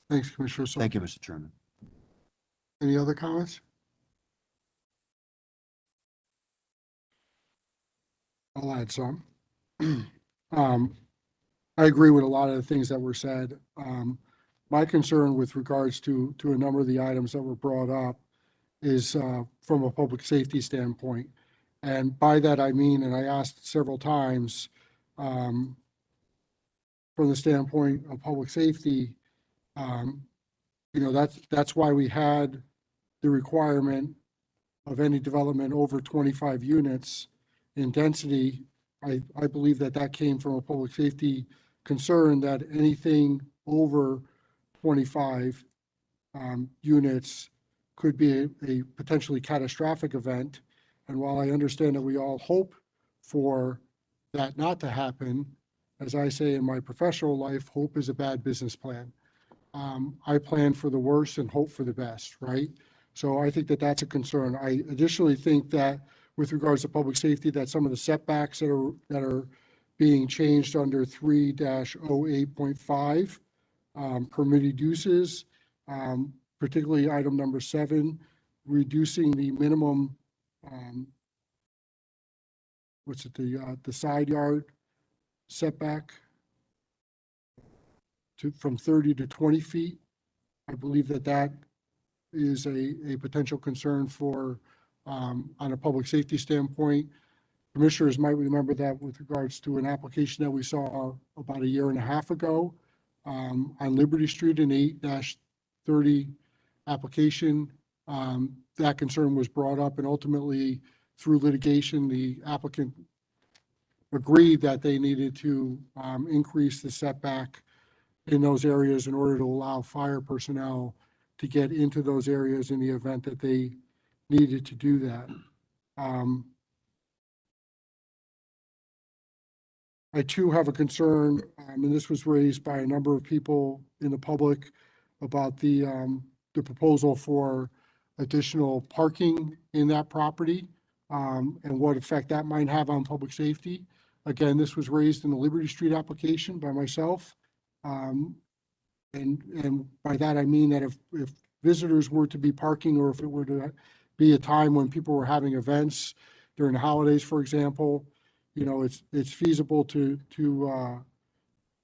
Thanks, Commissioner. Thank you, Mr. Chairman. Any other comments? I'll add some. I agree with a lot of the things that were said. My concern with regards to a number of the items that were brought up is from a public safety standpoint. And by that, I mean, and I asked several times, from the standpoint of public safety, that's why we had the requirement of any development over 25 units in density. I believe that came from a public safety concern that anything over 25 units could be a potentially catastrophic event. And while I understand that we all hope for that not to happen, as I say in my professional life, hope is a bad business plan. I plan for the worst and hope for the best, right? So I think that that's a concern. I additionally think that with regards to public safety, that some of the setbacks that are being changed under 3-08.5 permitted uses, particularly item number 7, reducing the minimum, the side yard setback from 30 to 20 feet. I believe that is a potential concern for, on a public safety standpoint. Commissioners might remember that with regards to an application that we saw about 1.5 years ago on Liberty Street, an 8-30 application. That concern was brought up, and ultimately through litigation, the applicant agreed that they needed to increase the setback in those areas in order to allow fire personnel to get into those areas in the event that they needed to do that. I too have a concern, and this was raised by a number of people in the public about the proposal for additional parking in that property, and what effect that might have on public safety. Again, this was raised in the Liberty Street application by myself. And by that, I mean that if visitors were to be parking, or if it were to be a time when people were having events during the holidays, for example, it's feasible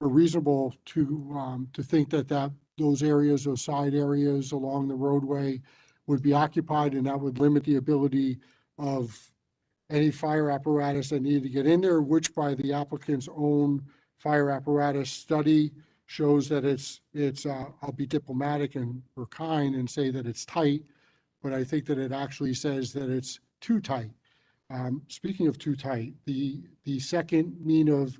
or reasonable to think that those areas, those side areas along the roadway would be occupied, and that would limit the ability of any fire apparatus that needed to get in there, which by the applicant's own fire apparatus study shows that it's I'll be diplomatic or kind and say that it's tight, but I think that it actually says that it's too tight. Speaking of too tight, the second mean of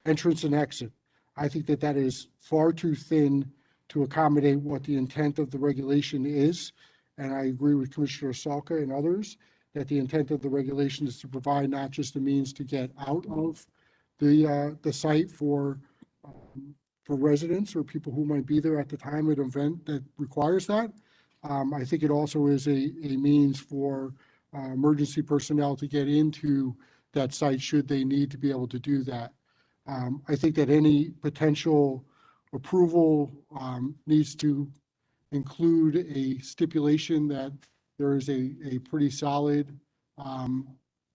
entrance and exit, I think that is far too thin to accommodate what the intent of the regulation is. And I agree with Commissioner Salka and others that the intent of the regulation is to provide not just a means to get out of the site for residents or people who might be there at the time of an event that requires that. I think it also is a means for emergency personnel to get into that site should they need to be able to do that. I think that any potential approval needs to include a stipulation that there is a pretty solid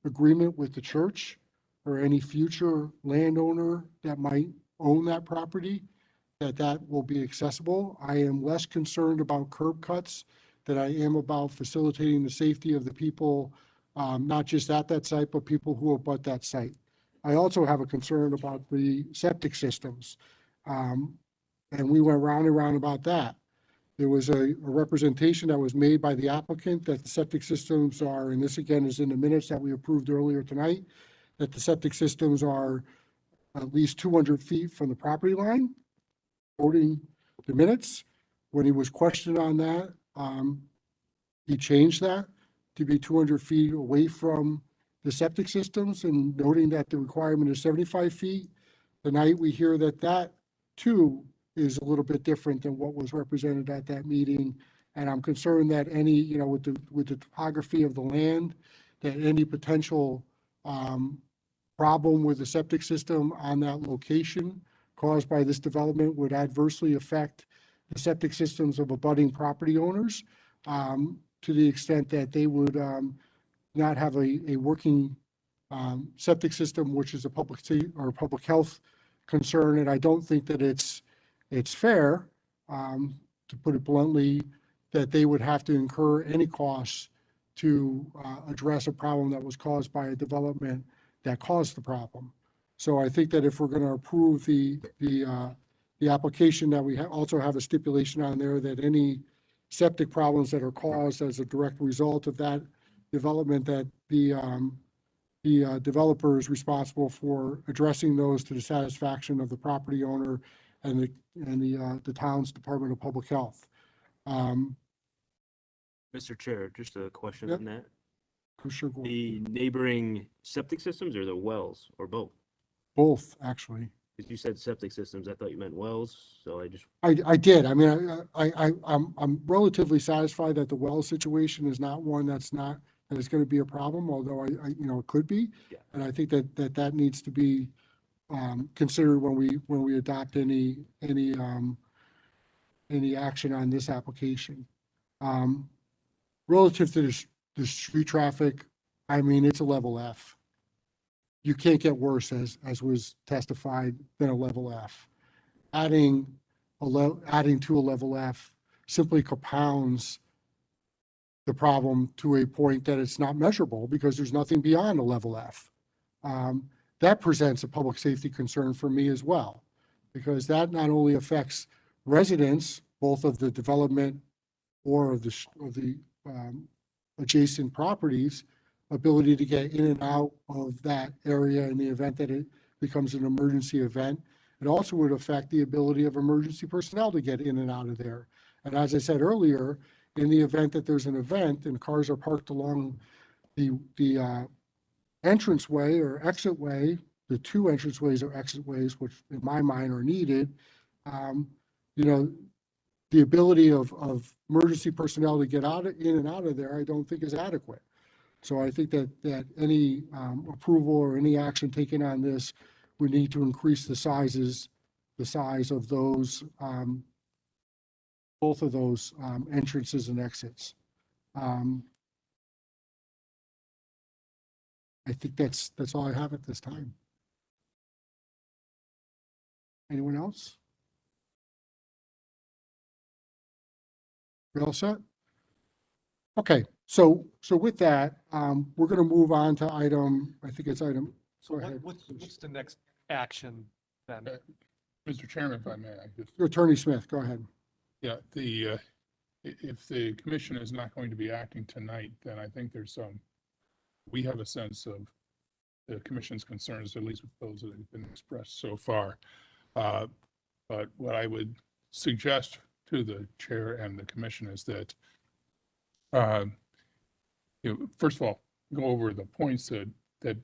agreement with the church or any future landowner that might own that property, that will be accessible. I am less concerned about curb cuts than I am about facilitating the safety of the people, not just at that site, but people who abut that site. I also have a concern about the septic systems. And we went round and round about that. There was a representation that was made by the applicant that the septic systems are, and this again is in the minutes that we approved earlier tonight, that the septic systems are at least 200 feet from the property line, quoting the minutes. When he was questioned on that, he changed that to be 200 feet away from the septic systems and noting that the requirement is 75 feet. Tonight, we hear that that too is a little bit different than what was represented at that meeting. And I'm concerned that any, you know, with the topography of the land, that any potential problem with the septic system on that location caused by this development would adversely affect the septic systems of abutting property owners, to the extent that they would not have a working septic system, which is a public safety or public health concern. And I don't think that it's fair, to put it bluntly, that they would have to incur any costs to address a problem that was caused by a development that caused the problem. So I think that if we're going to approve the application, that we also have a stipulation on there that any septic problems that are caused as a direct result of that development, that the developer is responsible for addressing those to the satisfaction of the property owner and the town's Department of Public Health. Mr. Chair, just a question Yep. on that. Commissioner Gould. The neighboring septic systems or the wells or both? Both, actually. Because you said septic systems, I thought you meant wells, so I just, I did. I mean, I'm relatively satisfied that the well situation is not one that is going to be a problem, although you know, it could be. Yeah. And I think that needs to be considered when we adopt any action on this application. Relative to the street traffic, I mean, it's a level F. You can't get worse, as was testified, than a level F. Adding to a level F simply compounds the problem to a point that it's not measurable because there's nothing beyond a level F. That presents a public safety concern for me as well, because that not only affects residents, both of the development or of the adjacent properties, ability to get in and out of that area in the event that it becomes an emergency event. It also would affect the ability of emergency personnel to get in and out of there. And as I said earlier, in the event that there's an event and cars are parked along the entranceway or exit way, the two entranceways or exit ways, which in my mind are needed, you know, the ability of emergency personnel to get in and out of there, I don't think is adequate. So I think that any approval or any action taken on this, we need to increase the size of those, both of those entrances and exits. I think that's all I have at this time. Anyone else? We all set? Okay, so with that, we're going to move on to item, I think it's item. So what's the next action then? Mr. Chairman, if I may, I just, Attorney Smith, go ahead. yeah, if the commission is not going to be acting tonight, then I think we have a sense of the commission's concerns, at least with those that have been expressed so far. But what I would suggest to the chair and the commission is that, first of all, go over the points that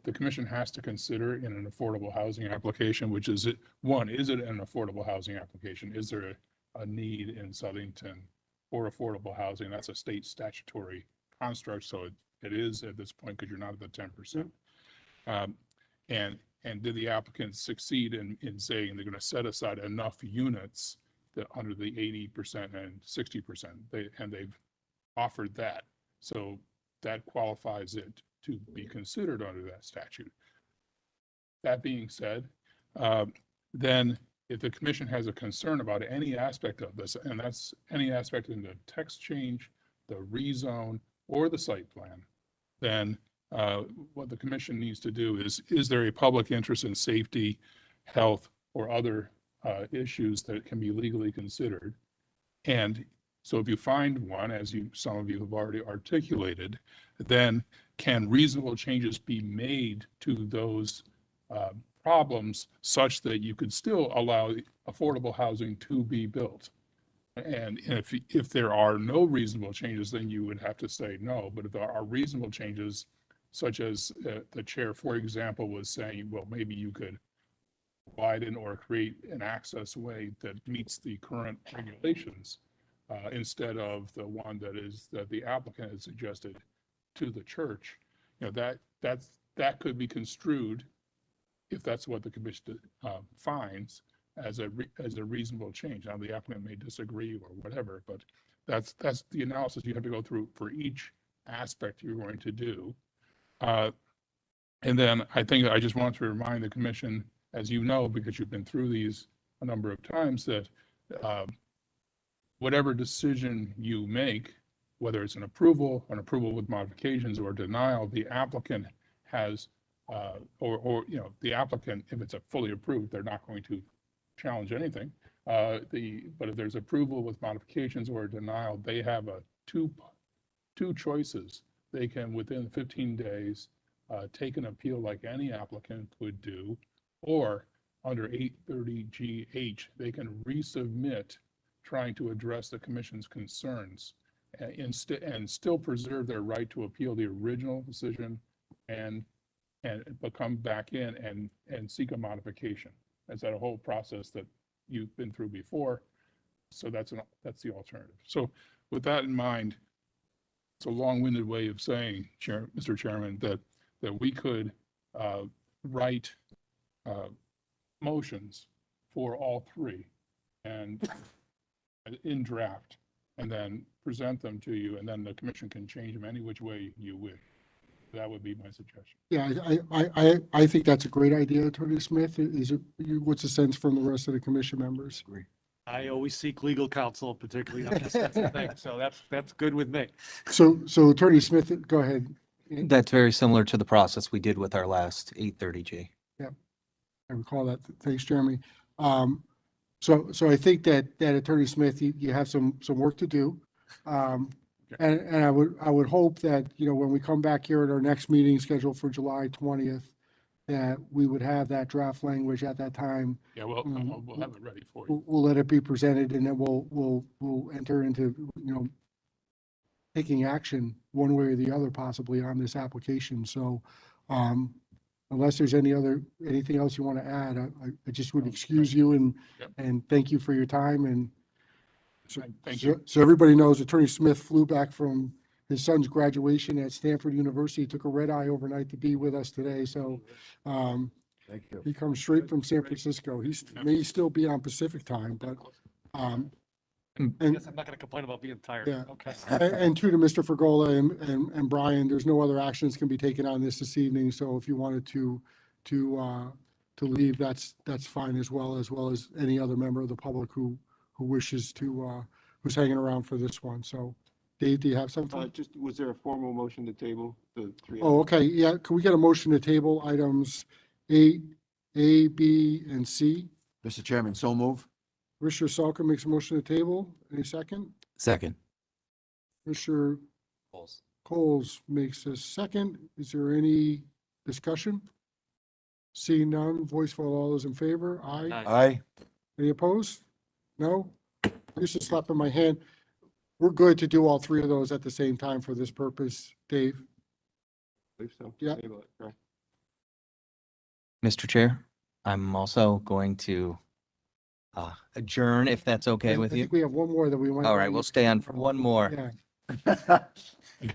the commission has to consider in an affordable housing application, which is one, is it an affordable housing application? Is there a need in Southington for affordable housing? That's a state statutory construct, so it is at this point because you're not at the 10%. And did the applicants succeed in saying they're going to set aside enough units that under the 80% and 60%, they've offered that. So that qualifies it to be considered under that statute. That being said, then if the commission has a concern about any aspect of this, and that's any aspect in the text change, the rezone or the site plan, then what the commission needs to do is there a public interest in safety, health, or other issues that can be legally considered? And so if you find one, as some of you have already articulated, then can reasonable changes be made to those problems such that you could still allow affordable housing to be built? And if there are no reasonable changes, then you would have to say no. But if there are reasonable changes, such as the chair, for example, was saying, well, maybe you could widen or create an access way that meets the current regulations instead of the one that the applicant has suggested to the church. That could be construed, if that's what the commission finds, as a reasonable change. Now, the applicant may disagree or whatever, but that's the analysis you have to go through for each aspect you're going to do. And then I think I just want to remind the commission, as you know, because you've been through these a number of times, that whatever decision you make, whether it's an approval with modifications, or denial, the applicant has, the applicant, if it's a fully approved, they're not going to challenge anything. But if there's approval with modifications or a denial, they have two choices. They can, within 15 days, take an appeal like any applicant would do, or under 830GH, they can resubmit trying to address the commission's concerns and still preserve their right to appeal the original decision but come back in and seek a modification. That's that whole process that you've been through before. So that's the alternative. So with that in mind, it's a long-winded way of saying, Mr. Chairman, that we could write motions for all three and in draft, and then present them to you, and then the commission can change them any which way you wish. That would be my suggestion. Yeah, I think that's a great idea, Attorney Smith. What's the sense from the rest of the commission members? Agree. I always seek legal counsel, particularly on this type of thing, so that's good with me. So Attorney Smith, go ahead. That's very similar to the process we did with our last 830G. Yeah, I recall that. Thanks, Jeremy. So I think that Attorney Smith, you have some work to do. And I would hope that, when we come back here at our next meeting scheduled for July 20th, that we would have that draft language at that time. Yeah, well, we'll have it ready for you. We'll let it be presented, and then we'll enter into, taking action one way or the other possibly on this application. So unless there's anything else you want to add, I just would excuse you and thank you for your time. And so everybody knows Attorney Smith flew back from his son's graduation at Stanford University, took a red eye overnight to be with us today. So Thank you. he comes straight from San Francisco. He may still be on Pacific time, but I guess I'm not going to complain about being tired. yeah. Okay. And true to Mr. Fergola and Brian, there's no other actions can be taken on this evening. So if you wanted to leave, that's fine as well as any other member of the public who wishes to, who's hanging around for this one. So Dave, do you have something? Was there a formal motion to table the three? Oh, okay. Yeah. Can we get a motion to table items A, B, and C? Mr. Chairman, so move. Commissioner Salker makes a motion to table. Any second? Second. Commissioner Coles makes a second. Is there any discussion? Seeing none, voice vote, all those in favor? Aye. Aye. Any opposed? No? Just a slap in my hand. We're good to do all three of those at the same time for this purpose, Dave. I believe so. Yeah. Table it, correct. Mr. Chair, I'm also going to adjourn if that's okay I with you. think we have one more that we want. All right, we'll stay on for one more. Yeah.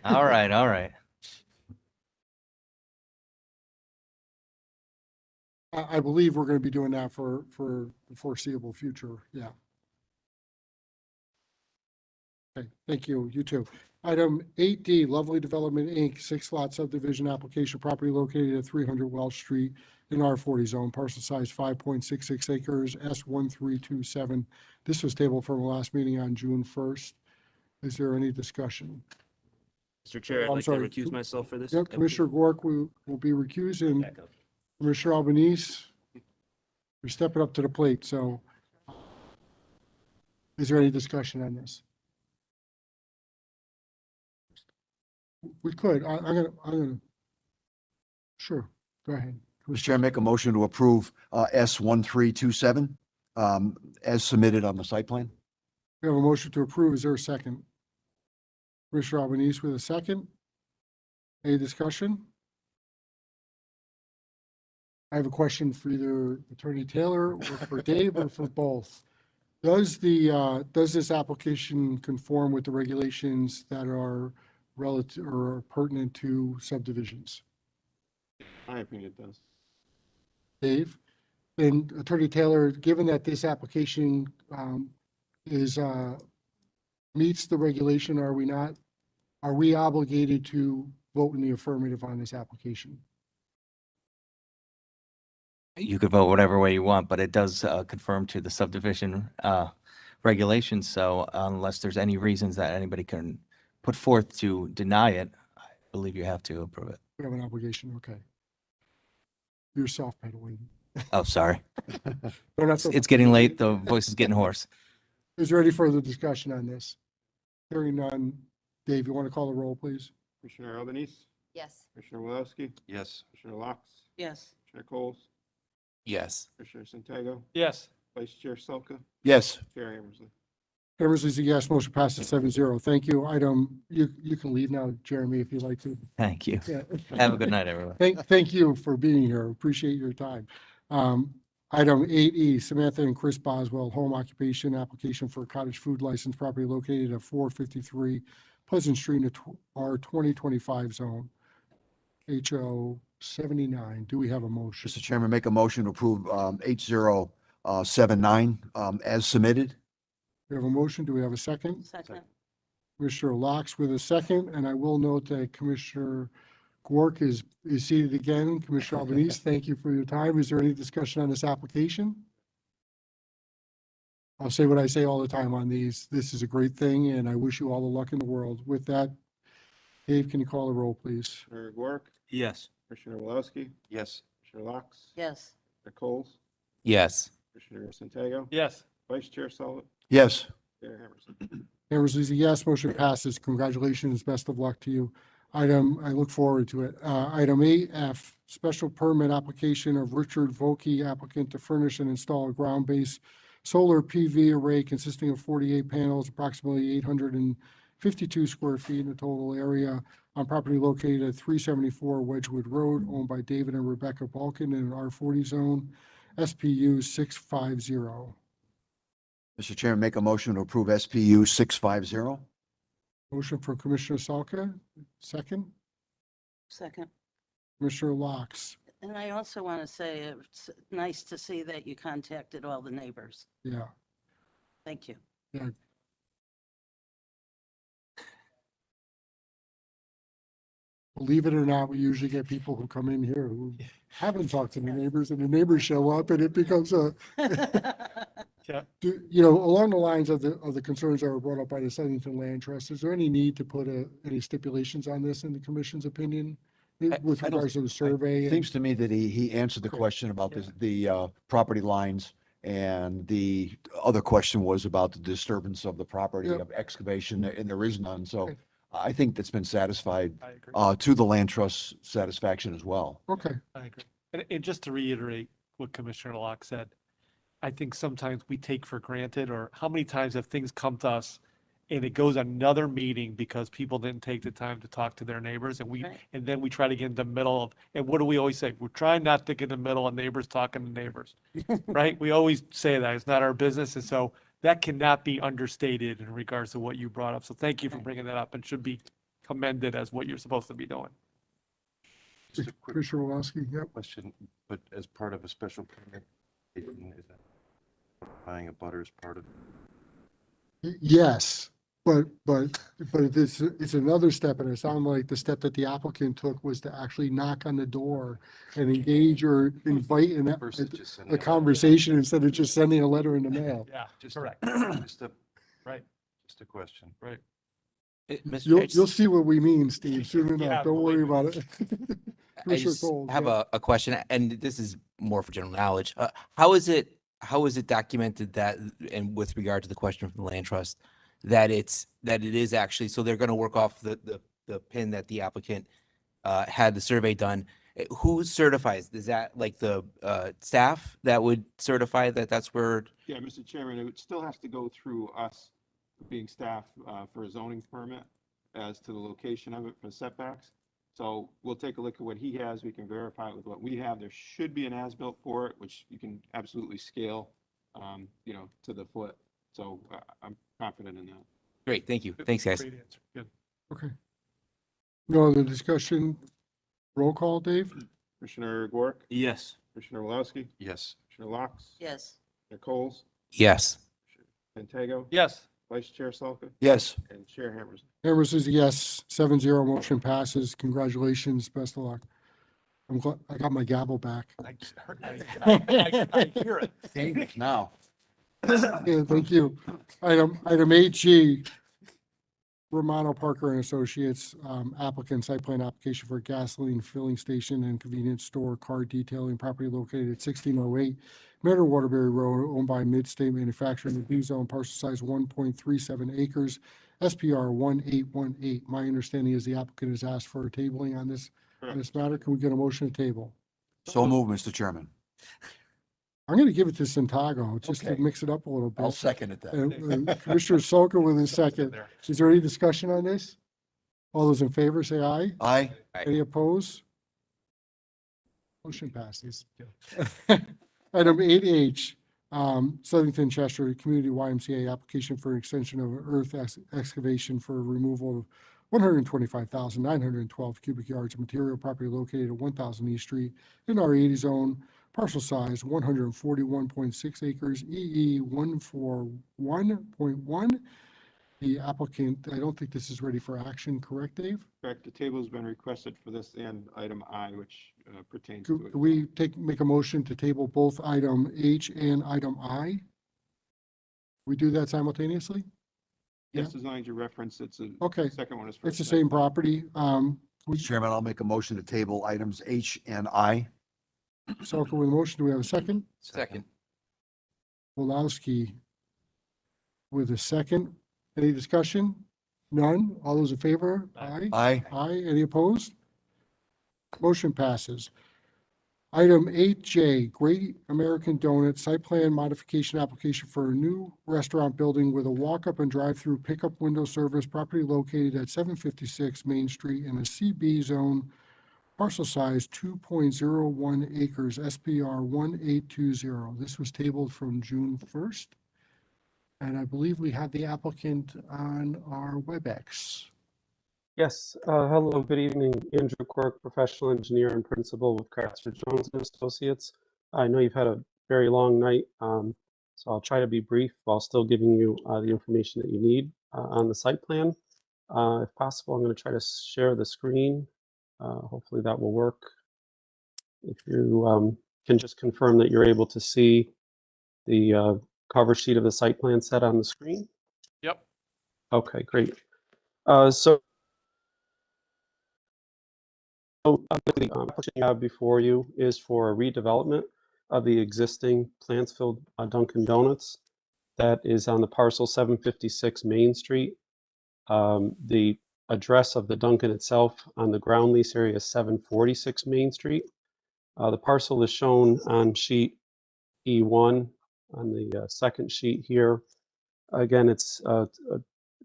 All right, all right. I believe we're going to be doing that for the foreseeable future. Yeah. Okay, thank you. You too. Item 8D, Lovely Development, Inc., 6-lot subdivision application, property located at 300 Welsh Street in R40 zone, parcel size 5.66 acres, S1327. This was tabled from the last meeting on June 1st. Is there any discussion? Mr. Chair, I'd I'm like to sorry, recuse myself for this. Yep, Commissioner Gork will be recused, and Back up. Commissioner Albanese, you're stepping up to the plate, so is there any discussion on this? We could, I'm gonna, sure, go ahead. Mr. Chair, make a motion to approve S1327 as submitted on the site plan. We have a motion to approve. Is there a second? Commissioner Albanese with a second. Any discussion? I have a question for either Attorney Taylor or for Dave or for both. Does this application conform with the regulations that are relative or pertinent to subdivisions? In my opinion, it does. Dave? And Attorney Taylor, given that this application is meets the regulation, are we obligated to vote in the affirmative on this application? You could vote whatever way you want, but it does conform to the subdivision regulations. So unless there's any reasons that anybody can put forth to deny it, I believe you have to approve it. We have an obligation, okay. You're self-pedaling. Oh, sorry. No, that's okay. It's getting late. The voice is getting hoarse. Is there any further discussion on this? Hearing none. Dave, you want to call the roll, please? Commissioner Albanese? Yes. Commissioner Wilowski? Yes. Commissioner Locke? Yes. Commissioner Coles? Yes. Commissioner Santiago? Yes. Vice Chair Selka? Yes. Chair Hammersley? Hammersley's a yes, motion passes 7-0. Thank you. You can leave now, Jeremy, if you'd like to. Thank you. Yeah. Have a good night, everyone. Thank you for being here. Appreciate your time. Item 8E, Samantha and Chris Boswell, home occupation application for a cottage food license, property located at 453 Pleasant Street in the R2025 zone, HO 79. Do we have a motion? Mr. Chairman, make a motion to approve 8079 as submitted. We have a motion. Do we have a second? Second. Commissioner Locke with a second, and I will note that Commissioner Gork is seated again. Commissioner Albanese, thank you for your time. Is there any discussion on this application? I'll say what I say all the time on these. This is a great thing, and I wish you all the luck in the world. With that, Dave, can you call the roll, please? Commissioner Gork? Yes. Commissioner Wilowski? Yes. Commissioner Locke? Yes. Commissioner Coles? Yes. Commissioner Santiago? Yes. Vice Chair Selka? Yes. Chair Hammersley? Hammersley's a yes, motion passes. Congratulations, best of luck to you. I look forward to it. Item 8F, special permit application of Richard Volkey, applicant to furnish and install a ground-based solar PV array consisting of 48 panels, approximately 852 square feet in the total area on property located at 374 Wedgewood Road, owned by David and Rebecca Balkin in an R40 zone, SPU 650. Mr. Chairman, make a motion to approve SPU 650. Motion for Commissioner Salka, second. Second. Commissioner Locke. And I also want to say it's nice to see that you contacted all the neighbors. Yeah. Thank you. Yeah. Believe it or not, we usually get people who come in here who haven't talked to the neighbors, and the neighbors show up, and it becomes a, Yeah. along the lines of the concerns that were brought up by the Southington Land Trust, is there any need to put any stipulations on this in the commission's opinion? With I don't- regards to the survey? It seems to me that he answered the question about the property lines, and the other question was about the disturbance of the property Yep. of excavation, and there is none. So I think that's been satisfied I agree. to the land trust satisfaction as well. Okay. I agree. And just to reiterate what Commissioner Locke said, I think sometimes we take for granted, or how many times have things come to us and it goes another meeting because people didn't take the time to talk to their neighbors, and Right. and then we try to get in the middle of, and what do we always say? We're trying not to get in the middle of neighbors talking to neighbors, right? We always say that. It's not our business. And so that cannot be understated in regards to what you brought up. So thank you for bringing that up, and should be commended as what you're supposed to be doing. Just a quick Commissioner Walowski, yep. question, but as part of a special permit, is that buying a butter as part of? Yes, but it's another step, and it sounded like the step that the applicant took was to actually knock on the door and engage or invite Versus just sending a a letter. conversation instead of just sending a letter in the mail. Yeah, Just correct. Just a, Right, just a question. right. Mr. Chair, You'll see what we mean, Steve, soon enough. Don't worry about it. I Commissioner just Coles, have yeah. a question, and this is more for general knowledge. How is it documented that, and with regard to the question from the land trust, that it is actually, so they're going to work off the pin that the applicant had the survey done. Who certifies? Is that like the staff that would certify that that's where? Yeah, Mr. Chairman, it still has to go through us, being staff, for a zoning permit as to the location of it for setbacks. So we'll take a look at what he has. We can verify it with what we have. There should be an as-built for it, which you can absolutely scale, to the foot. So I'm confident in that. Great, thank you. Thanks, guys. Great answer. Good. Okay. No other discussion? Roll call, Dave? Commissioner Gork? Yes. Commissioner Walowski? Yes. Commissioner Locks? Yes. Commissioner Coles? Yes. Santago? Yes. Vice Chair Salka? Yes. And Chair Hammers? Hammer says yes, 7-0, motion passes. Congratulations, best of luck. I'm glad, I got my gavel back. I hear it. Dangerous now. Yeah, thank you. Item 8G, Romano Parker and Associates, applicant site plan application for a gasoline filling station and convenience store car detailing property located at 1608 Meritor Waterbury Road, owned by Midstate Manufacturing, in B zone, parcel size 1.37 acres, SPR 1818. My understanding is the applicant has asked for a tabling on this matter. Can we get a motion to table? So move, Mr. Chairman. I'm going to give it to Santago just to Okay. mix it up a little bit. I'll second it then. Commissioner Solka with his second. Is there any discussion on this? All those in favor, say aye. Aye. Any opposed? Motion passes. Item 8H, Southington Chester Community YMCA application for an extension of earth excavation for removal of 125,912 cubic yards of material property located at 1,000 East Street in R80 zone, parcel size 141.6 acres, EE 141.1. The applicant, I don't think this is ready for action, correct, Dave? Correct. The table has been requested for this and item I, which pertains Could to it. could we make a motion to table both item H and item I? We do that simultaneously? Yes, as long as you reference it's a. Okay. Second one is. It's the first. same property. Mr. Chairman, I'll make a motion to table items H and I. Salka with a motion. Do we have a second? Second. Wolowski with a second. Any discussion? None? All those in favor? Aye. Aye. Aye. Any opposed? Motion passes. Item 8J, Great American Donut Site Plan Modification Application for a new restaurant building with a walk-up and drive-through pickup window service, property located at 756 Main Street in a CB zone, parcel size 2.01 acres, SPR 1820. This was tabled from June 1st. And I believe we have the applicant on our WebEx. Yes, hello, good evening. Andrew Quirk, professional engineer and principal with Kratzer Jones and Associates. I know you've had a very long night, so I'll try to be brief while still giving you the information that you need on the site plan. If possible, I'm going to try to share the screen. Hopefully that will work. If you can just confirm that you're able to see the cover sheet of the site plan set on the screen. Yep. Okay, great. So the application you have before you is for a redevelopment of the existing Plantsville Dunkin' Donuts that is on the parcel 756 Main Street. The address of the Dunkin' itself on the ground lease area is 746 Main Street. The parcel is shown on sheet E1 on the second sheet here. Again, it's a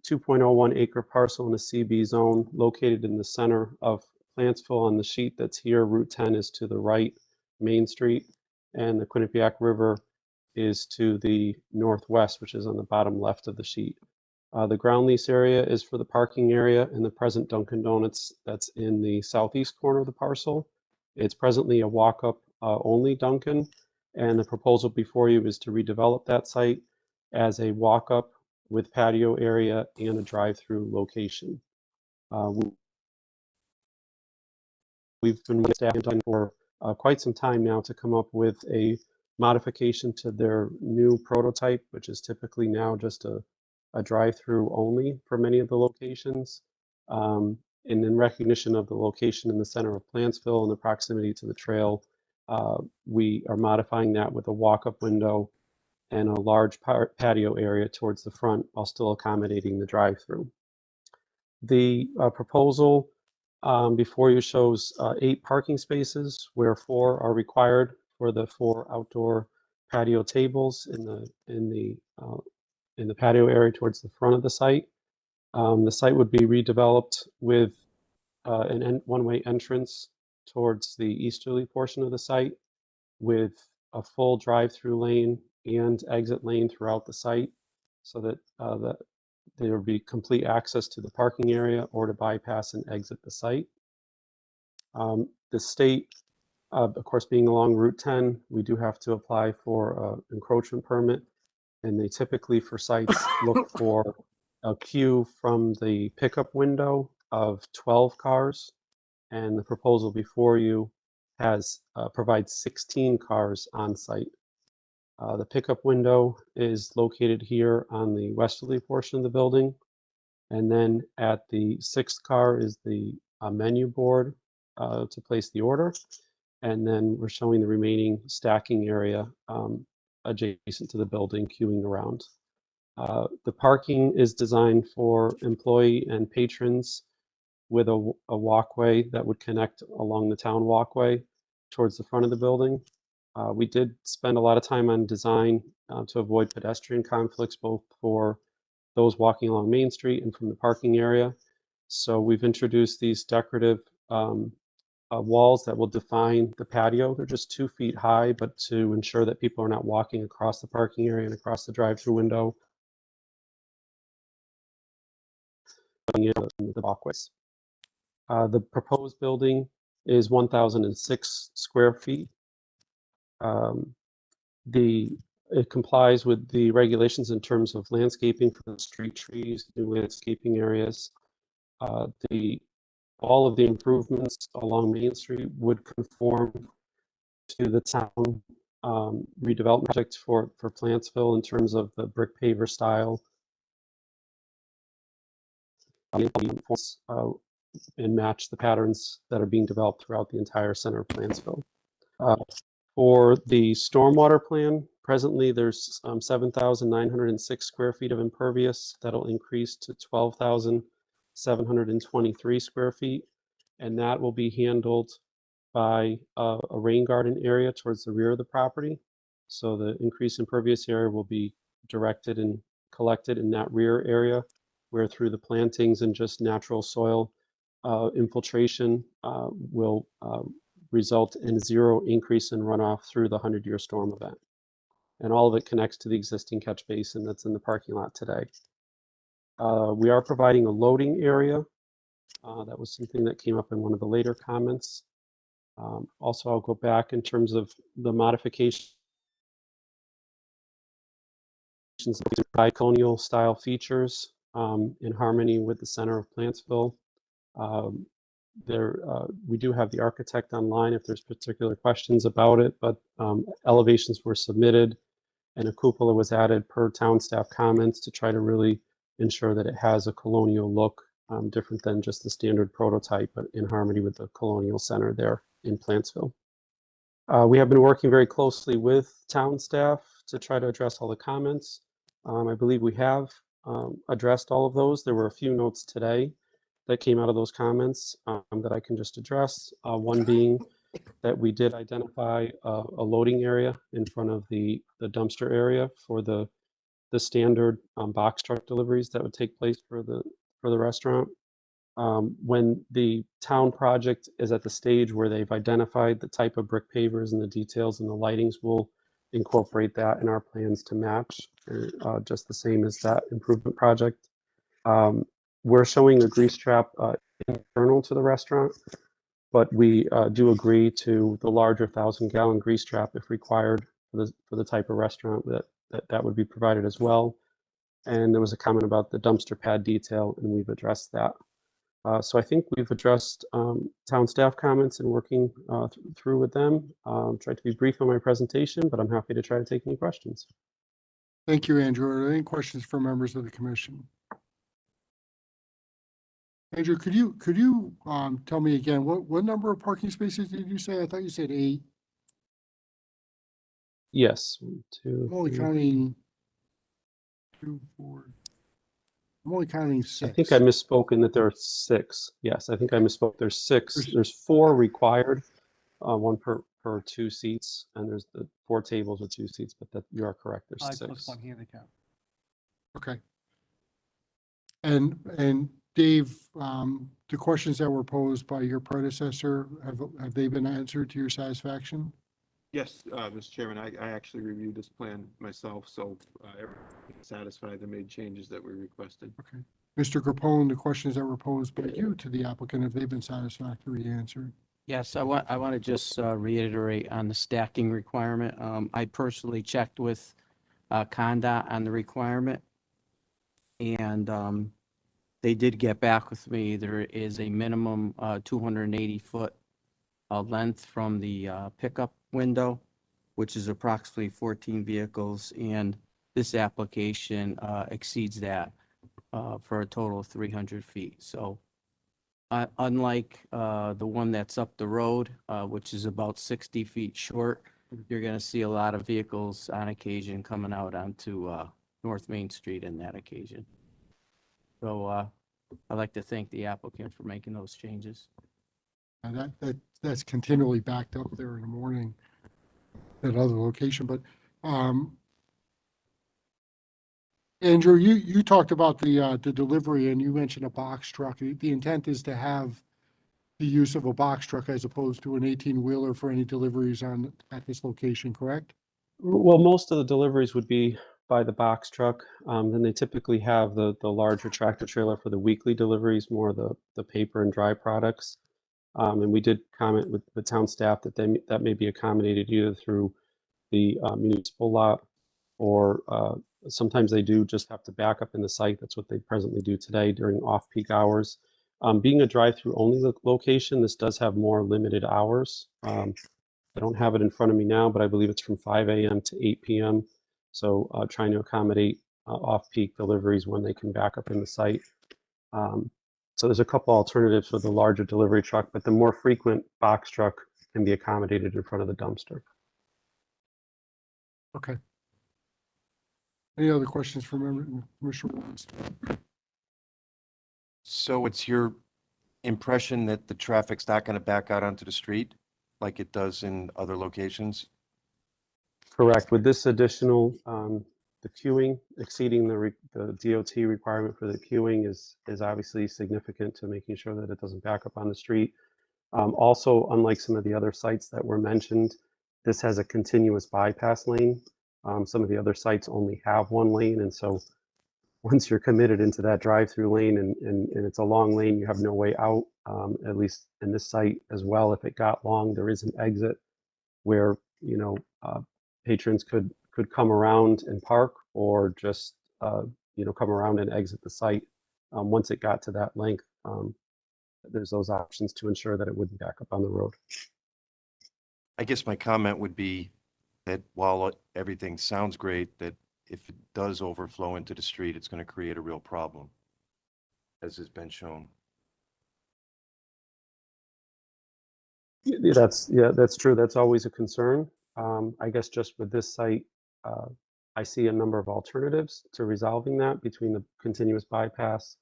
2.01 acre parcel in a CB zone located in the center of Plantsville. On the sheet that's here, Route 10 is to the right, Main Street, and the Quinnipiac River is to the northwest, which is on the bottom left of the sheet. The ground lease area is for the parking area and the present Dunkin' Donuts that's in the southeast corner of the parcel. It's presently a walk-up only Dunkin', and the proposal before you is to redevelop that site as a walk-up with patio area and a drive-through location. We've been with staff for quite some time now to come up with a modification to their new prototype, which is typically now just a a drive-through only for many of the locations. And in recognition of the location in the center of Plantsville and the proximity to the trail, we are modifying that with a walk-up window and a large patio area towards the front while still accommodating the drive-through. The proposal before you shows 8 parking spaces, where 4 are required for the 4 outdoor patio tables in the patio area towards the front of the site. The site would be redeveloped with an one-way entrance towards the easterly portion of the site, with a full drive-through lane and exit lane throughout the site, so that there would be complete access to the parking area or to bypass and exit the site. The state, of course, being along Route 10, we do have to apply for an encroachment permit, and they typically, for sites, look for a queue from the pickup window of 12 cars, and the proposal before you provides 16 cars on site. The pickup window is located here on the westerly portion of the building, and then at the 6th car is the menu board to place the order, and then we're showing the remaining stacking area adjacent to the building, queuing around. The parking is designed for employee and patrons with a walkway that would connect along the town walkway towards the front of the building. We did spend a lot of time on design to avoid pedestrian conflicts, both for those walking along Main Street and from the parking area. So we've introduced these decorative walls that will define the patio. They're just 2 feet high, but to ensure that people are not walking across the parking area and across the drive-through window, the walkways. The proposed building is 1,006 square feet. It complies with the regulations in terms of landscaping for the street trees, new landscaping areas. All of the improvements along Main Street would conform to the town redevelopment project for Plantsville in terms of the brick paver style. And match the patterns that are being developed throughout the entire center of Plantsville. For the stormwater plan, presently there's 7,906 square feet of impervious. That'll increase to 12,723 square feet, and that will be handled by a rain garden area towards the rear of the property. So the increased impervious area will be directed and collected in that rear area, where through the plantings and just natural soil infiltration will result in 0 increase in runoff through the 100-year storm event. And all of it connects to the existing catch basin that's in the parking lot today. We are providing a loading area. That was something that came up in one of the later comments. Also, I'll go back in terms of the modifications by colonial style features in harmony with the center of Plantsville. We do have the architect online if there's particular questions about it, but elevations were submitted and a cupola was added per town staff comments to try to really ensure that it has a colonial look, different than just the standard prototype, but in harmony with the colonial center there in Plantsville. We have been working very closely with town staff to try to address all the comments. I believe we have addressed all of those. There were a few notes today that came out of those comments that I can just address. One being that we did identify a loading area in front of the dumpster area for the standard box truck deliveries that would take place for the restaurant. When the town project is at the stage where they've identified the type of brick pavers and the details and the lightings, we'll incorporate that in our plans to match, just the same as that improvement project. We're showing a grease trap internal to the restaurant, but we do agree to the larger 1,000-gallon grease trap if required for the type of restaurant that would be provided as well. And there was a comment about the dumpster pad detail, and we've addressed that. So I think we've addressed town staff comments and working through with them. Tried to be brief on my presentation, but I'm happy to try to take any questions. Thank you, Andrew. Are there any questions for members of the commission? Andrew, could you tell me again, what number of parking spaces did you say? I thought you said 8. Yes, 1, 2, I'm only 3. counting 2, 4. I'm only counting I think I 6. misspoke in that there are 6. Yes, I think I misspoke. There's 6. There's- There's 4 required, one per 2 seats, and there's the 4 tables with 2 seats, but that, you are correct, there's 5 6. plus 1 handicap. Okay. And Dave, the questions that were posed by your predecessor, have they been answered to your satisfaction? Yes, Mr. Chairman, I actually reviewed this plan myself, so everyone's satisfied. They made changes that we requested. Okay. Mr. Capone, the questions that were posed by you to the applicant, have they been satisfactorily answered? Yes, I want to just reiterate on the stacking requirement. I personally checked with Conda on the requirement. And they did get back with me. There is a minimum 280-foot length from the pickup window, which is approximately 14 vehicles. And this application exceeds that for a total of 300 feet. So unlike the one that's up the road, which is about 60 feet short, you're going to see a lot of vehicles on occasion coming out onto North Main Street in that occasion. So I'd like to thank the applicant for making those changes. And that's continually backed up there in the morning at other location, but Andrew, you talked about the delivery and you mentioned a box truck. The intent is to have the use of a box truck as opposed to an 18-wheeler for any deliveries at this location, correct? Well, most of the deliveries would be by the box truck. Then they typically have the larger tractor trailer for the weekly deliveries, more the paper and dry products. And we did comment with the town staff that that may be accommodated either through the municipal lot, or sometimes they do just have to back up in the site. That's what they presently do today during off-peak hours. Being a drive-through only location, this does have more limited hours. I don't have it in front of me now, but I believe it's from 5 a.m. to 8 p.m. So trying to accommodate off-peak deliveries when they can back up in the site. So there's a couple alternatives for the larger delivery truck, but the more frequent box truck can be accommodated in front of the dumpster. Okay. Any other questions from Commissioner Williams? So it's your impression that the traffic's not going to back out onto the street like it does in other locations? Correct. With this additional, the queuing exceeding the DOT requirement for the queuing is obviously significant to making sure that it doesn't back up on the street. Also, unlike some of the other sites that were mentioned, this has a continuous bypass lane. Some of the other sites only have one lane, and so once you're committed into that drive-through lane and it's a long lane, you have no way out. At least in this site as well, if it got long, there is an exit where patrons could come around and park, or just come around and exit the site. Once it got to that length, there's those options to ensure that it wouldn't back up on the road. I guess my comment would be that while everything sounds great, that if it does overflow into the street, it's going to create a real problem, as has been shown. Yeah, that's true. That's always a concern. I guess just with this site, I see a number of alternatives to resolving that between the continuous bypass,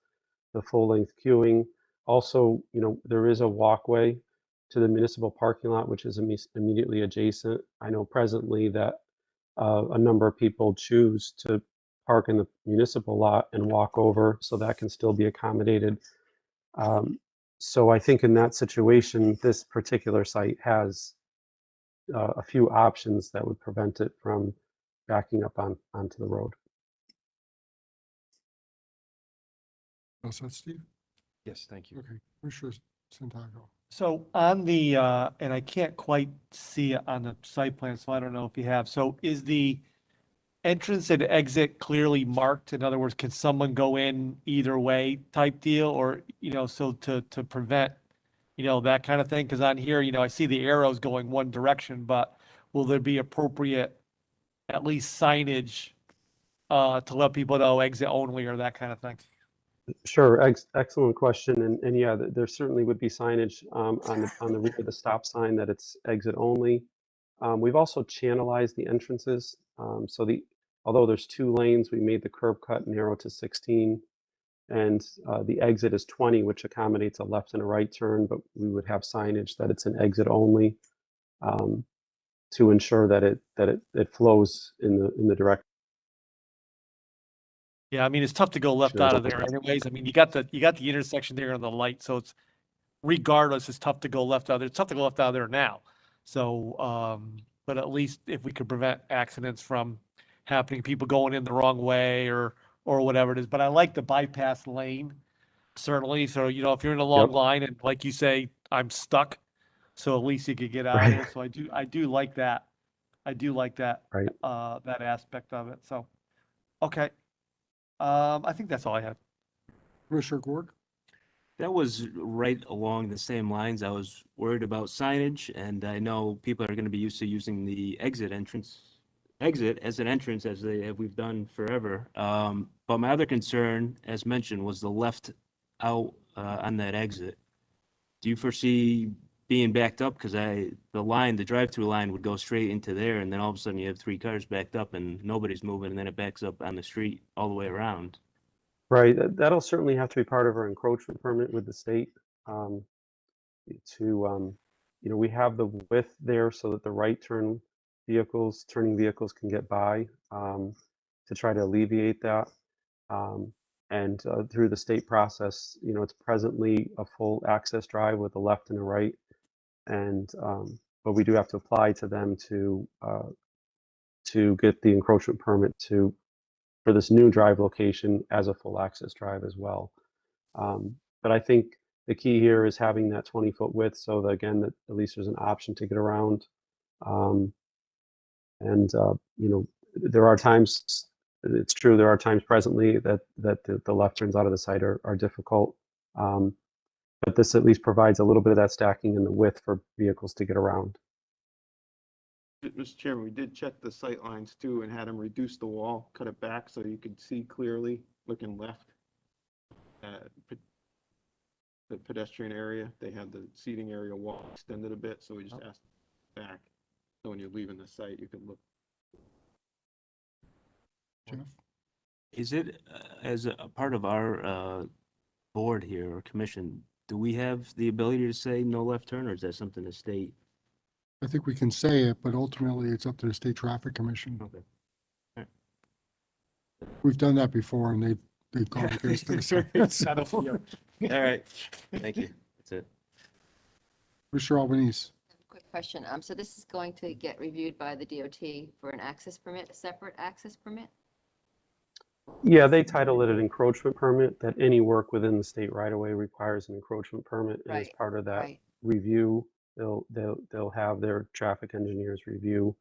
the full-length queuing. Also, there is a walkway to the municipal parking lot, which is immediately adjacent. I know presently that a number of people choose to park in the municipal lot and walk over, so that can still be accommodated. So I think in that situation, this particular site has a few options that would prevent it from backing up onto the road. All set, Steve? Yes, thank you. Okay, Commissioner Santago. So on the, and I can't quite see it on the site plan, so I don't know if you have, so is the entrance and exit clearly marked? In other words, can someone go in either way type deal, or, so to prevent, that kind of thing? Because on here, I see the arrows going one direction, but will there be appropriate, at least signage to let people know exit only or that kind of thing? Sure, excellent question, and yeah, there certainly would be signage on the rear of the stop sign that it's exit only. We've also channelized the entrances, so although there's 2 lanes, we made the curb cut narrow to 16, and the exit is 20, which accommodates a left and a right turn, but we would have signage that it's an exit only, to ensure that it flows in the direction. Yeah, I mean, it's tough to go left Sure. out of there anyways. I mean, you got the intersection there on the light, so it's regardless, it's tough to go left out there. It's tough to go left out of there now. So, but at least if we could prevent accidents from happening, people going in the wrong way or whatever it is. But I like the bypass lane, certainly. So, you know, if you're in a long Yep. line and like you say, I'm stuck, so at least you could get out of Right. there. So I do like that. I do like that, Right. that aspect of it. So, okay. I think that's all I had. Commissioner Gorg? That was right along the same lines. I was worried about signage, and I know people are going to be used to using the exit as an entrance we've done forever. But my other concern, as mentioned, was the left out on that exit. Do you foresee being backed up? Because the drive-through line would go straight into there, and then all of a sudden you have 3 cars backed up and nobody's moving, and then it backs up on the street all the way around. Right, that'll certainly have to be part of our encroachment permit with the state, we have the width there so that the turning vehicles can get by, to try to alleviate that. And through the state process, it's presently a full access drive with a left and a right. And, but we do have to apply to them to get the encroachment permit for this new drive location as a full access drive as well. But I think the key here is having that 20-foot width so that, again, that at least there's an option to get around. And, there are times, it's true, there are times presently that the left turns out of the site are difficult. But this at least provides a little bit of that stacking in the width for vehicles to get around. Mr. Chairman, we did check the sight lines too and had them reduce the wall, cut it back so you could see clearly looking left at the pedestrian area. They had the seating area wall extended a bit, so we just asked back. So when you're leaving the site, you could look. Jeff? Is it, as a part of our board here or commission, do we have the ability to say no left turn, or is that something the state? I think we can say it, but ultimately it's up to the State Traffic Commission. Okay. All We've done that before and they've gone against us. All right, thank you. That's it. Mr. Albanese? Quick question. So this is going to get reviewed by the DOT for an access permit, a separate access permit? Yeah, they title it an encroachment permit, that any work within the state right-of-way requires an encroachment permit. And as Right, part of that right. review, they'll have their traffic engineers review,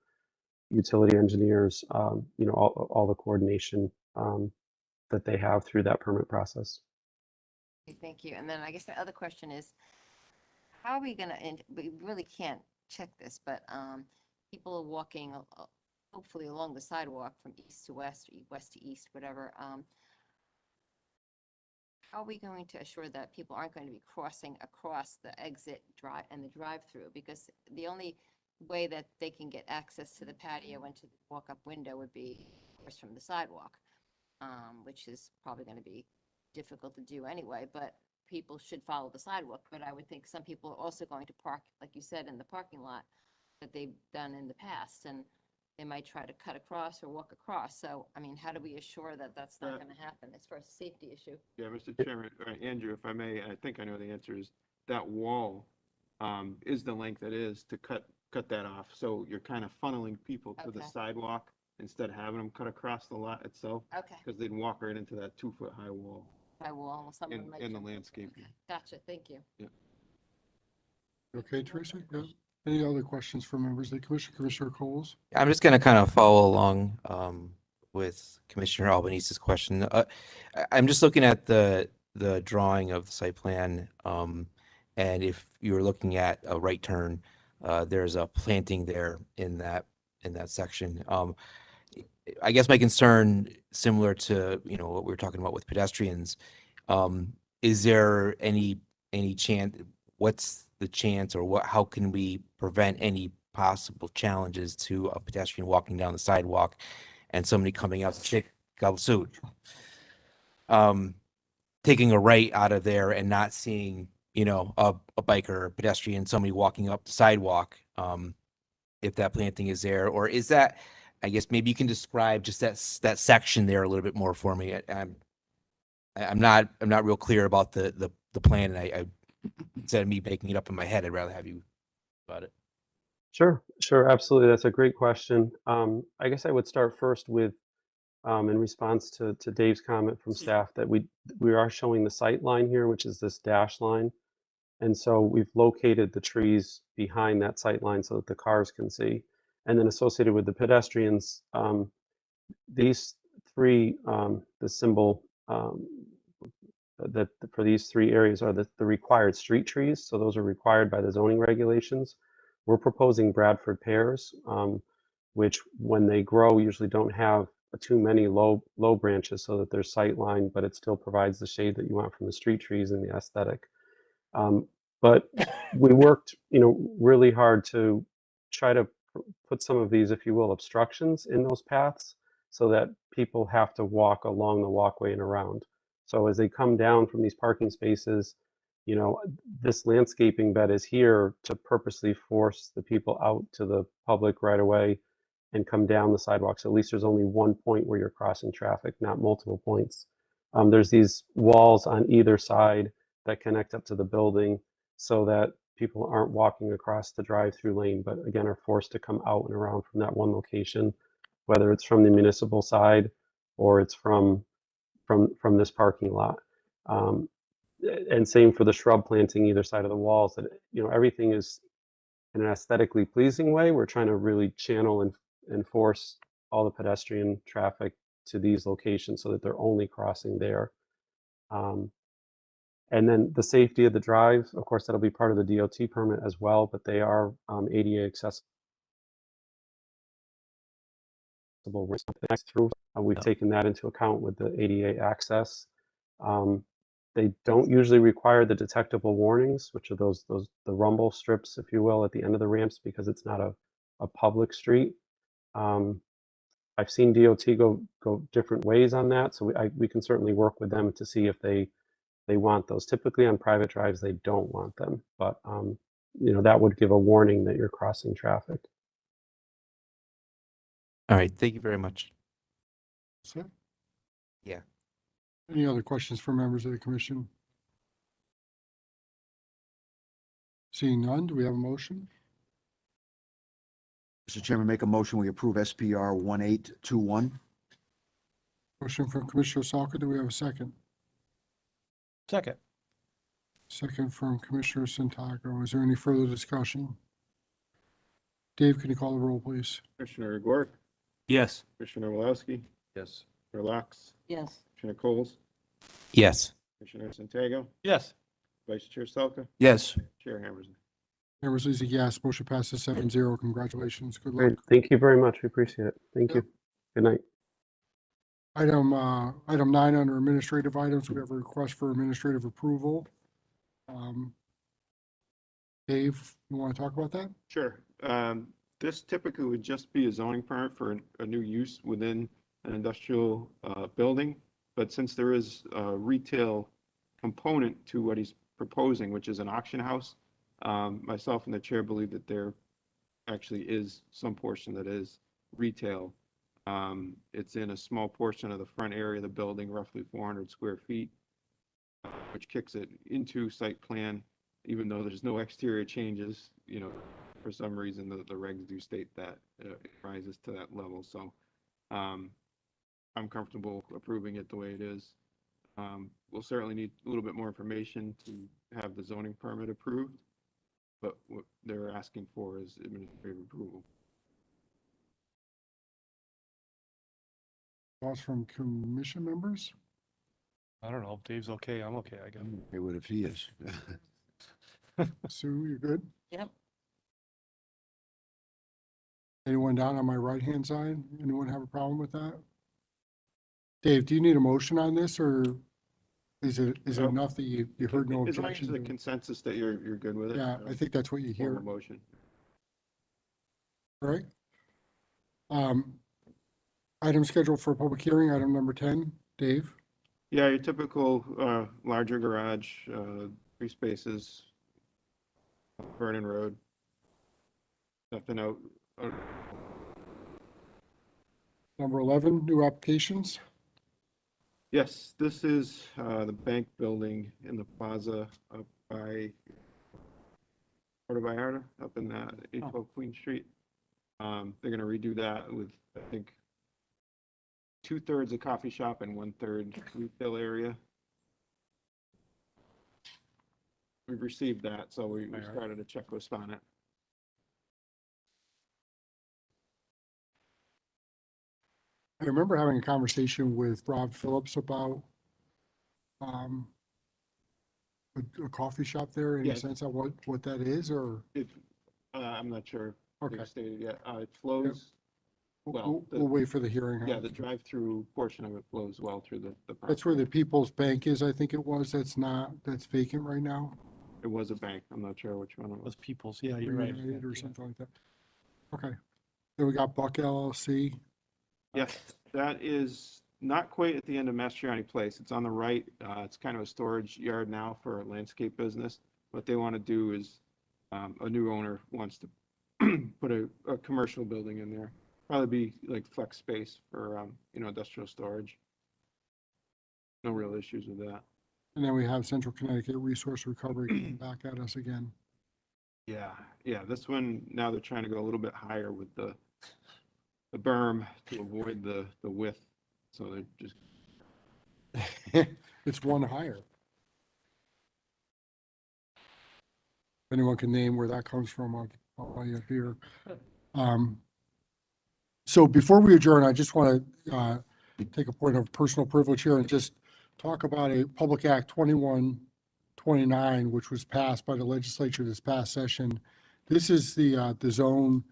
utility engineers, all the coordination that they have through that permit process. Okay, thank you. And then I guess the other question is, how are we gonna, and we really can't check this, but people are walking hopefully along the sidewalk from east to west, or west to east, whatever. How are we going to assure that people aren't going to be crossing across the exit drive and the drive-through? Because the only way that they can get access to the patio and to the walk-up window would be, of course, from the sidewalk, which is probably going to be difficult to do anyway, but people should follow the sidewalk. But I would think some people are also going to park, like you said, in the parking lot that they've done in the past, and they might try to cut across or walk across. So, I mean, how do we assure that that's not going to happen as far as a safety issue? Yeah, Mr. Chairman, Andrew, if I may, I think I know the answer is that wall is the length it is to cut that off. So you're kind of funneling people to the Okay. sidewalk instead of having them cut across the lot itself. Okay. Because they'd walk right into that 2-foot high wall By wall, someone might. in the jump. landscaping. Gotcha, thank you. Yeah. Okay, Teresa? Yeah. Any other questions from members of the commission? Commissioner Coles? I'm just going to kind of follow along with Commissioner Albanese's question. I'm just looking at the drawing of the site plan, and if you're looking at a right turn, there's a planting there in that section. I guess my concern, similar to, you know, what we were talking about with pedestrians, is there any chance, what's the chance or how can we prevent any possible challenges to a pedestrian walking down the sidewalk and somebody coming out to take gobble suit? Taking a right out of there and not seeing, you know, a biker or a pedestrian, somebody walking up the sidewalk, if that planting is there, or is that, I guess maybe you can describe just that section there a little bit more for me. I'm not real clear about the plan, and I instead of me making it up in my head, I'd rather have you about it. Sure, sure, absolutely. That's a great question. I guess I would start first with, in response to Dave's comment from staff, that we are showing the sight line here, which is this dash line. And so we've located the trees behind that sight line so that the cars can see. And then associated with the pedestrians, these three, the symbol that for these three areas are the required street trees. So those are required by the zoning regulations. We're proposing Bradford pears, which when they grow usually don't have too many low branches so that they're sight line, but it still provides the shade that you want from the street trees and the aesthetic. But we worked, really hard to try to put some of these, if you will, obstructions in those paths so that people have to walk along the walkway and around. So as they come down from these parking spaces, this landscaping bed is here to purposely force the people out to the public right away and come down the sidewalk. So at least there's only one point where you're crossing traffic, not multiple points. There's these walls on either side that connect up to the building so that people aren't walking across the drive-through lane, but again, are forced to come out and around from that one location, whether it's from the municipal side or it's from this parking lot. And same for the shrub planting either side of the walls, that, everything is in an aesthetically pleasing way. We're trying to really channel and force all the pedestrian traffic to these locations so that they're only crossing there. And then the safety of the drive, of course, that'll be part of the DOT permit as well, but they are ADA accessible. Through. We've taken that into account with the ADA access. They don't usually require the detectable warnings, which are the rumble strips, if you will, at the end of the ramps, because it's not a public street. I've seen DOT go different ways on that, so we can certainly work with them to see if they want those. Typically on private drives, they don't want them, but that would give a warning that you're crossing traffic. All right, thank you very much. So, Yeah. any other questions from members of the commission? Seeing none, do we have a motion? Mr. Chairman, make a motion, we approve SPR 1821. Motion from Commissioner Salker, do we have a second? Second. Second from Commissioner Santago. Is there any further discussion? Dave, can you call the roll, please? Commissioner Gore, Yes. Commissioner Walowski, Yes. Relax, Yes. Commissioner Coles, Yes. Commissioner Santago, Yes. Vice Chair Selka, Yes. Chair Hammersley. Members, is a yes. Motion passes 7-0. Congratulations. Good luck. Great, thank you very much. We appreciate it. Thank you. Good night. Item 9 under administrative items, we have a request for administrative approval. Dave, you want to talk about that? Sure. This typically would just be a zoning permit for a new use within an industrial building. But since there is a retail component to what he's proposing, which is an auction house, myself and the chair believe that there actually is some portion that is retail. It's in a small portion of the front area of the building, roughly 400 square feet, which kicks it into site plan, even though there's no exterior changes. For some reason, the regs do state that it rises to that level. So I'm comfortable approving it the way it is. We'll certainly need a little bit more information to have the zoning permit approved, but what they're asking for is administrative approval. Thoughts from commission members? I don't know. If Dave's okay, I'm okay, I guess. Okay, what if he is? Sue, you good? Yep. Anyone down on my right-hand side? Anyone have a problem with that? Dave, do you need a motion on this, or is it enough that you heard no As long as objection? the to it? consensus that you're good with it. Yeah, I think that's what you form a hear. motion. All right. Item scheduled for public hearing, item number 10. Dave? Yeah, your typical, larger garage, 3 spaces, Vernon Road. Nothing out, Number 11, new applications. yes, this is, the bank building in the plaza up by, Puerto Vallarta, up in, 812 Queen Street. They're gonna redo that with, I think, 2/3 a coffee shop and 1/3 retail area. We've received that, so we started a checklist on it. I remember having a conversation with Rob Phillips about a coffee shop there. Any Yes. sense of what that is, or? I'm not sure. Okay. They've stated yet. It flows well. We'll wait for the hearing. Yeah, the drive-through portion of it flows well through the That's where property. the People's Bank is, I think it was. That's vacant right now. It was a bank. I'm not sure which one it was. With People's, yeah, you're right. United or something like that. Okay. Then we got Buck LLC. Yes, that is not quite at the end of Mastriani Place. It's on the right. It's kind of a storage yard now for a landscape business. What they want to do is, a new owner wants to put a commercial building in there. Probably be like flex space for, industrial storage. No real issues with that. And then we have Central Connecticut Resource Recovery coming back at us again. Yeah, this one, now they're trying to go a little bit higher with the berm to avoid the width. So they're just, It's one higher. If anyone can name where that comes from, I'll lay it here. So before we adjourn, I just want to take a point of personal privilege here and just talk about a Public Act 2129, which was passed by the legislature this past session. This is the zone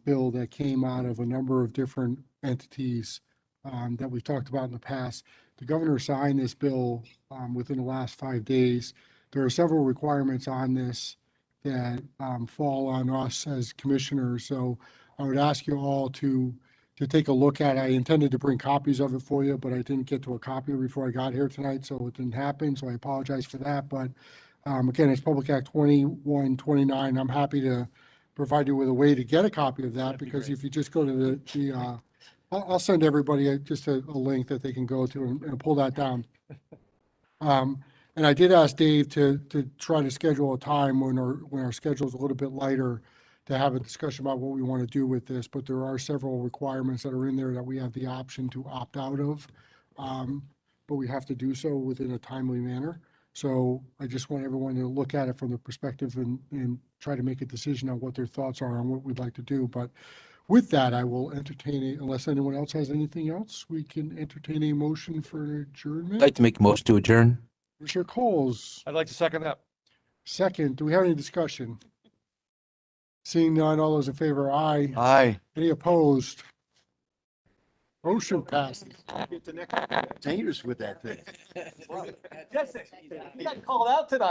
bill that came out of a number of different entities that we've talked about in the past. The governor signed this bill within the last 5 days. There are several requirements on this that fall on us as commissioners. So I would ask you all to take a look at it. I intended to bring copies of it for you, but I didn't get to a copy before I got here tonight, so it didn't happen. So I apologize for that. But again, it's Public Act 2129. I'm happy to provide you with a way to get a copy of that, because if you just go to I'll send everybody just a link that they can go to and pull that down. And I did ask Dave to try to schedule a time when our schedule is a little bit lighter to have a discussion about what we want to do with this, but there are several requirements that are in there that we have the option to opt out of. But we have to do so within a timely manner. So I just want everyone to look at it from the perspective and try to make a decision on what their thoughts are on what we'd like to do. But with that, I will entertain unless anyone else has anything else, we can entertain a motion for adjournment. I'd like to make a motion to adjourn. Commissioner Coles, I'd like to second that. second. Do we have any discussion? Seeing none, all those in favor, aye. Aye. Any opposed? Motion passes. Dangerous with that thing. Jesse, you got called out tonight.